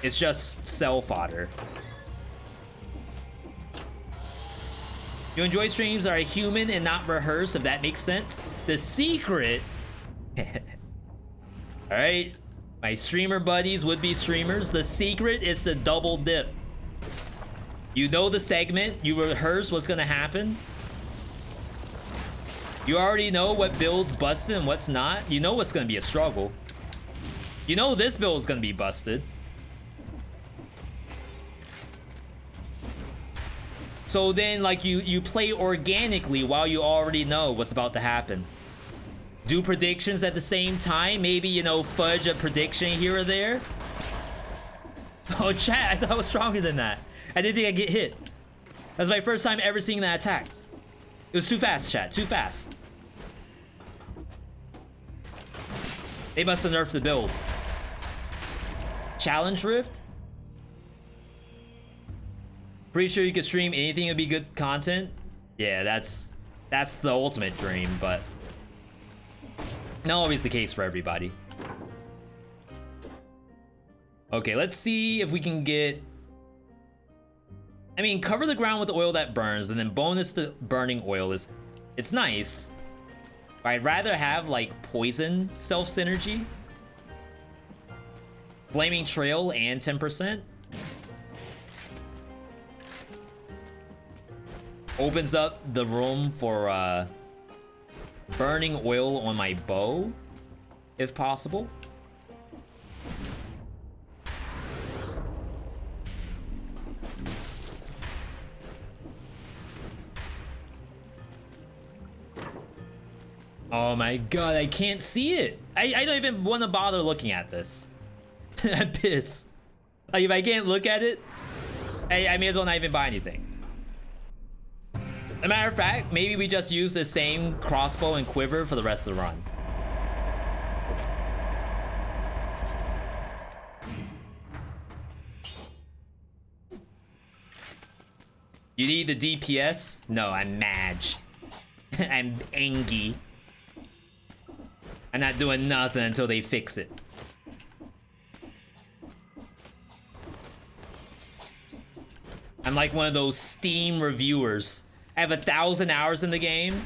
It's just cell fodder. You enjoy streams that are human and not rehearsed, if that makes sense. The secret... Alright, my streamer buddies, would-be streamers, the secret is to double dip. You know the segment, you rehearse what's gonna happen. You already know what build's busted and what's not. You know what's gonna be a struggle. You know this build is gonna be busted. So then, like, you play organically while you already know what's about to happen. Do predictions at the same time. Maybe, you know, fudge a prediction here or there. Oh, chat, I thought I was stronger than that. I didn't think I'd get hit. That's my first time ever seeing that attack. It was too fast, chat. Too fast. They must have nerfed the build. Challenge Rift? Pretty sure you could stream anything and be good content. Yeah, that's the ultimate dream, but not always the case for everybody. Okay, let's see if we can get... I mean, cover the ground with oil that burns, and then bonus the burning oil is... It's nice. But I'd rather have, like, poison self-synergy. Flaming Trail and 10%. Opens up the room for burning oil on my bow, if possible. Oh my god, I can't see it. I don't even want to bother looking at this. I'm pissed. Like, if I can't look at it, I may as well not even buy anything. As a matter of fact, maybe we just use the same crossbow and quiver for the rest of the run. You need the DPS? No, I'm Madge. I'm Angie. I'm not doing nothing until they fix it. I'm like one of those Steam reviewers. I have 1,000 hours in the game.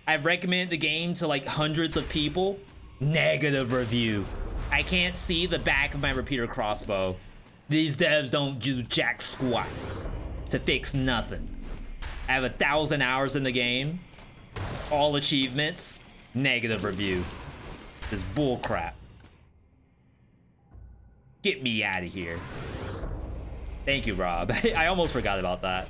I've recommended the game to like hundreds of people. Negative review. I can't see the back of my repeater crossbow. These devs don't do jack squat to fix nothing. I have 1,000 hours in the game. All achievements. Negative review. This bull crap. Get me out of here. Thank you, Rob. I almost forgot about that.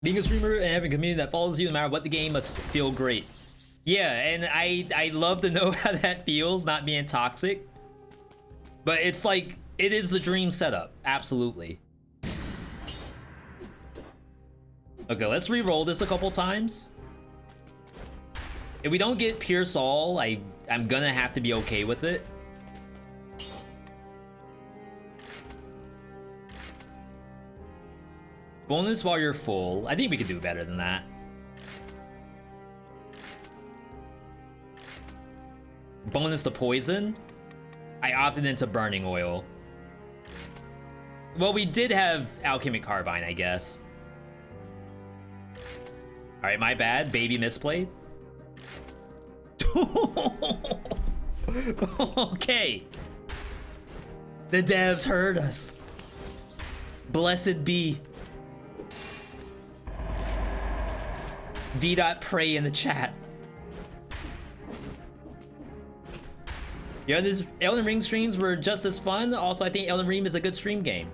Being a streamer and having a community that follows you no matter what the game must feel great. Yeah, and I love to know how that feels, not being toxic. But it's like, it is the dream setup. Absolutely. Okay, let's re-roll this a couple times. If we don't get Pierce All, I'm gonna have to be okay with it. Bonus while you're full. I think we could do better than that. Bonus to poison. I opted into burning oil. Well, we did have alchemic carbine, I guess. All right, my bad. Baby misplayed. Okay. The devs heard us. Blessed be. V.Pray in the chat. Yeah, these Elden Ring streams were just as fun. Also, I think Elden Ring is a good stream game.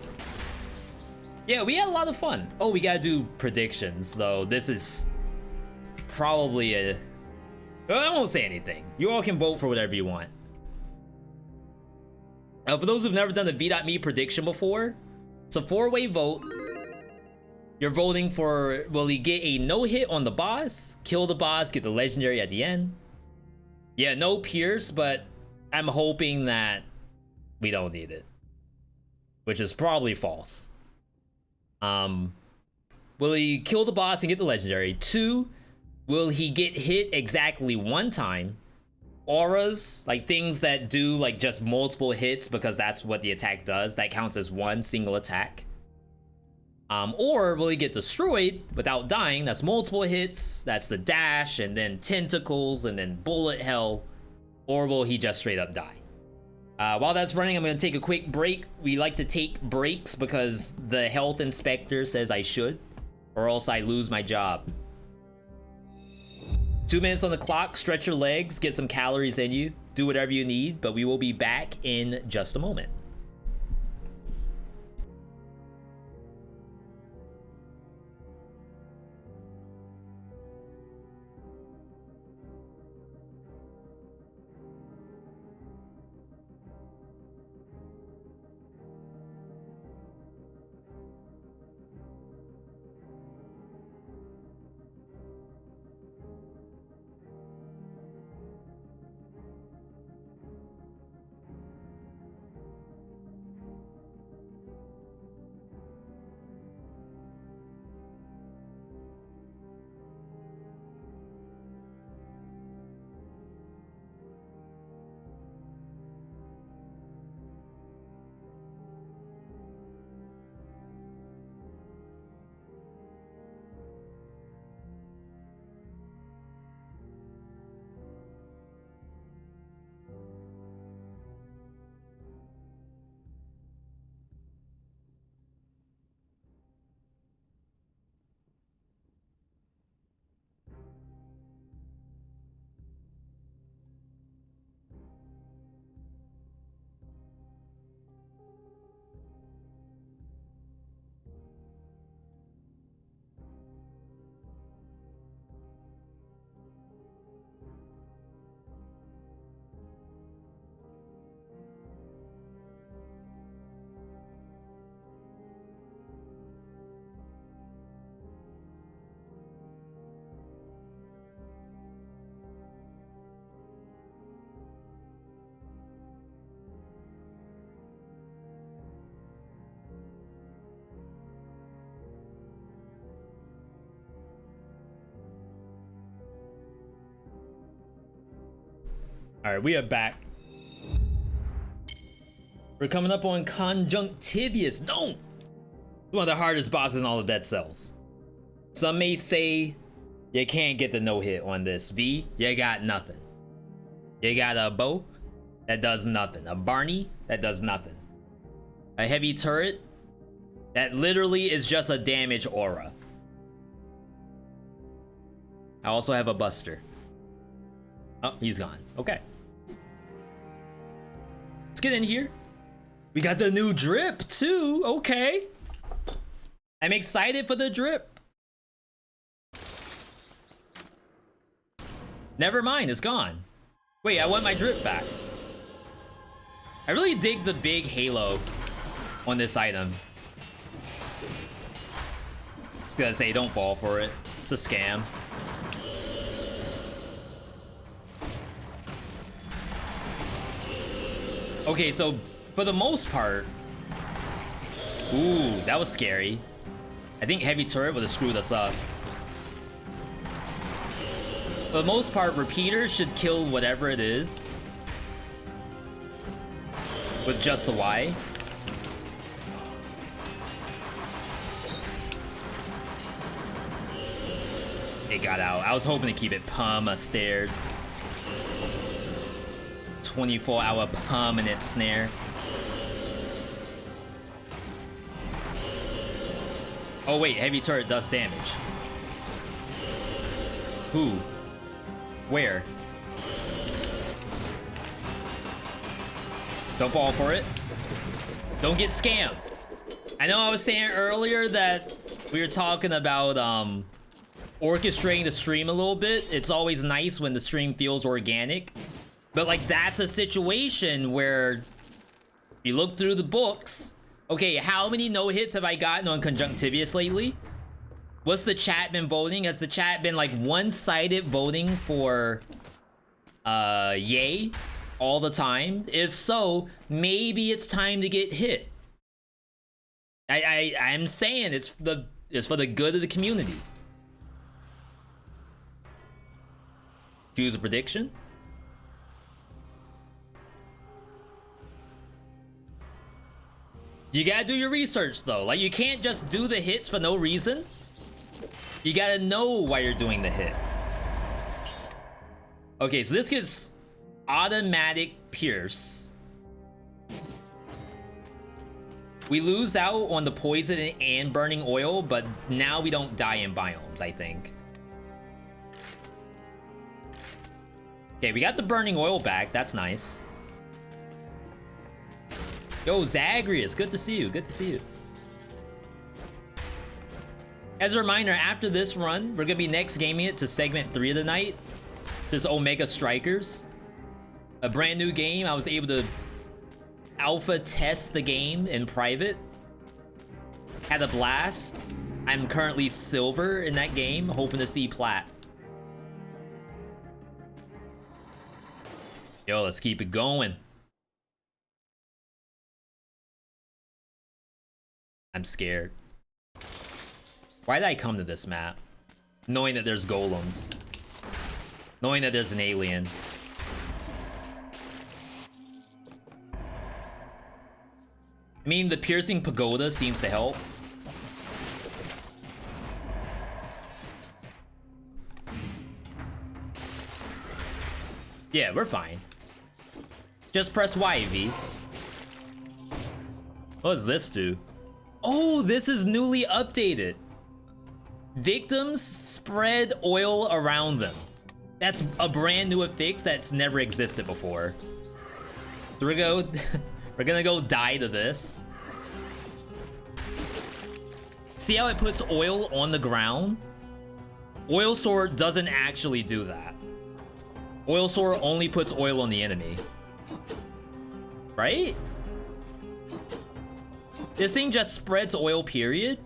Yeah, we had a lot of fun. Oh, we gotta do predictions, though. This is probably a... Well, I won't say anything. You all can vote for whatever you want. For those who've never done the V.Me prediction before, it's a 4-way vote. You're voting for, will he get a no-hit on the boss, kill the boss, get the legendary at the end? Yeah, no Pierce, but I'm hoping that we don't need it. Which is probably false. Will he kill the boss and get the legendary? 2, will he get hit exactly 1 time? Auras, like things that do like just multiple hits because that's what the attack does. That counts as 1 single attack. Or will he get destroyed without dying? That's multiple hits. That's the dash and then tentacles and then bullet hell. Or will he just straight up die? While that's running, I'm going to take a quick break. We like to take breaks because the health inspector says I should, or else I lose my job. 2 minutes on the clock, stretch your legs, get some calories in you, do whatever you need, but we will be back in just a moment. All right, we are back. We're coming up on Conjunctivius. No! One of the hardest bosses in all of Dead Cells. Some may say you can't get the no-hit on this. V, you got nothing. You got a bow that does nothing. A Barney that does nothing. A heavy turret that literally is just a damage aura. I also have a buster. Oh, he's gone. Okay. Let's get in here. We got the new drip too. Okay. I'm excited for the drip. Never mind, it's gone. Wait, I want my drip back. I really dig the big halo on this item. Just gonna say, don't fall for it. It's a scam. Okay, so for the most part, ooh, that was scary. I think heavy turret would have screwed us up. For the most part, repeaters should kill whatever it is with just the Y. It got out. I was hoping to keep it stared. 24-hour permanent snare. Oh wait, heavy turret does damage. Who? Where? Don't fall for it. Don't get scammed. I know I was saying earlier that we were talking about orchestrating the stream a little bit. It's always nice when the stream feels organic. But like that's a situation where you look through the books. Okay, how many no-hits have I gotten on Conjunctivius lately? What's the chat been voting? Has the chat been like one-sided voting for yay all the time? If so, maybe it's time to get hit. I'm saying it's for the good of the community. Choose a prediction. You gotta do your research though. Like you can't just do the hits for no reason. You gotta know why you're doing the hit. Okay, so this gets automatic pierce. We lose out on the poison and burning oil, but now we don't die in biomes, I think. Okay, we got the burning oil back. That's nice. Yo, Zagreus, good to see you. Good to see you. As a reminder, after this run, we're gonna be next gaming it to segment 3 of the night. This Omega Strikers. A brand new game. I was able to alpha test the game in private. Had a blast. I'm currently silver in that game, hoping to see plat. Yo, let's keep it going. I'm scared. Why did I come to this map? Knowing that there's golems. Knowing that there's an alien. I mean, the piercing pagoda seems to help. Yeah, we're fine. Just press Y, V. What does this do? Oh, this is newly updated. Victims spread oil around them. That's a brand new fix that's never existed before. So we're gonna go die to this. See how it puts oil on the ground? Oil sword doesn't actually do that. Oil sword only puts oil on the enemy. Right? This thing just spreads oil, period.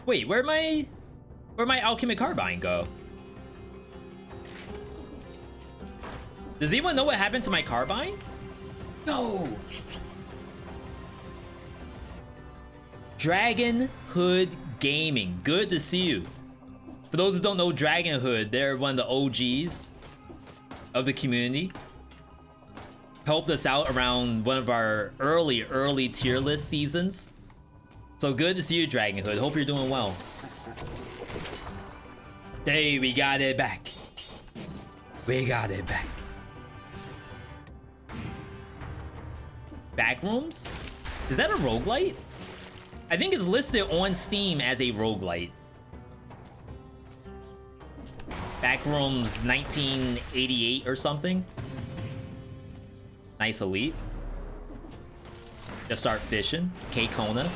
Wait, where'd my alchemic carbine go? Does anyone know what happened to my carbine? No. Dragon Hood Gaming, good to see you. For those who don't know Dragon Hood, they're one of the OGs of the community. Helped us out around one of our early tier list seasons. So good to see you, Dragon Hood. Hope you're doing well. Hey, we got it back. We got it back. Backrooms? Is that a roguelite? I think it's listed on Steam as a roguelite. Backrooms 1988 or something. Nice elite. Just start fishing. K-Kona.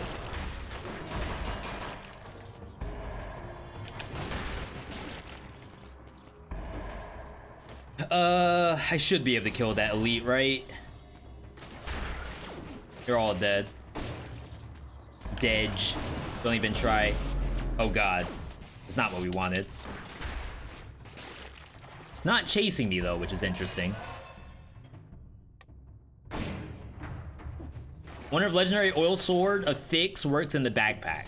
I should be able to kill that elite, right? You're all dead. Dedge. Don't even try. Oh god. It's not what we wanted. It's not chasing me though, which is interesting. Wonder if Legendary Oil Sword affix works in the backpack.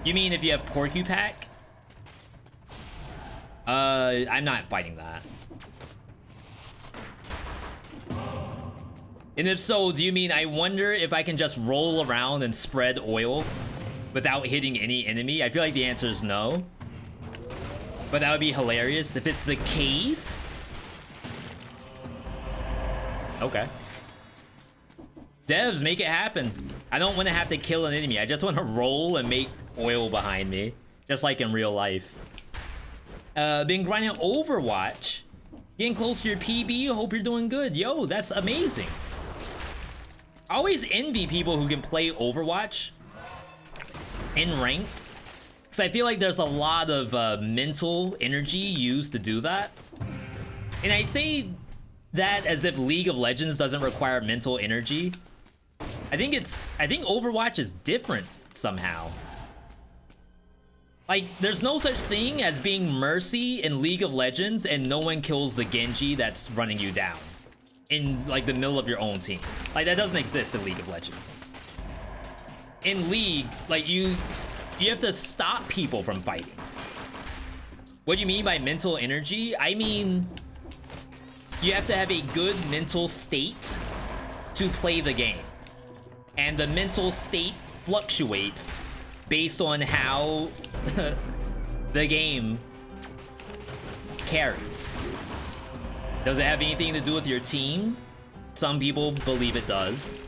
You mean if you have Porcupack? I'm not fighting that. And if so, do you mean I wonder if I can just roll around and spread oil without hitting any enemy? I feel like the answer is no. But that would be hilarious if it's the case. Okay. Devs, make it happen. I don't want to have to kill an enemy. I just want to roll and make oil behind me. Just like in real life. Been grinding Overwatch. Getting close to your PB. Hope you're doing good. Yo, that's amazing. I always envy people who can play Overwatch in ranked. Because I feel like there's a lot of mental energy used to do that. And I say that as if League of Legends doesn't require mental energy. I think Overwatch is different somehow. Like, there's no such thing as being Mercy in League of Legends and no one kills the Genji that's running you down in like the middle of your own team. Like, that doesn't exist in League of Legends. In League, like you have to stop people from fighting. What do you mean by mental energy? I mean, you have to have a good mental state to play the game. And the mental state fluctuates based on how the game carries. Does it have anything to do with your team? Some people believe it does.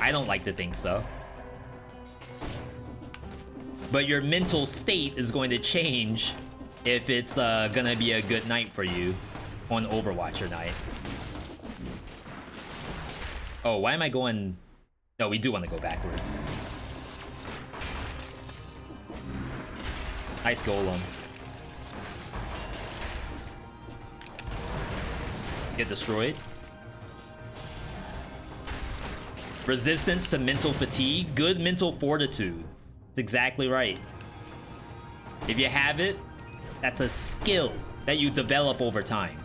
I don't like to think so. But your mental state is going to change if it's gonna be a good night for you on Overwatch night. Oh, why am I going... No, we do want to go backwards. Nice golem. Get destroyed. Resistance to mental fatigue. Good mental fortitude. That's exactly right. If you have it, that's a skill that you develop over time.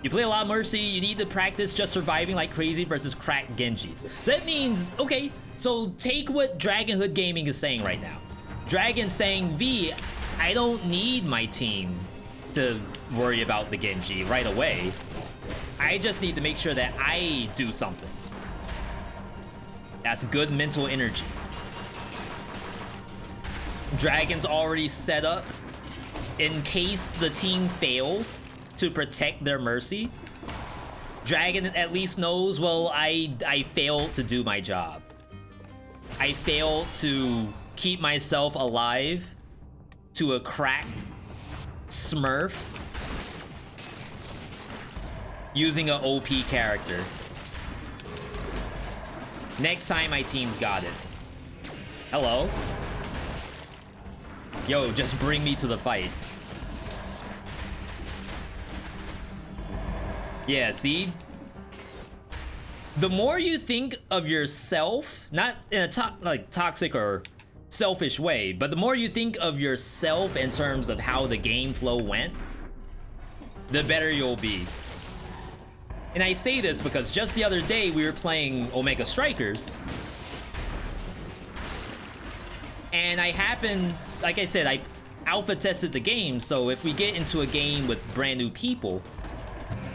You play a lot of Mercy, you need to practice just surviving like crazy versus cracked Genjis. So that means, okay, so take what Dragon Hood Gaming is saying right now. Dragon's saying, V, I don't need my team to worry about the Genji right away. I just need to make sure that I do something. That's good mental energy. Dragon's already set up in case the team fails to protect their Mercy. Dragon at least knows, well, I failed to do my job. I failed to keep myself alive to a cracked Smurf using an OP character. Next time my team's got it. Hello? Yo, just bring me to the fight. Yeah, see? The more you think of yourself, not in a toxic or selfish way, but the more you think of yourself in terms of how the game flow went, the better you'll be. And I say this because just the other day we were playing Omega Strikers. And I happen, like I said, I alpha tested the game, so if we get into a game with brand new people,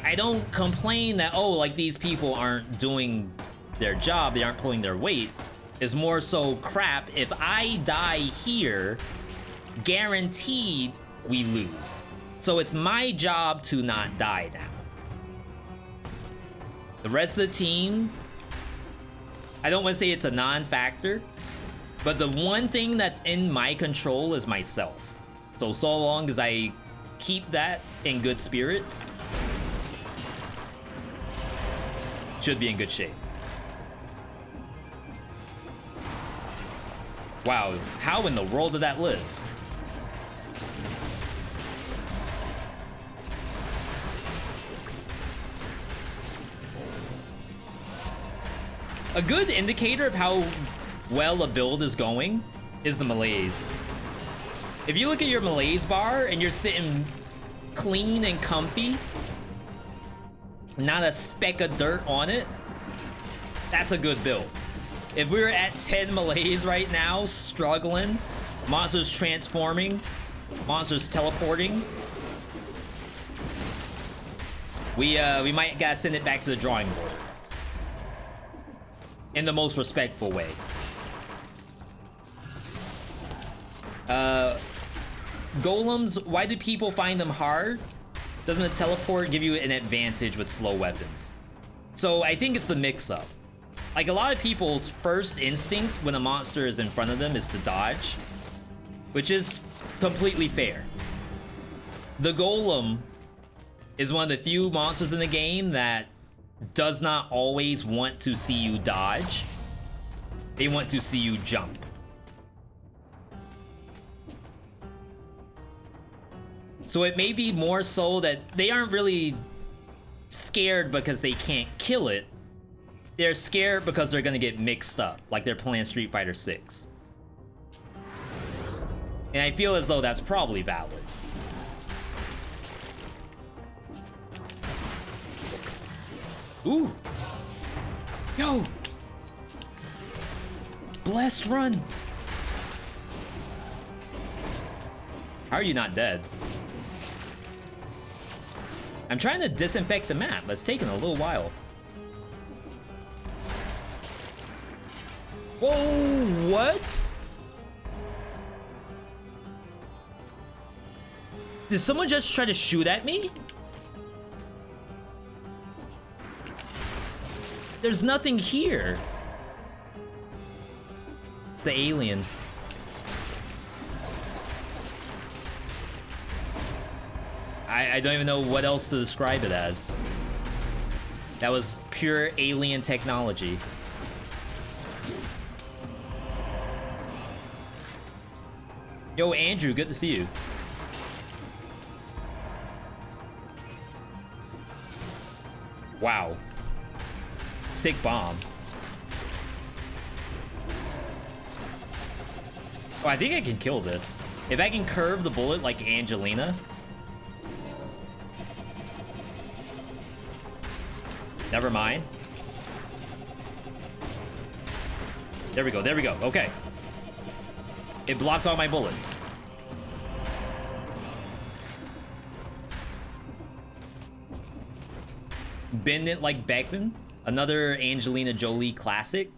I don't complain that, oh, like these people aren't doing their job, they aren't pulling their weight. It's more so, crap, if I die here, guaranteed we lose. So it's my job to not die now. The rest of the team, I don't want to say it's a non-factor, but the one thing that's in my control is myself. So long as I keep that in good spirits, should be in good shape. Wow, how in the world did that live? A good indicator of how well a build is going is the malaise. If you look at your malaise bar and you're sitting clean and comfy, not a speck of dirt on it, that's a good build. If we were at 10 malaise right now, struggling, monsters transforming, monsters teleporting, we might gotta send it back to the drawing board. In the most respectful way. Golems, why do people find them hard? Doesn't a teleport give you an advantage with slow weapons? So I think it's the mix-up. Like, a lot of people's first instinct when a monster is in front of them is to dodge, which is completely fair. The Golem is one of the few monsters in the game that does not always want to see you dodge. They want to see you jump. So it may be more so that they aren't really scared because they can't kill it. They're scared because they're gonna get mixed up, like they're playing Street Fighter 6. And I feel as though that's probably valid. Ooh. Yo. Blessed run. How are you not dead? I'm trying to disinfect the map, but it's taking a little while. Whoa, what? Did someone just try to shoot at me? There's nothing here. It's the aliens. I don't even know what else to describe it as. That was pure alien technology. Yo, Andrew, good to see you. Wow. Sick bomb. Oh, I think I can kill this. If I can curve the bullet like Angelina. Never mind. There we go, there we go. Okay. It blocked all my bullets. Bend it like Beckman. Another Angelina Jolie classic.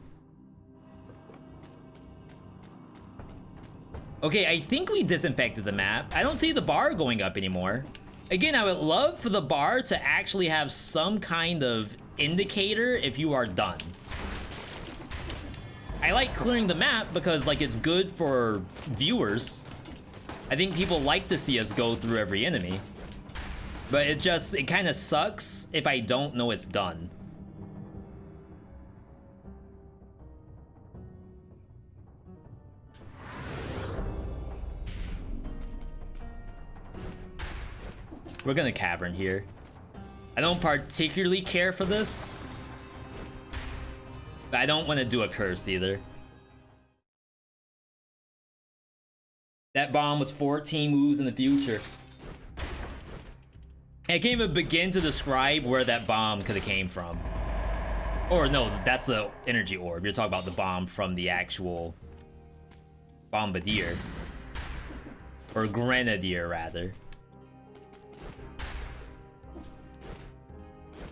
Okay, I think we disinfected the map. I don't see the bar going up anymore. Again, I would love for the bar to actually have some kind of indicator if you are done. I like clearing the map because, like, it's good for viewers. I think people like to see us go through every enemy. But it kind of sucks if I don't know it's done. We're gonna cavern here. I don't particularly care for this, but I don't want to do a curse either. That bomb was 14 moves in the future. I can't even begin to describe where that bomb could have came from. Or no, that's the energy orb. You're talking about the bomb from the actual Bombardier. Or Grenadier, rather.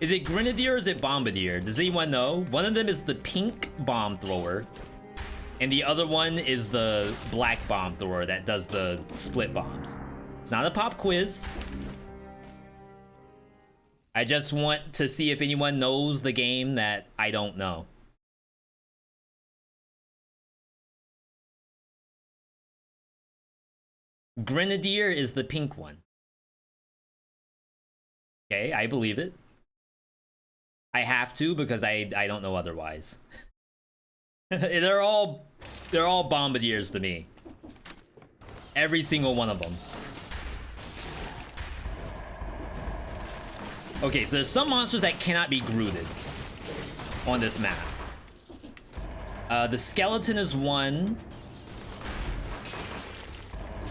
Is it Grenadier or is it Bombardier? Does anyone know? One of them is the pink bomb thrower. And the other one is the black bomb thrower that does the split bombs. It's not a pop quiz. I just want to see if anyone knows the game that I don't know. Grenadier is the pink one. Okay, I believe it. I have to because I don't know otherwise. They're all bombardiers to me. Every single one of them. Okay, so there's some monsters that cannot be grooted on this map. The skeleton is one.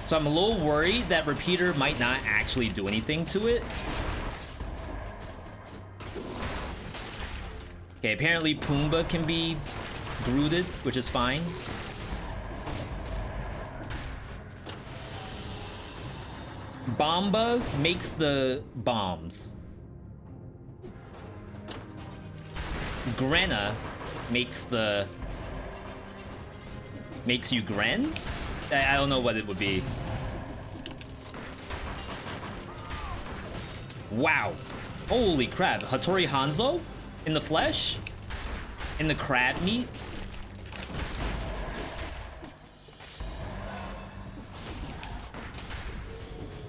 So I'm a little worried that Repeater might not actually do anything to it. Okay, apparently Pumbaa can be grooted, which is fine. Bomba makes the bombs. Grenna makes you Gren? I don't know what it would be. Wow. Holy crap. Hattori Hanzo? In the flesh? In the crab meat?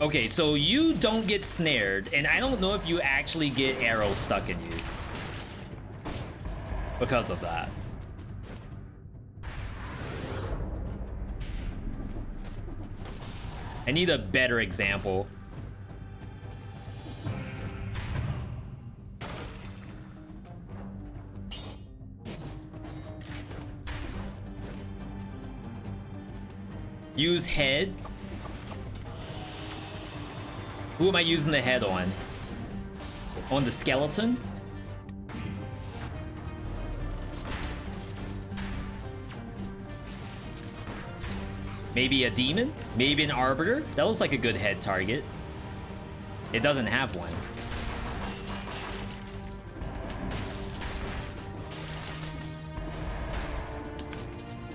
Okay, so you don't get snared, and I don't know if you actually get arrows stuck in you because of that. I need a better example. Use head. Who am I using the head on? On the skeleton? Maybe a demon? Maybe an arbiter? That looks like a good head target. It doesn't have one.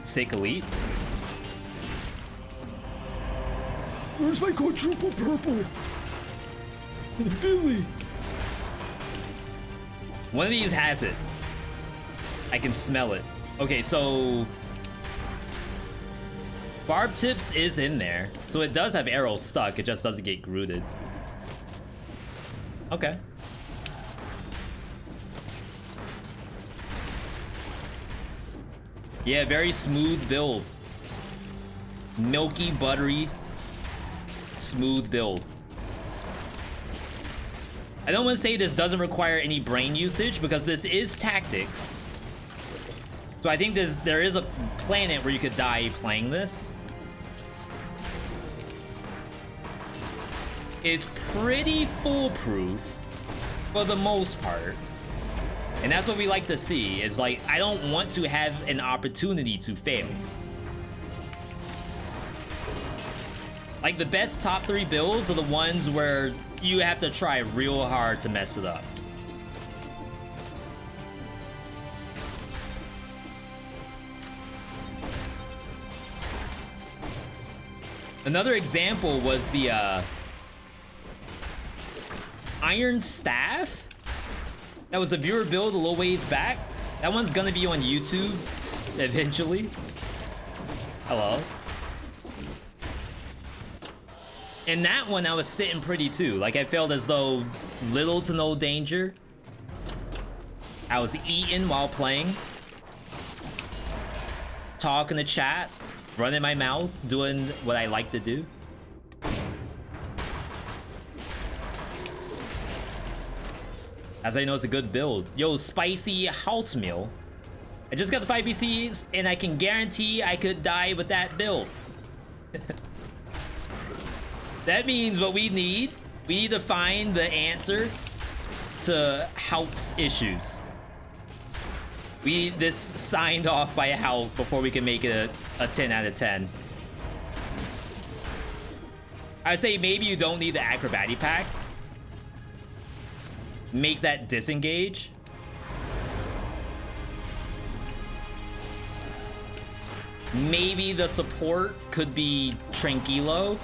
Sick elite. Where's my quadruple purple? Billy. One of these has it. I can smell it. Okay, so Barb Tips is in there. So it does have arrows stuck, it just doesn't get grooted. Okay. Yeah, very smooth build. Milky, buttery, smooth build. I don't want to say this doesn't require any brain usage because this is tactics. So I think there is a planet where you could die playing this. It's pretty foolproof for the most part. And that's what we like to see, is like, I don't want to have an opportunity to fail. Like, the best top 3 builds are the ones where you have to try real hard to mess it up. Another example was the Iron Staff. That was a viewer build a little ways back. That one's gonna be on YouTube eventually. Hello. In that one, I was sitting pretty too. Like, I felt as though little to no danger. I was eating while playing. Talking to chat. Running my mouth. Doing what I like to do. As I know, it's a good build. Yo, spicy halt meal. I just got the 5 PCs, and I can guarantee I could die with that build. That means what we need to find the answer to Hout's issues. We need this signed off by Hout before we can make it a 10 out of 10. I say maybe you don't need the acrobatic pack. Make that disengage. Maybe the support could be Tranquilo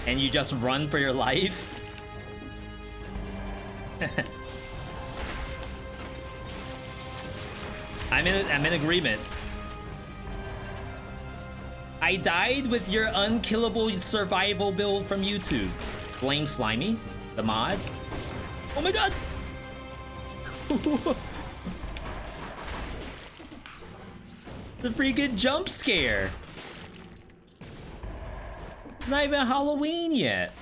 and you just run for your life. I'm in agreement. I died with your unkillable survival build from YouTube. Blame Slimy, the mod. Oh my god! The freaking jump scare. It's not even Halloween yet.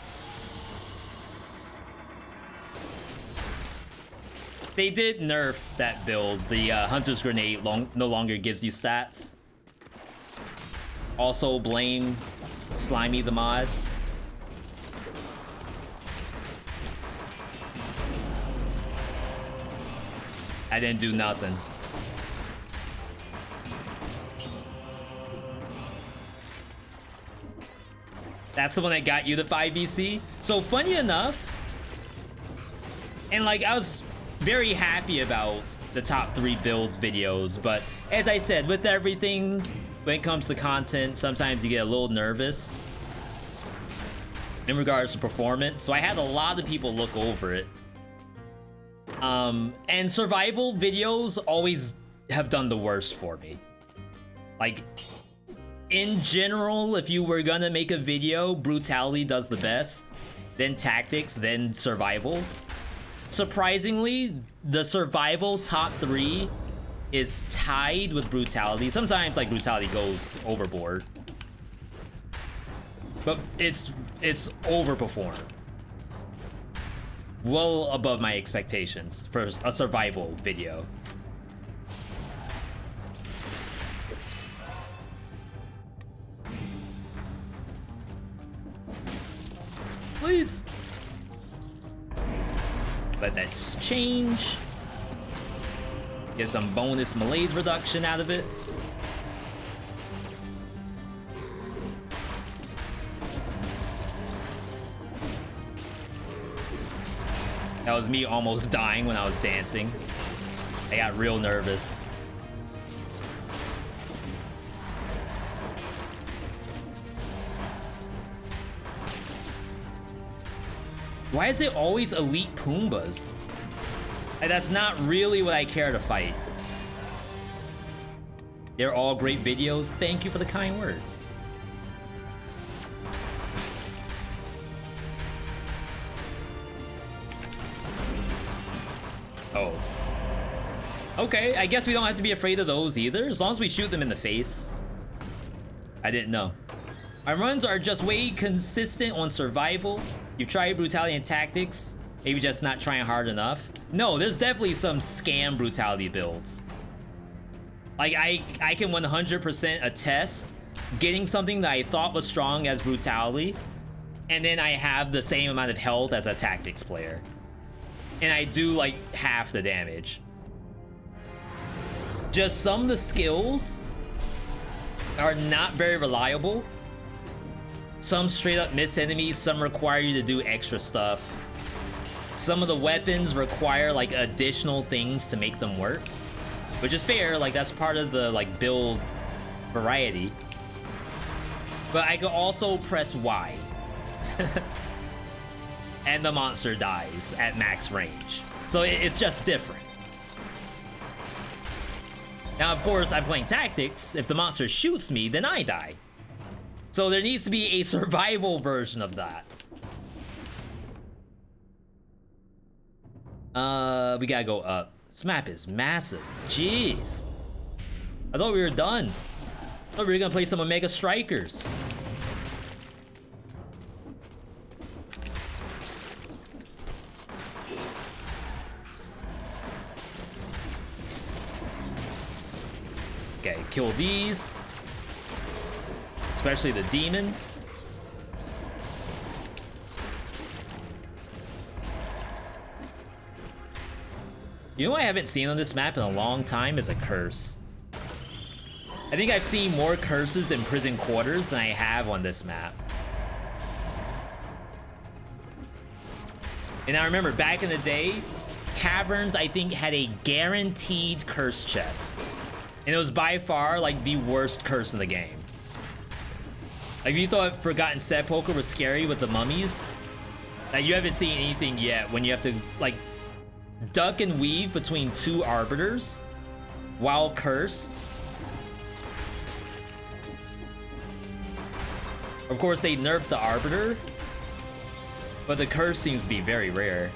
They did nerf that build. The Hunter's Grenade no longer gives you stats. Also blame Slimy the mod. I didn't do nothing. That's the one that got you the 5VC? So funny enough, and like I was very happy about the top 3 builds videos, but as I said, with everything, when it comes to content, sometimes you get a little nervous in regards to performance. So I had a lot of people look over it. And survival videos always have done the worst for me. Like, in general, if you were gonna make a video, brutality does the best, then tactics, then survival. Surprisingly, the survival top 3 is tied with brutality. Sometimes like brutality goes overboard, but it's overperformed. Well above my expectations for a survival video. Please. Let that change. Get some bonus malaise reduction out of it. That was me almost dying when I was dancing. I got real nervous. Why is it always elite Poombas? Like, that's not really what I care to fight. They're all great videos. Thank you for the kind words. Oh. Okay, I guess we don't have to be afraid of those either, as long as we shoot them in the face. I didn't know. Our runs are just way consistent on survival. You've tried brutality and tactics, maybe just not trying hard enough. No, there's definitely some scam brutality builds. Like, I can 100% attest getting something that I thought was strong as brutality, and then I have the same amount of health as a tactics player. And I do like half the damage. Just some of the skills are not very reliable. Some straight up miss enemies, some require you to do extra stuff. Some of the weapons require like additional things to make them work, which is fair, like that's part of the like build variety. But I could also press Y and the monster dies at max range. So it's just different. Now, of course, I'm playing tactics. If the monster shoots me, then I die. So there needs to be a survival version of that. We gotta go up. This map is massive. Jeez. I thought we were done. I thought we were gonna play some Omega Strikers. Okay, kill these. Especially the demon. You know what I haven't seen on this map in a long time is a curse. I think I've seen more curses in prison quarters than I have on this map. And I remember back in the day, Caverns, I think, had a guaranteed curse chest. And it was by far, like, the worst curse in the game. Like, if you thought Forgotten Sepulchre was scary with the mummies, like, you haven't seen anything yet when you have to, like, duck and weave between two arbiters while cursed. Of course, they nerfed the arbiter, but the curse seems to be very rare.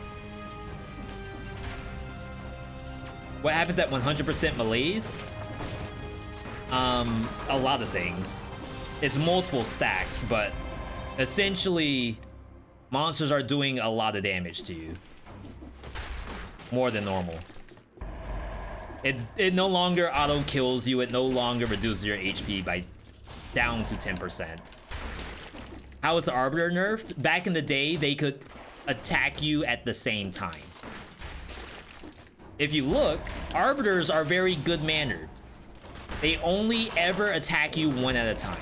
What happens at 100% malaise? A lot of things. It's multiple stacks, but essentially, monsters are doing a lot of damage to you. More than normal. It no longer auto kills you. It no longer reduces your HP by down to 10%. How is the Arbiter nerfed? Back in the day, they could attack you at the same time. If you look, Arbiters are very good-mannered. They only ever attack you one at a time.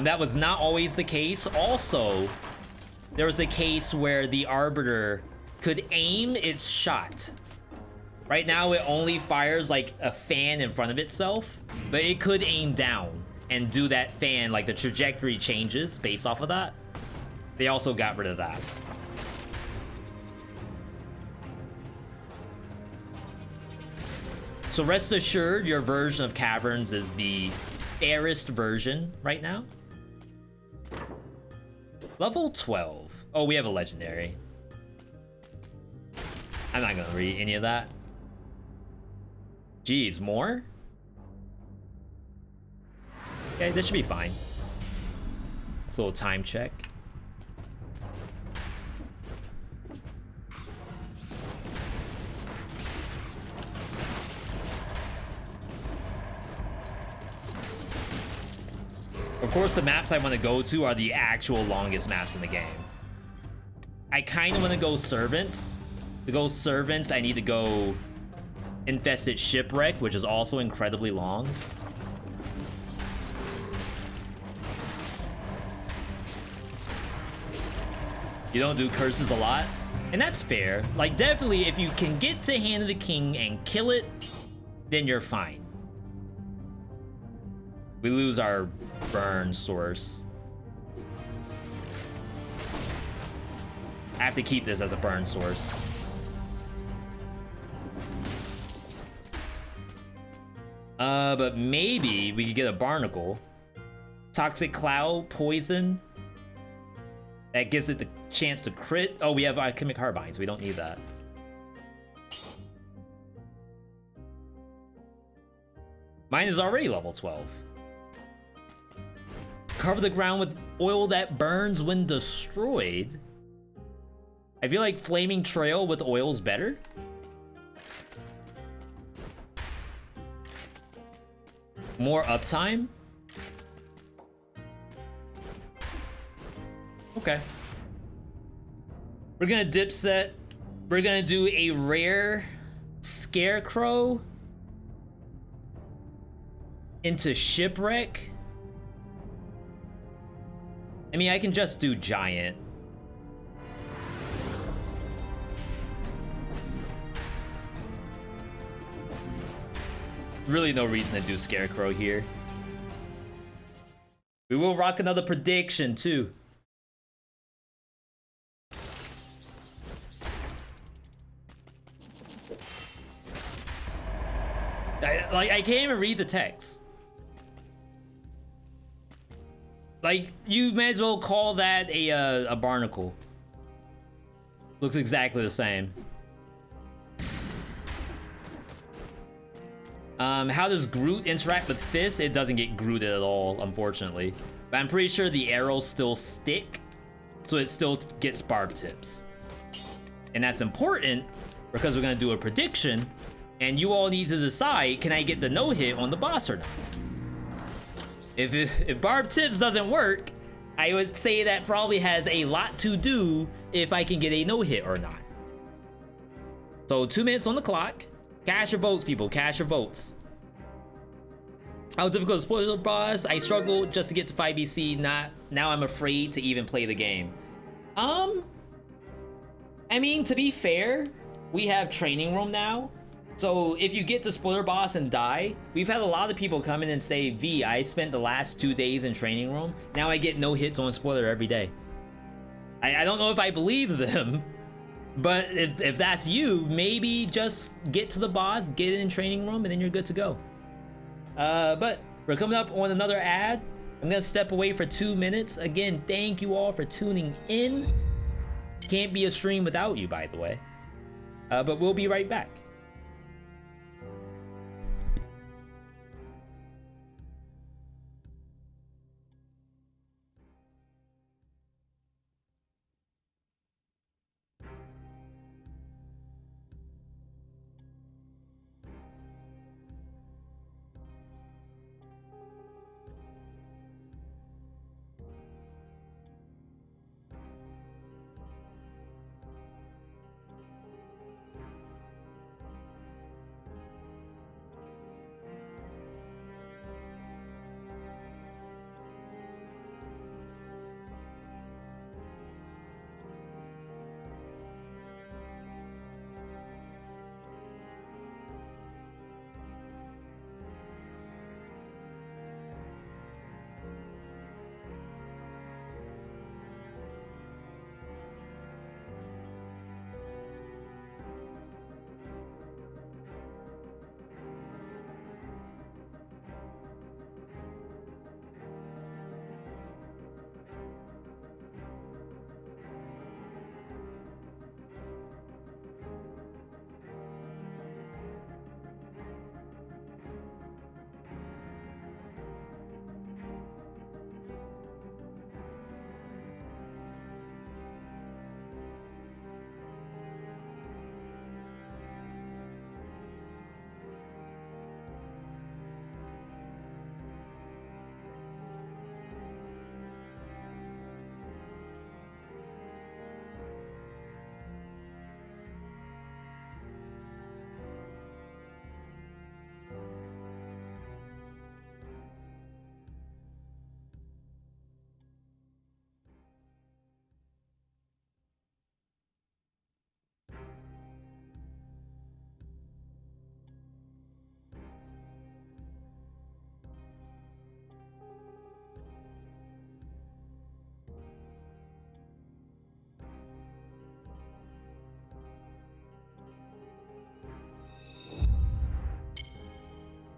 That was not always the case. Also, there was a case where the Arbiter could aim its shot. Right now, it only fires like a fan in front of itself, but it could aim down and do that fan, like the trajectory changes based off of that. They also got rid of that. So rest assured, your version of Caverns is the fairest version right now. Level 12. Oh, we have a legendary. I'm not gonna read any of that. Geez, more? Okay, this should be fine. It's a little time check. Of course, the maps I want to go to are the actual longest maps in the game. I kind of want to go Servants. To go Servants, I need to go Infested Shipwreck, which is also incredibly long. You don't do curses a lot, and that's fair. Like, definitely, if you can get to Hand of the King and kill it, then you're fine. We lose our burn source. I have to keep this as a burn source. But maybe we could get a barnacle. Toxic Cloud, Poison. That gives it the chance to crit. Oh, we have Alchemic Harbines. We don't need that. Mine is already level 12. Cover the ground with oil that burns when destroyed. I feel like Flaming Trail with oil is better. More uptime. Okay. We're gonna dip set. We're gonna do a rare Scarecrow into Shipwreck. I mean, I can just do Giant. Really no reason to do Scarecrow here. We will rock another prediction too. I can't even read the text. Like, you may as well call that a barnacle. Looks exactly the same. How does Groot interact with Fist? It doesn't get Grooted at all, unfortunately. But I'm pretty sure the arrows still stick, so it still gets barb tips. And that's important because we're gonna do a prediction, and you all need to decide, can I get the no-hit on the boss or not? If barb tips doesn't work, I would say that probably has a lot to do if I can get a no-hit or not. So 2 minutes on the clock. Cash your votes, people. Cash your votes. How difficult is spoiler boss? I struggled just to get to 5BC. Now I'm afraid to even play the game. I mean, to be fair, we have training room now. So if you get to spoiler boss and die, we've had a lot of people come in and say, V, I spent the last 2 days in training room. Now I get no hits on spoiler every day. I don't know if I believe them, but if that's you, maybe just get to the boss, get in training room, and then you're good to go. But we're coming up on another ad. I'm gonna step away for 2 minutes. Again, thank you all for tuning in. Can't be a stream without you, by the way. But we'll be right back.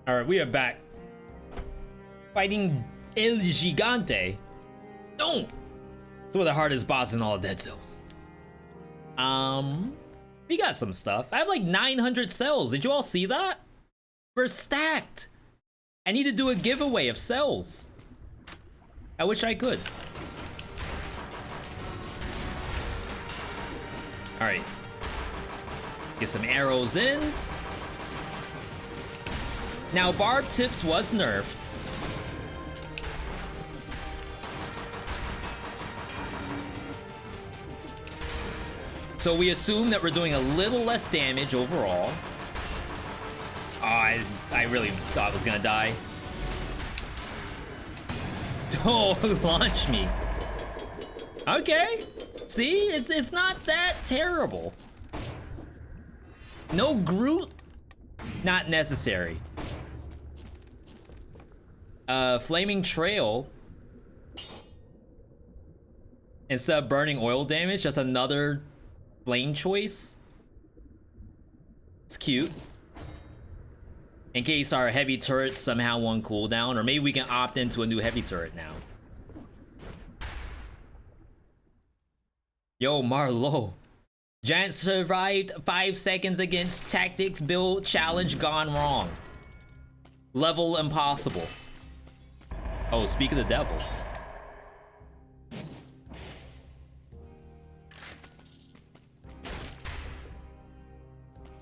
All right, we are back. Fighting El Gigante. No! It's one of the hardest bosses in all of Dead Cells. We got some stuff. I have like 900 cells. Did you all see that? We're stacked. I need to do a giveaway of cells. I wish I could. All right. Get some arrows in. Now, Barb Tips was nerfed. So we assume that we're doing a little less damage overall. Oh, I really thought I was gonna die. Oh, launch me. Okay. See, it's not that terrible. No Groot? Not necessary. Flaming Trail. Instead of burning oil damage, just another flame choice. It's cute. In case our heavy turrets somehow won't cooldown, or maybe we can opt into a new heavy turret now. Yo, Marlo. Giant survived 5 seconds against Tactics Build Challenge gone wrong. Level impossible. Oh, speak of the devil.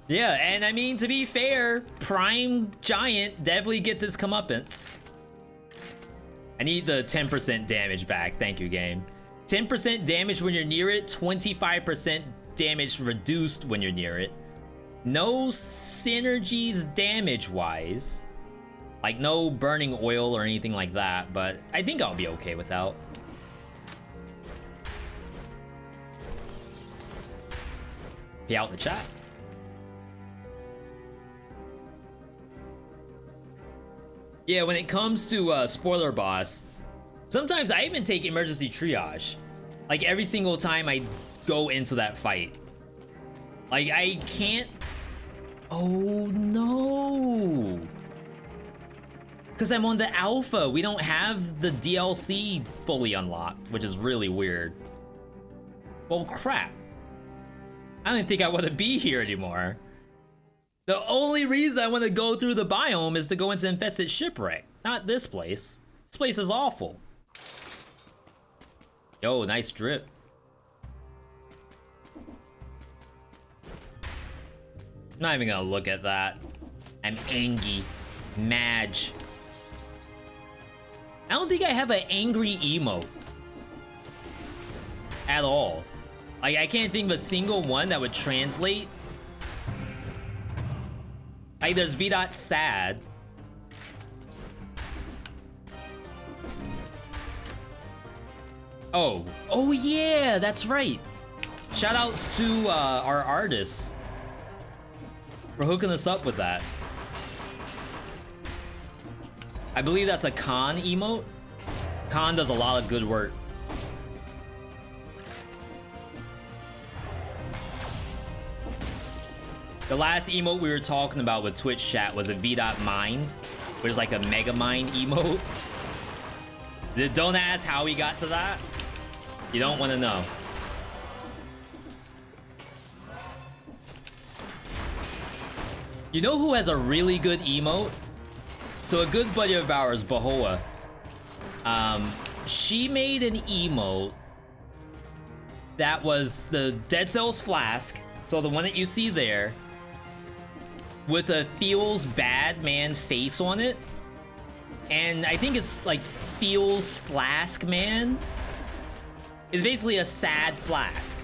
Yeah, and I mean, to be fair, Prime Giant definitely gets his comeuppance. I need the 10% damage back. Thank you, game. 10% damage when you're near it, 25% damage reduced when you're near it. No synergies damage-wise. Like, no burning oil or anything like that, but I think I'll be okay without. Pay out the chat. Yeah, when it comes to spoiler boss, sometimes I even take emergency triage. Like, every single time I go into that fight. Like, I can't... Oh, no! Because I'm on the alpha. We don't have the DLC fully unlocked, which is really weird. Well, crap. I don't think I want to be here anymore. The only reason I want to go through the biome is to go into Infested Shipwreck, not this place. This place is awful. Yo, nice drip. I'm not even gonna look at that. I'm angry. Madge. I don't think I have an angry emote. At all. Like, I can't think of a single one that would translate. Like, there's VeeDotSad. Oh yeah, that's right. Shout outs to our artists for hooking us up with that. I believe that's a Khan emote. Khan does a lot of good work. The last emote we were talking about with Twitch chat was a V.Mine, which is like a Mega Mine emote. Don't ask how we got to that. You don't want to know. You know who has a really good emote? So a good buddy of ours, Bahoa, she made an emote that was the Dead Cells flask, so the one that you see there, with a feels bad man face on it, and I think it's like feels flask man. It's basically a sad flask,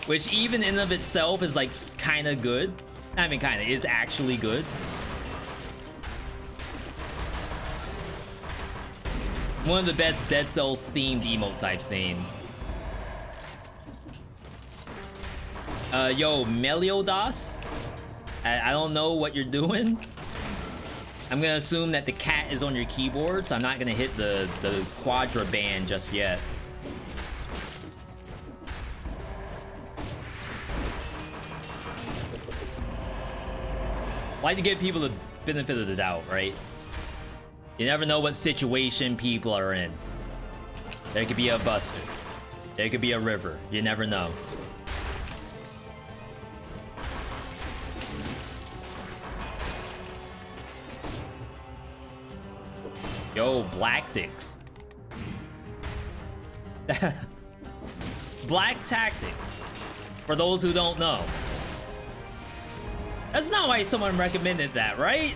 which even in of itself is like kind of good. I mean, kind of is actually good. One of the best Dead Cells themed emotes I've seen. Yo, Meliodas, I don't know what you're doing. I'm gonna assume that the cat is on your keyboard, so I'm not gonna hit the quadra band just yet. Like to give people the benefit of the doubt, right? You never know what situation people are in. There could be a buster. There could be a river. You never know. Yo, Black Dicks. Black Tactics. For those who don't know. That's not why someone recommended that, right?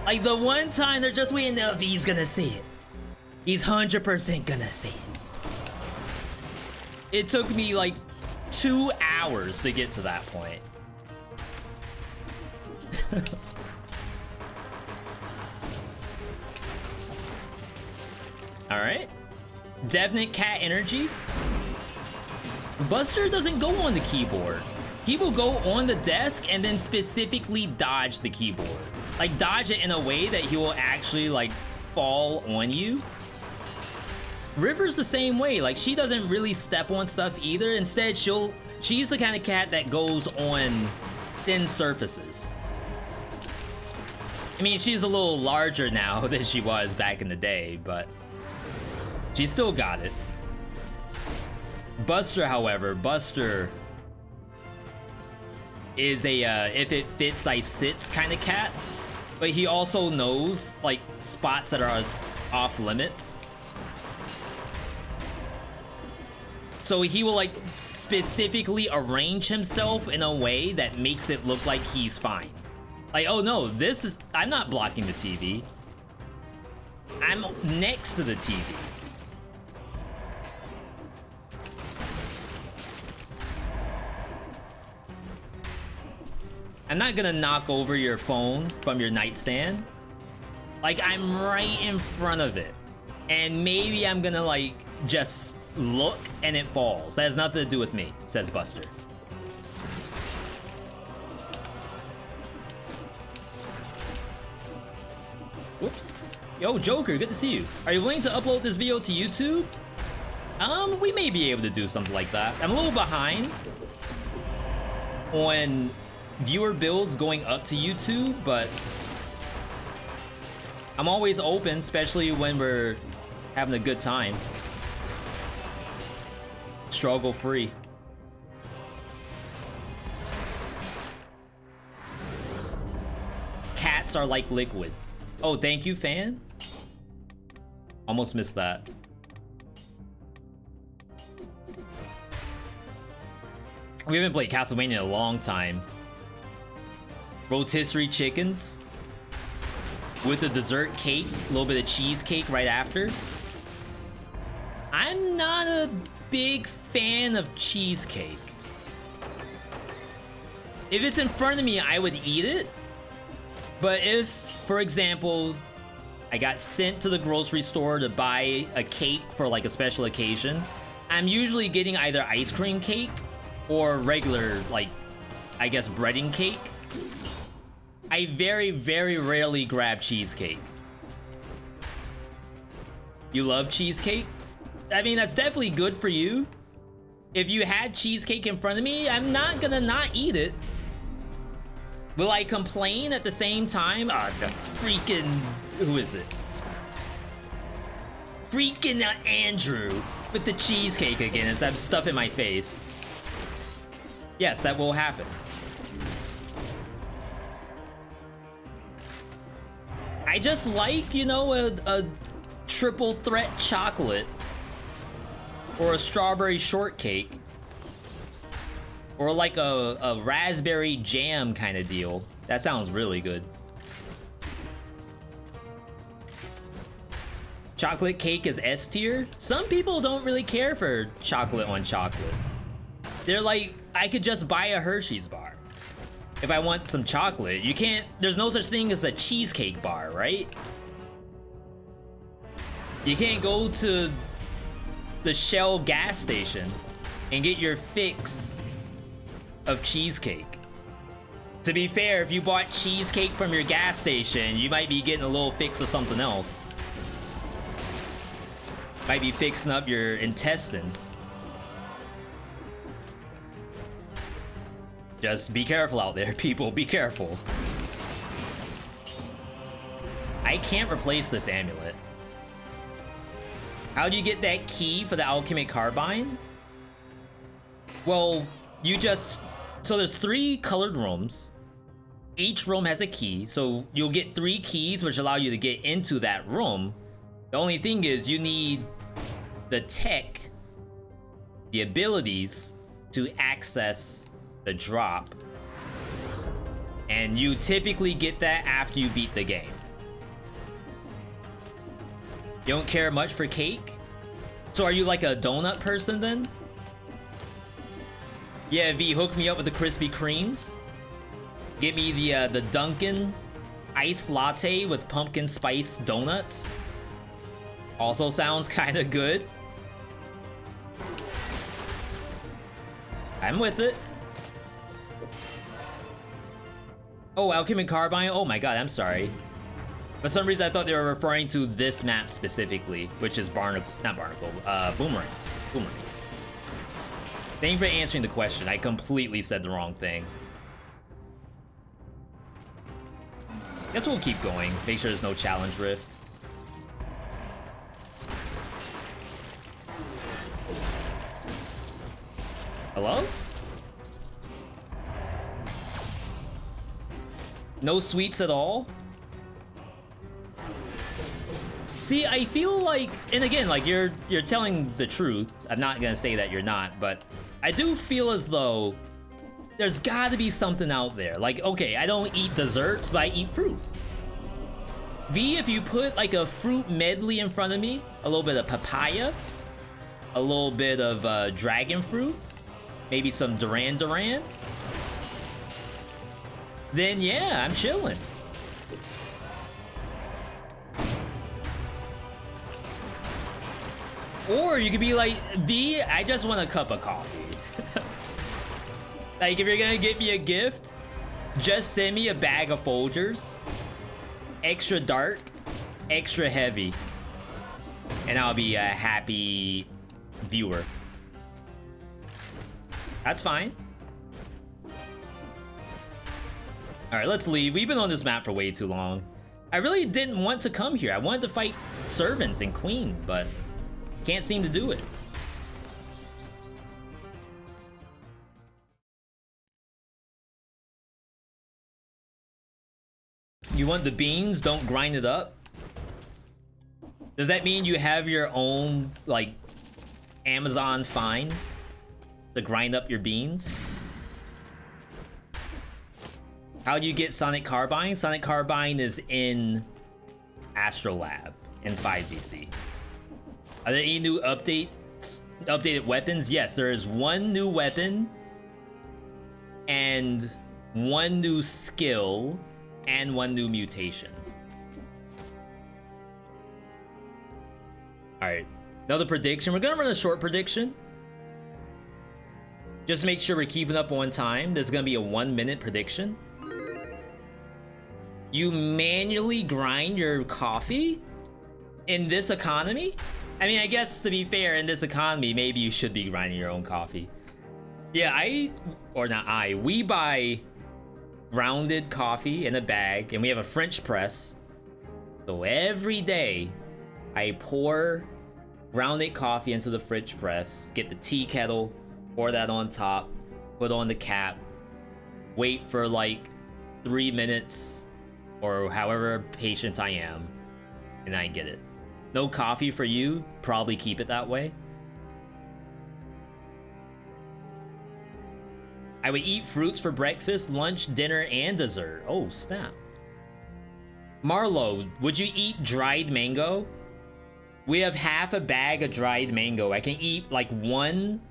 Like, the one time they're just waiting, no, V's gonna see it. He's 100% gonna see it. It took me like 2 hours to get to that point. Alright. Definite cat energy. Buster doesn't go on the keyboard. He will go on the desk and then specifically dodge the keyboard. Like, dodge it in a way that he will actually, like, fall on you. River's the same way. Like, she doesn't really step on stuff either. Instead, she's the kind of cat that goes on thin surfaces. I mean, she's a little larger now than she was back in the day, but she still got it. Buster, however, Buster is a if it fits I sits kind of cat, but he also knows like spots that are off limits, so he will like specifically arrange himself in a way that makes it look like he's fine. Like, oh no, I'm not blocking the TV, I'm next to the TV. I'm not gonna knock over your phone from your nightstand. Like, I'm right in front of it. And maybe I'm gonna, like, just look and it falls. That has nothing to do with me, says Buster. Whoops. Yo, Joker, good to see you. Are you willing to upload this video to YouTube? We may be able to do something like that. I'm a little behind on viewer builds going up to YouTube, but I'm always open, especially when we're having a good time. Struggle free. Cats are like liquid. Oh, thank you, fan. Almost missed that. We haven't played Castlevania in a long time. Rotisserie chickens with a dessert cake, a little bit of cheesecake right after. I'm not a big fan of cheesecake. If it's in front of me, I would eat it. But if, for example, I got sent to the grocery store to buy a cake for like a special occasion, I'm usually getting either ice cream cake or regular, like, I guess breading cake. I very, very rarely grab cheesecake. You love cheesecake? I mean, that's definitely good for you. If you had cheesecake in front of me, I'm not gonna not eat it. Will I complain at the same time? Ah, that's freaking... Who is it? Freaking Andrew with the cheesecake again as I'm stuffing my face. Yes, that will happen. I just like, you know, a triple threat chocolate or a strawberry shortcake or like a raspberry jam kind of deal. That sounds really good. Chocolate cake is S tier. Some people don't really care for chocolate on chocolate. They're like, I could just buy a Hershey's bar if I want some chocolate. You can't, there's no such thing as a cheesecake bar, right? You can't go to the Shell gas station and get your fix of cheesecake. To be fair, if you bought cheesecake from your gas station, you might be getting a little fix of something else. Might be fixing up your intestines. Just be careful out there, people. Be careful. I can't replace this amulet. How do you get that key for the alchemic carbine? Well, you just... So there's 3 colored rooms. Each room has a key, so you'll get 3 keys which allow you to get into that room. The only thing is you need the tech, the abilities to access the drop. And you typically get that after you beat the game. You don't care much for cake? So are you like a donut person then? Yeah, V, hook me up with the Krispy Kremes. Get me the Dunkin' iced latte with pumpkin spice donuts. Also sounds kind of good. I'm with it. Oh, alchemic carbine. Oh my god, I'm sorry. For some reason, I thought they were referring to this map specifically, which is Boomerang. Boomerang. Thank you for answering the question. I completely said the wrong thing. Guess we'll keep going. Make sure there's no challenge rift. Hello? No sweets at all? See, I feel like, and again, like you're telling the truth. I'm not gonna say that you're not, but I do feel as though there's gotta be something out there. Like, okay, I don't eat desserts, but I eat fruit. V, if you put like a fruit medley in front of me, a little bit of papaya, a little bit of dragon fruit, maybe some Duran, then yeah, I'm chilling. Or you could be like, V, I just want a cup of coffee. Like, if you're gonna get me a gift, just send me a bag of Folgers, extra dark, extra heavy, and I'll be a happy viewer. That's fine. All right, let's leave. We've been on this map for way too long. I really didn't want to come here. I wanted to fight servants and queen, but can't seem to do it. You want the beans? Don't grind it up. Does that mean you have your own, like, Amazon fine to grind up your beans? How do you get Sonic Carbine? Sonic Carbine is in Astrolab in 5BC. Are there any new updated weapons? Yes, there is one new weapon and one new skill and one new mutation. All right, another prediction. We're gonna run a short prediction. Just make sure we're keeping up on time. This is gonna be a 1-minute prediction. You manually grind your coffee in this economy? I mean, I guess to be fair, in this economy, maybe you should be grinding your own coffee. Yeah, we buy grounded coffee in a bag, and we have a French press. So every day, I pour grounded coffee into the French press, get the tea kettle, pour that on top, put on the cap, wait for like 3 minutes or however patient I am, and I get it. No coffee for you, probably keep it that way. I would eat fruits for breakfast, lunch, dinner, and dessert. Oh, snap. Marlo, would you eat dried mango? We have half a bag of dried mango. I can eat like 1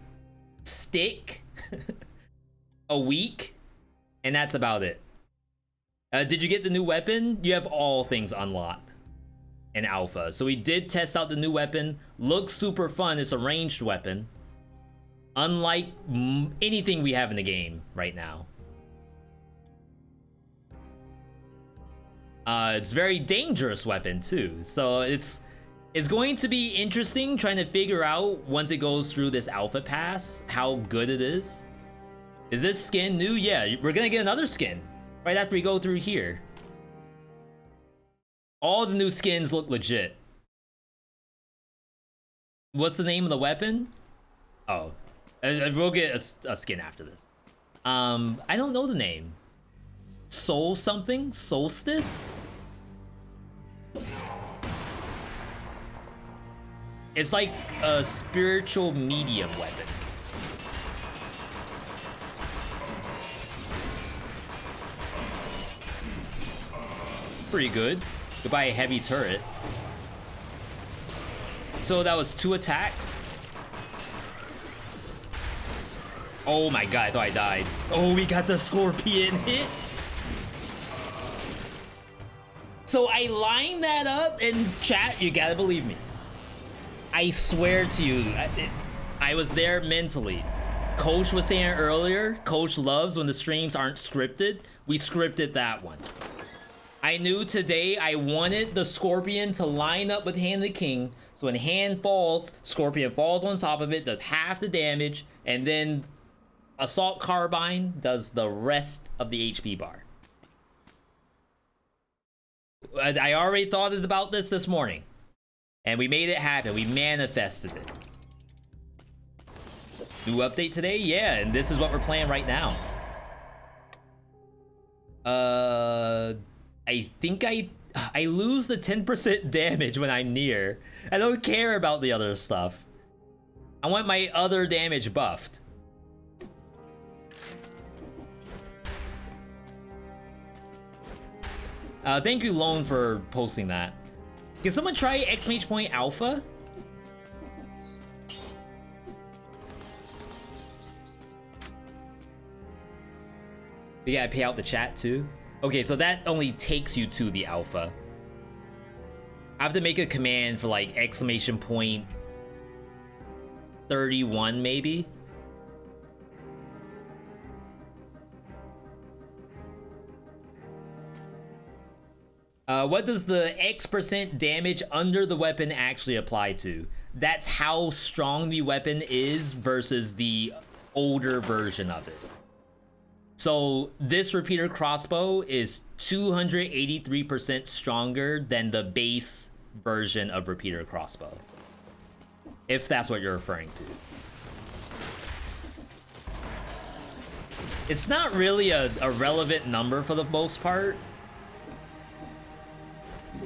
stick a week, and that's about it. Did you get the new weapon? You have all things unlocked in alpha. So we did test out the new weapon. Looks super fun. It's a ranged weapon. Unlike anything we have in the game right now. It's a very dangerous weapon too. So it's going to be interesting trying to figure out once it goes through this alpha pass how good it is. Is this skin new? Yeah, we're gonna get another skin right after we go through here. All the new skins look legit. What's the name of the weapon? Oh, we'll get a skin after this. I don't know the name. Soul something? Solstice? It's like a spiritual medium weapon. Pretty good. Goodbye, a heavy turret. So that was 2 attacks. Oh my god, I thought I died. Oh, we got the scorpion hit. So I lined that up, and chat, you gotta believe me. I swear to you, I was there mentally. Coach was saying earlier, Coach loves when the streams aren't scripted. We scripted that one. I knew today I wanted the Scorpion to line up with Hand of the King, so when Hand falls, Scorpion falls on top of it, does half the damage, and then Assault Carbine does the rest of the HP bar. I already thought about this morning, and we made it happen. We manifested it. New update today? Yeah, and this is what we're playing right now. I think I lose the 10% damage when I'm near. I don't care about the other stuff. I want my other damage buffed. Thank you, Lone, for posting that. Can someone try exclamation point alpha? We gotta pay out the chat too. Okay, so that only takes you to the alpha. I have to make a command for like exclamation point 31 maybe. What does the X% damage under the weapon actually apply to? That's how strong the weapon is versus the older version of it. So this repeater crossbow is 283% stronger than the base version of repeater crossbow, if that's what you're referring to. It's not really a relevant number for the most part.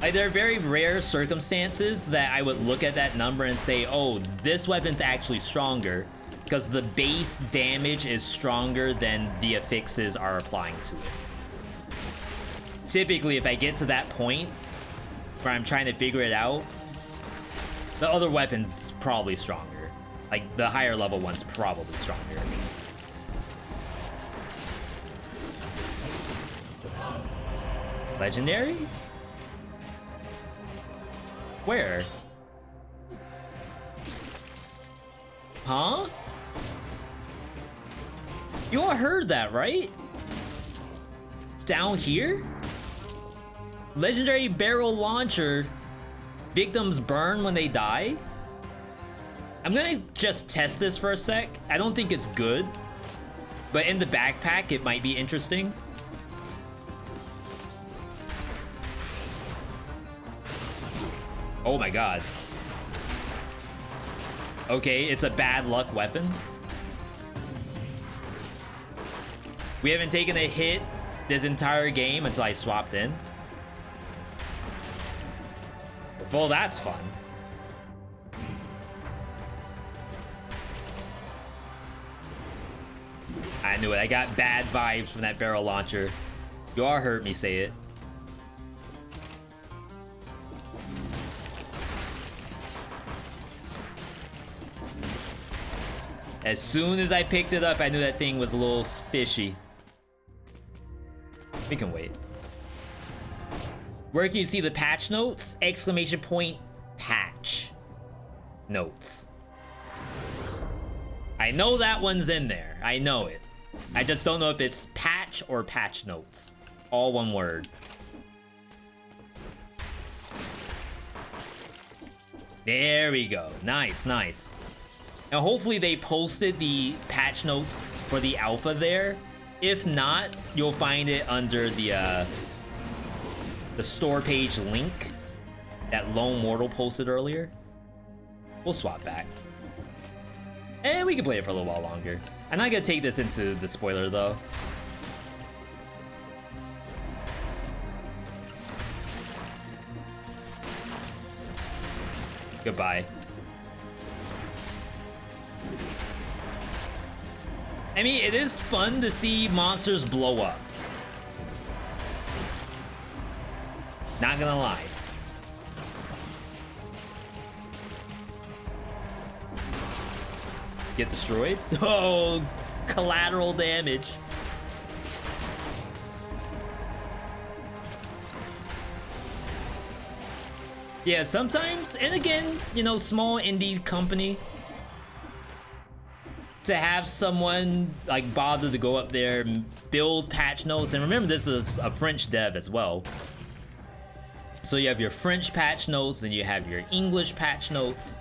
Like, there are very rare circumstances that I would look at that number and say, oh, this weapon's actually stronger because the base damage is stronger than the affixes are applying to it. Typically, if I get to that point where I'm trying to figure it out, the other weapon's probably stronger. Like, the higher level one's probably stronger. Legendary? Where? Huh? You all heard that, right? It's down here? Legendary barrel launcher. Victims burn when they die? I'm gonna just test this for a sec. I don't think it's good, but in the backpack, it might be interesting. Oh my god. Okay, it's a bad luck weapon. We haven't taken a hit this entire game until I swapped in. Well, that's fun. I knew it. I got bad vibes from that barrel launcher. You all heard me say it. As soon as I picked it up, I knew that thing was a little fishy. We can wait. Where can you see the patch notes? Exclamation point patch notes. I know that one's in there. I know it. I just don't know if it's patch or patch notes. All one word. There we go. Nice, nice. Now, hopefully they posted the patch notes for the alpha there. If not, you'll find it under the store page link that Lone Mortal posted earlier. We'll swap back. And we can play it for a little while longer. I'm not gonna take this into the spoiler, though. Goodbye. I mean, it is fun to see monsters blow up. Not gonna lie. Get destroyed? Oh, collateral damage. Yeah, sometimes, and again, you know, small indie company, to have someone like bother to go up there and build patch notes. And remember, this is a French dev as well. So you have your French patch notes, then you have your English patch notes.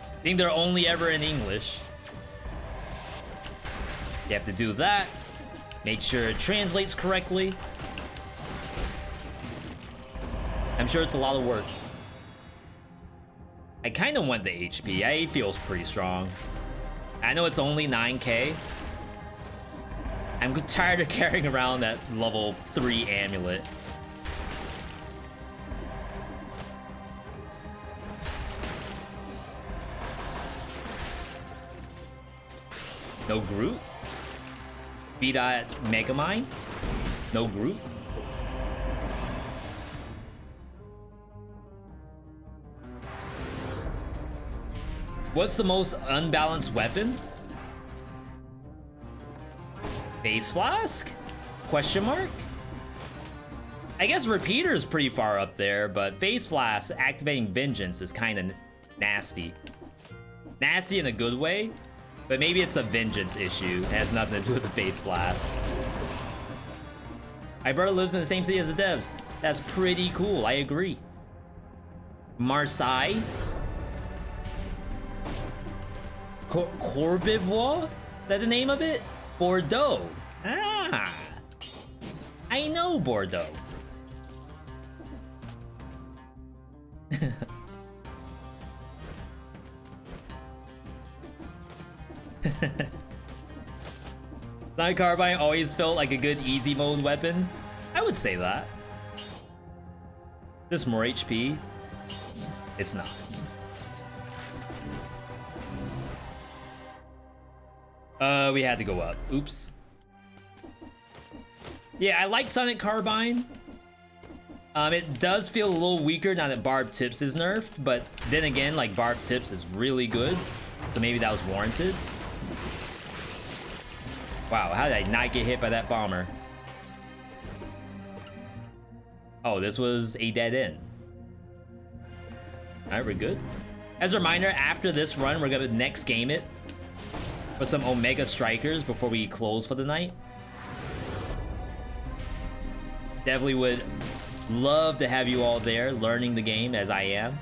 I think they're only ever in English. You have to do that. Make sure it translates correctly. I'm sure it's a lot of work. I kind of want the HP. It feels pretty strong. I know it's only 9k. I'm tired of carrying around that level 3 amulet. No Groot? VeeDotMod? No Groot? What's the most unbalanced weapon? Base Flask? Question mark? I guess Repeater is pretty far up there, but Phase Flask activating Vengeance is kind of nasty. Nasty in a good way, but maybe it's a vengeance issue. It has nothing to do with the face blast. My brother lives in the same city as the devs. That's pretty cool, I agree. Marseille? Courbevoie? Is that the name of it? Bordeaux. Ah. I know Bordeaux. Sonic Carbine always felt like a good easy mode weapon. I would say that. This more HP? It's not. We had to go up. Oops. Yeah, I like Sonic Carbine. It does feel a little weaker now that Barb Tips is nerfed, but then again, like, Barb Tips is really good, so maybe that was warranted. Wow, how did I not get hit by that bomber? Oh, this was a dead end. Alright, we're good. As a reminder, after this run, we're gonna next game it with some Omega Strikers before we close for the night. Definitely would love to have you all there learning the game as I am.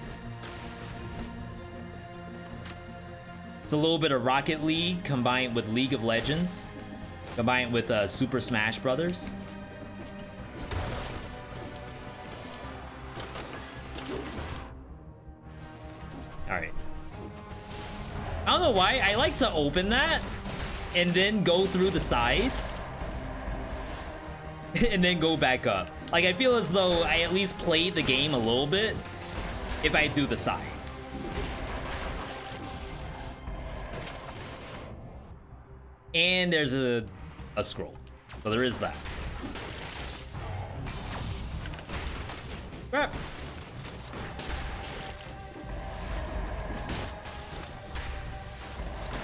It's a little bit of Rocket League combined with League of Legends, combined with Super Smash Brothers. Alright. I don't know why, I like to open that and then go through the sides and then go back up. Like, I feel as though I at least played the game a little bit if I do the sides. And there's a scroll. So there is that. Crap.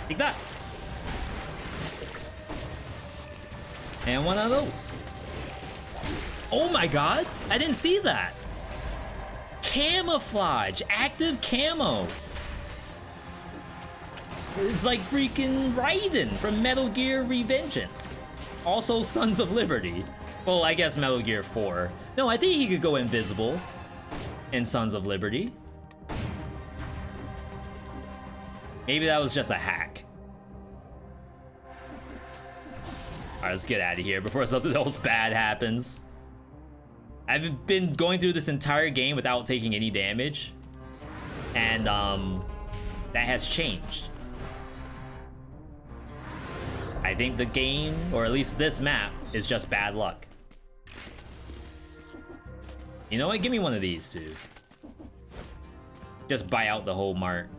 Take that. And one of those. Oh my god, I didn't see that. Camouflage, active camo. It's like freaking Raiden from Metal Gear Revengeance. Also Sons of Liberty. Well, I guess Metal Gear 4. No, I think he could go invisible in Sons of Liberty. Maybe that was just a hack. Alright, let's get out of here before something else bad happens. I've been going through this entire game without taking any damage. And, that has changed. I think the game, or at least this map, is just bad luck. You know what? Give me one of these, too. Just buy out the whole mart.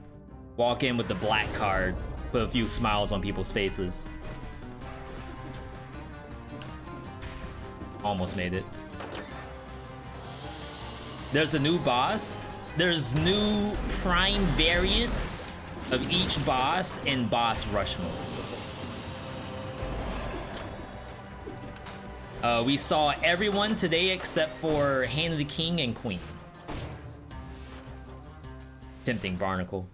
Walk in with the black card, put a few smiles on people's faces. Almost made it. There's a new boss. There's new prime variants of each boss in boss rush mode. We saw everyone today except for Hand of the King and Queen. Tempting Barnacle.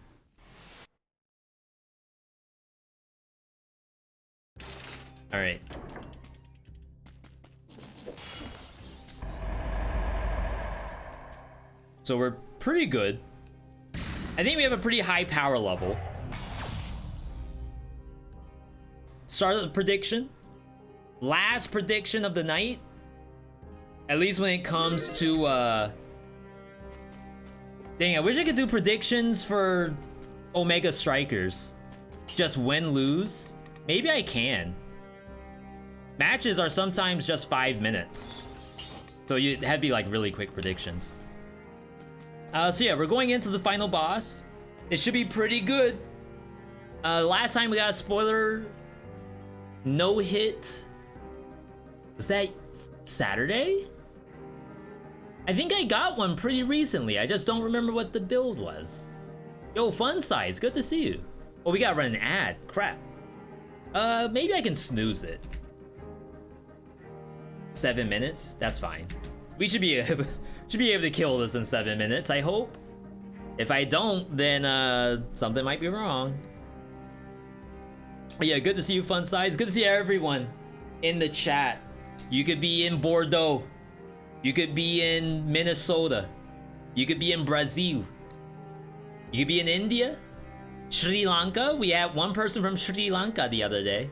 Alright. So we're pretty good. I think we have a pretty high power level. Start of the prediction. Last prediction of the night. At least when it comes to, dang, I wish I could do predictions for Omega Strikers. Just win, lose. Maybe I can. Matches are sometimes just 5 minutes. So you have to be like really quick predictions. So yeah, we're going into the final boss. It should be pretty good. Last time we got a spoiler. No hit. Was that Saturday? I think I got one pretty recently. I just don't remember what the build was. Yo, Fun Size, good to see you. Oh, we gotta run an ad. Crap. Maybe I can snooze it. 7 minutes? That's fine. We should be able to kill this in 7 minutes, I hope. If I don't, then something might be wrong. Yeah, good to see you, Fun Size. Good to see everyone in the chat. You could be in Bordeaux. You could be in Minnesota. You could be in Brazil. You could be in India. Sri Lanka. We had one person from Sri Lanka the other day.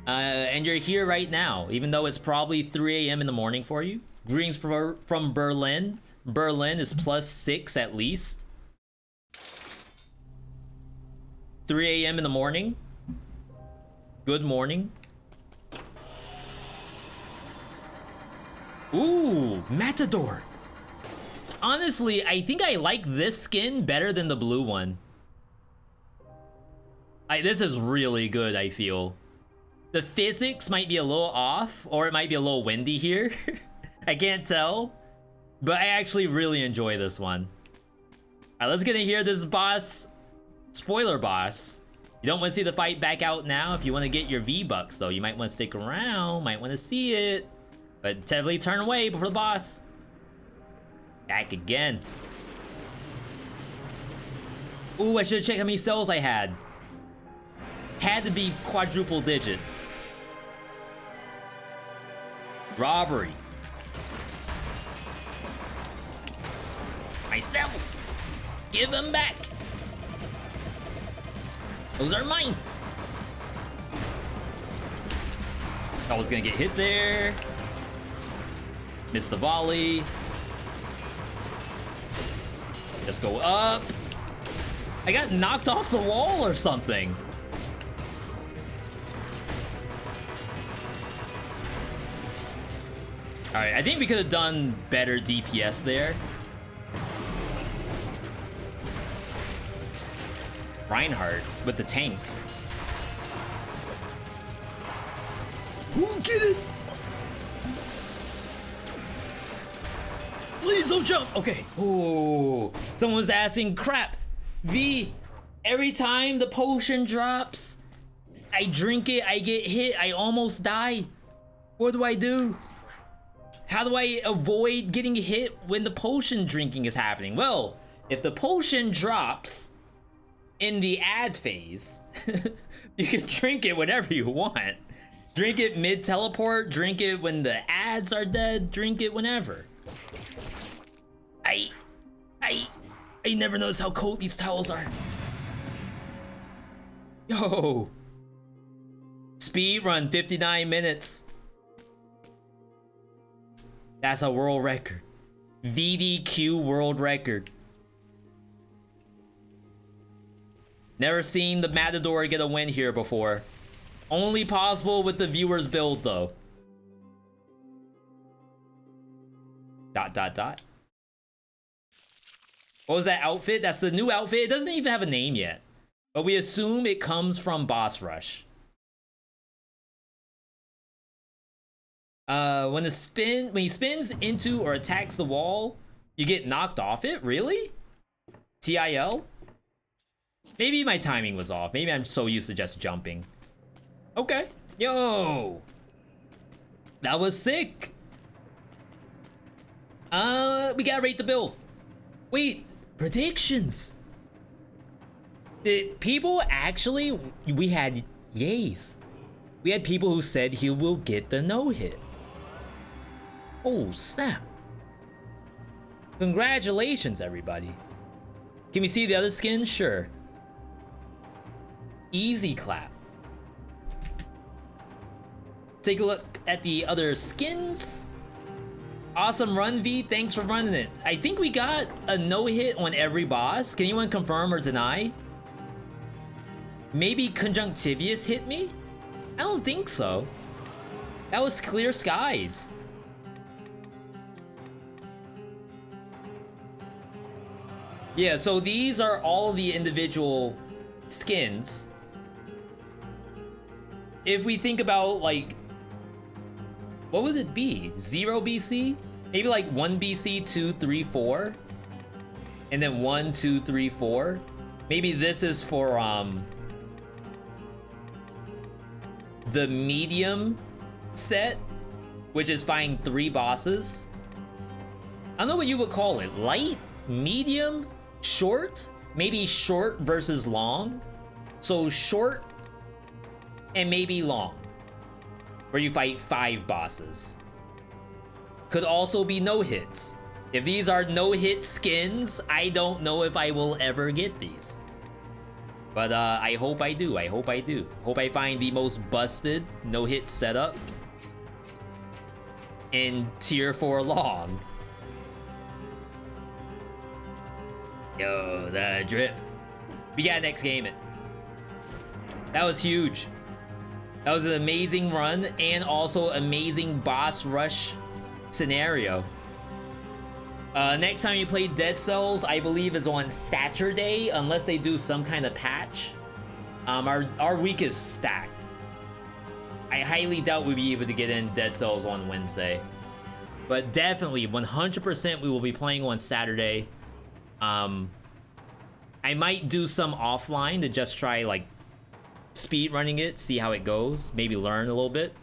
And you're here right now, even though it's probably 3 a.m. in the morning for you. Greetings from Berlin. Berlin is +6 at least. 3 a.m. in the morning. Good morning. Ooh, Matador. Honestly, I think I like this skin better than the blue one. This is really good, I feel. The physics might be a little off, or it might be a little windy here. I can't tell. But I actually really enjoy this one. Alright, let's get in here. This is boss. Spoiler boss. You don't want to see the fight back out now. If you want to get your V-Bucks, though, you might want to stick around. Might want to see it. But definitely turn away before the boss. Back again. Ooh, I should have checked how many cells I had. Had to be quadruple digits. Robbery. My cells! Give them back! Those are mine! I was gonna get hit there. Missed the volley. Just go up. I got knocked off the wall or something. Alright, I think we could have done better DPS there. Reinhardt with the tank. Who get it? Please don't jump. Okay. Oh, someone was asking. Crap. V. Every time the potion drops, I drink it. I get hit. I almost die. What do I do? How do I avoid getting hit when the potion drinking is happening? Well, if the potion drops in the ad phase, you can drink it whenever you want. Drink it mid-teleport, drink it when the ads are dead, drink it whenever. I never noticed how cold these towels are. Yo. Speed run, 59 minutes. That's a world record. VDQ world record. Never seen the Matador get a win here before. Only possible with the viewer's build, though. ... What was that outfit? That's the new outfit. It doesn't even have a name yet. But we assume it comes from Boss Rush. When he spins into or attacks the wall, you get knocked off it? Really? TIL? Maybe my timing was off. Maybe I'm so used to just jumping. Okay. Yo! That was sick! We gotta rate the build. Wait, predictions! Did people actually... We had yays. We had people who said he will get the no-hit. Oh, snap. Congratulations, everybody. Can we see the other skins? Sure. Easy clap. Take a look at the other skins. Awesome run, V. Thanks for running it. I think we got a no-hit on every boss. Can anyone confirm or deny? Maybe Conjunctivius hit me? I don't think so. That was clear skies. Yeah, so these are all the individual skins. If we think about, like, what would it be? 0 BC? Maybe like 1 BC, 2, 3, 4? And then 1, 2, 3, 4? Maybe this is for, the medium set, which is fighting 3 bosses. I don't know what you would call it. Light? medium, short, maybe short versus long. So short and maybe long, where you fight 5 bosses. Could also be no hits. If these are no hit skins, I don't know if I will ever get these. But I hope I do. I hope I do. Hope I find the most busted no hit setup in tier 4 long. Yo, the drip. We got next game it. That was huge. That was an amazing run and also amazing boss rush scenario. Next time you play Dead Cells, I believe is on Saturday, unless they do some kind of patch. Our week is stacked. I highly doubt we'll be able to get in Dead Cells on Wednesday. But definitely, 100% we will be playing on Saturday. I might do some offline to just try, like, speed running it, see how it goes, maybe learn a little bit.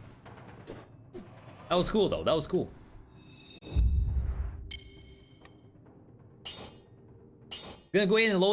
That was cool, though. That was cool. Gonna go ahead and load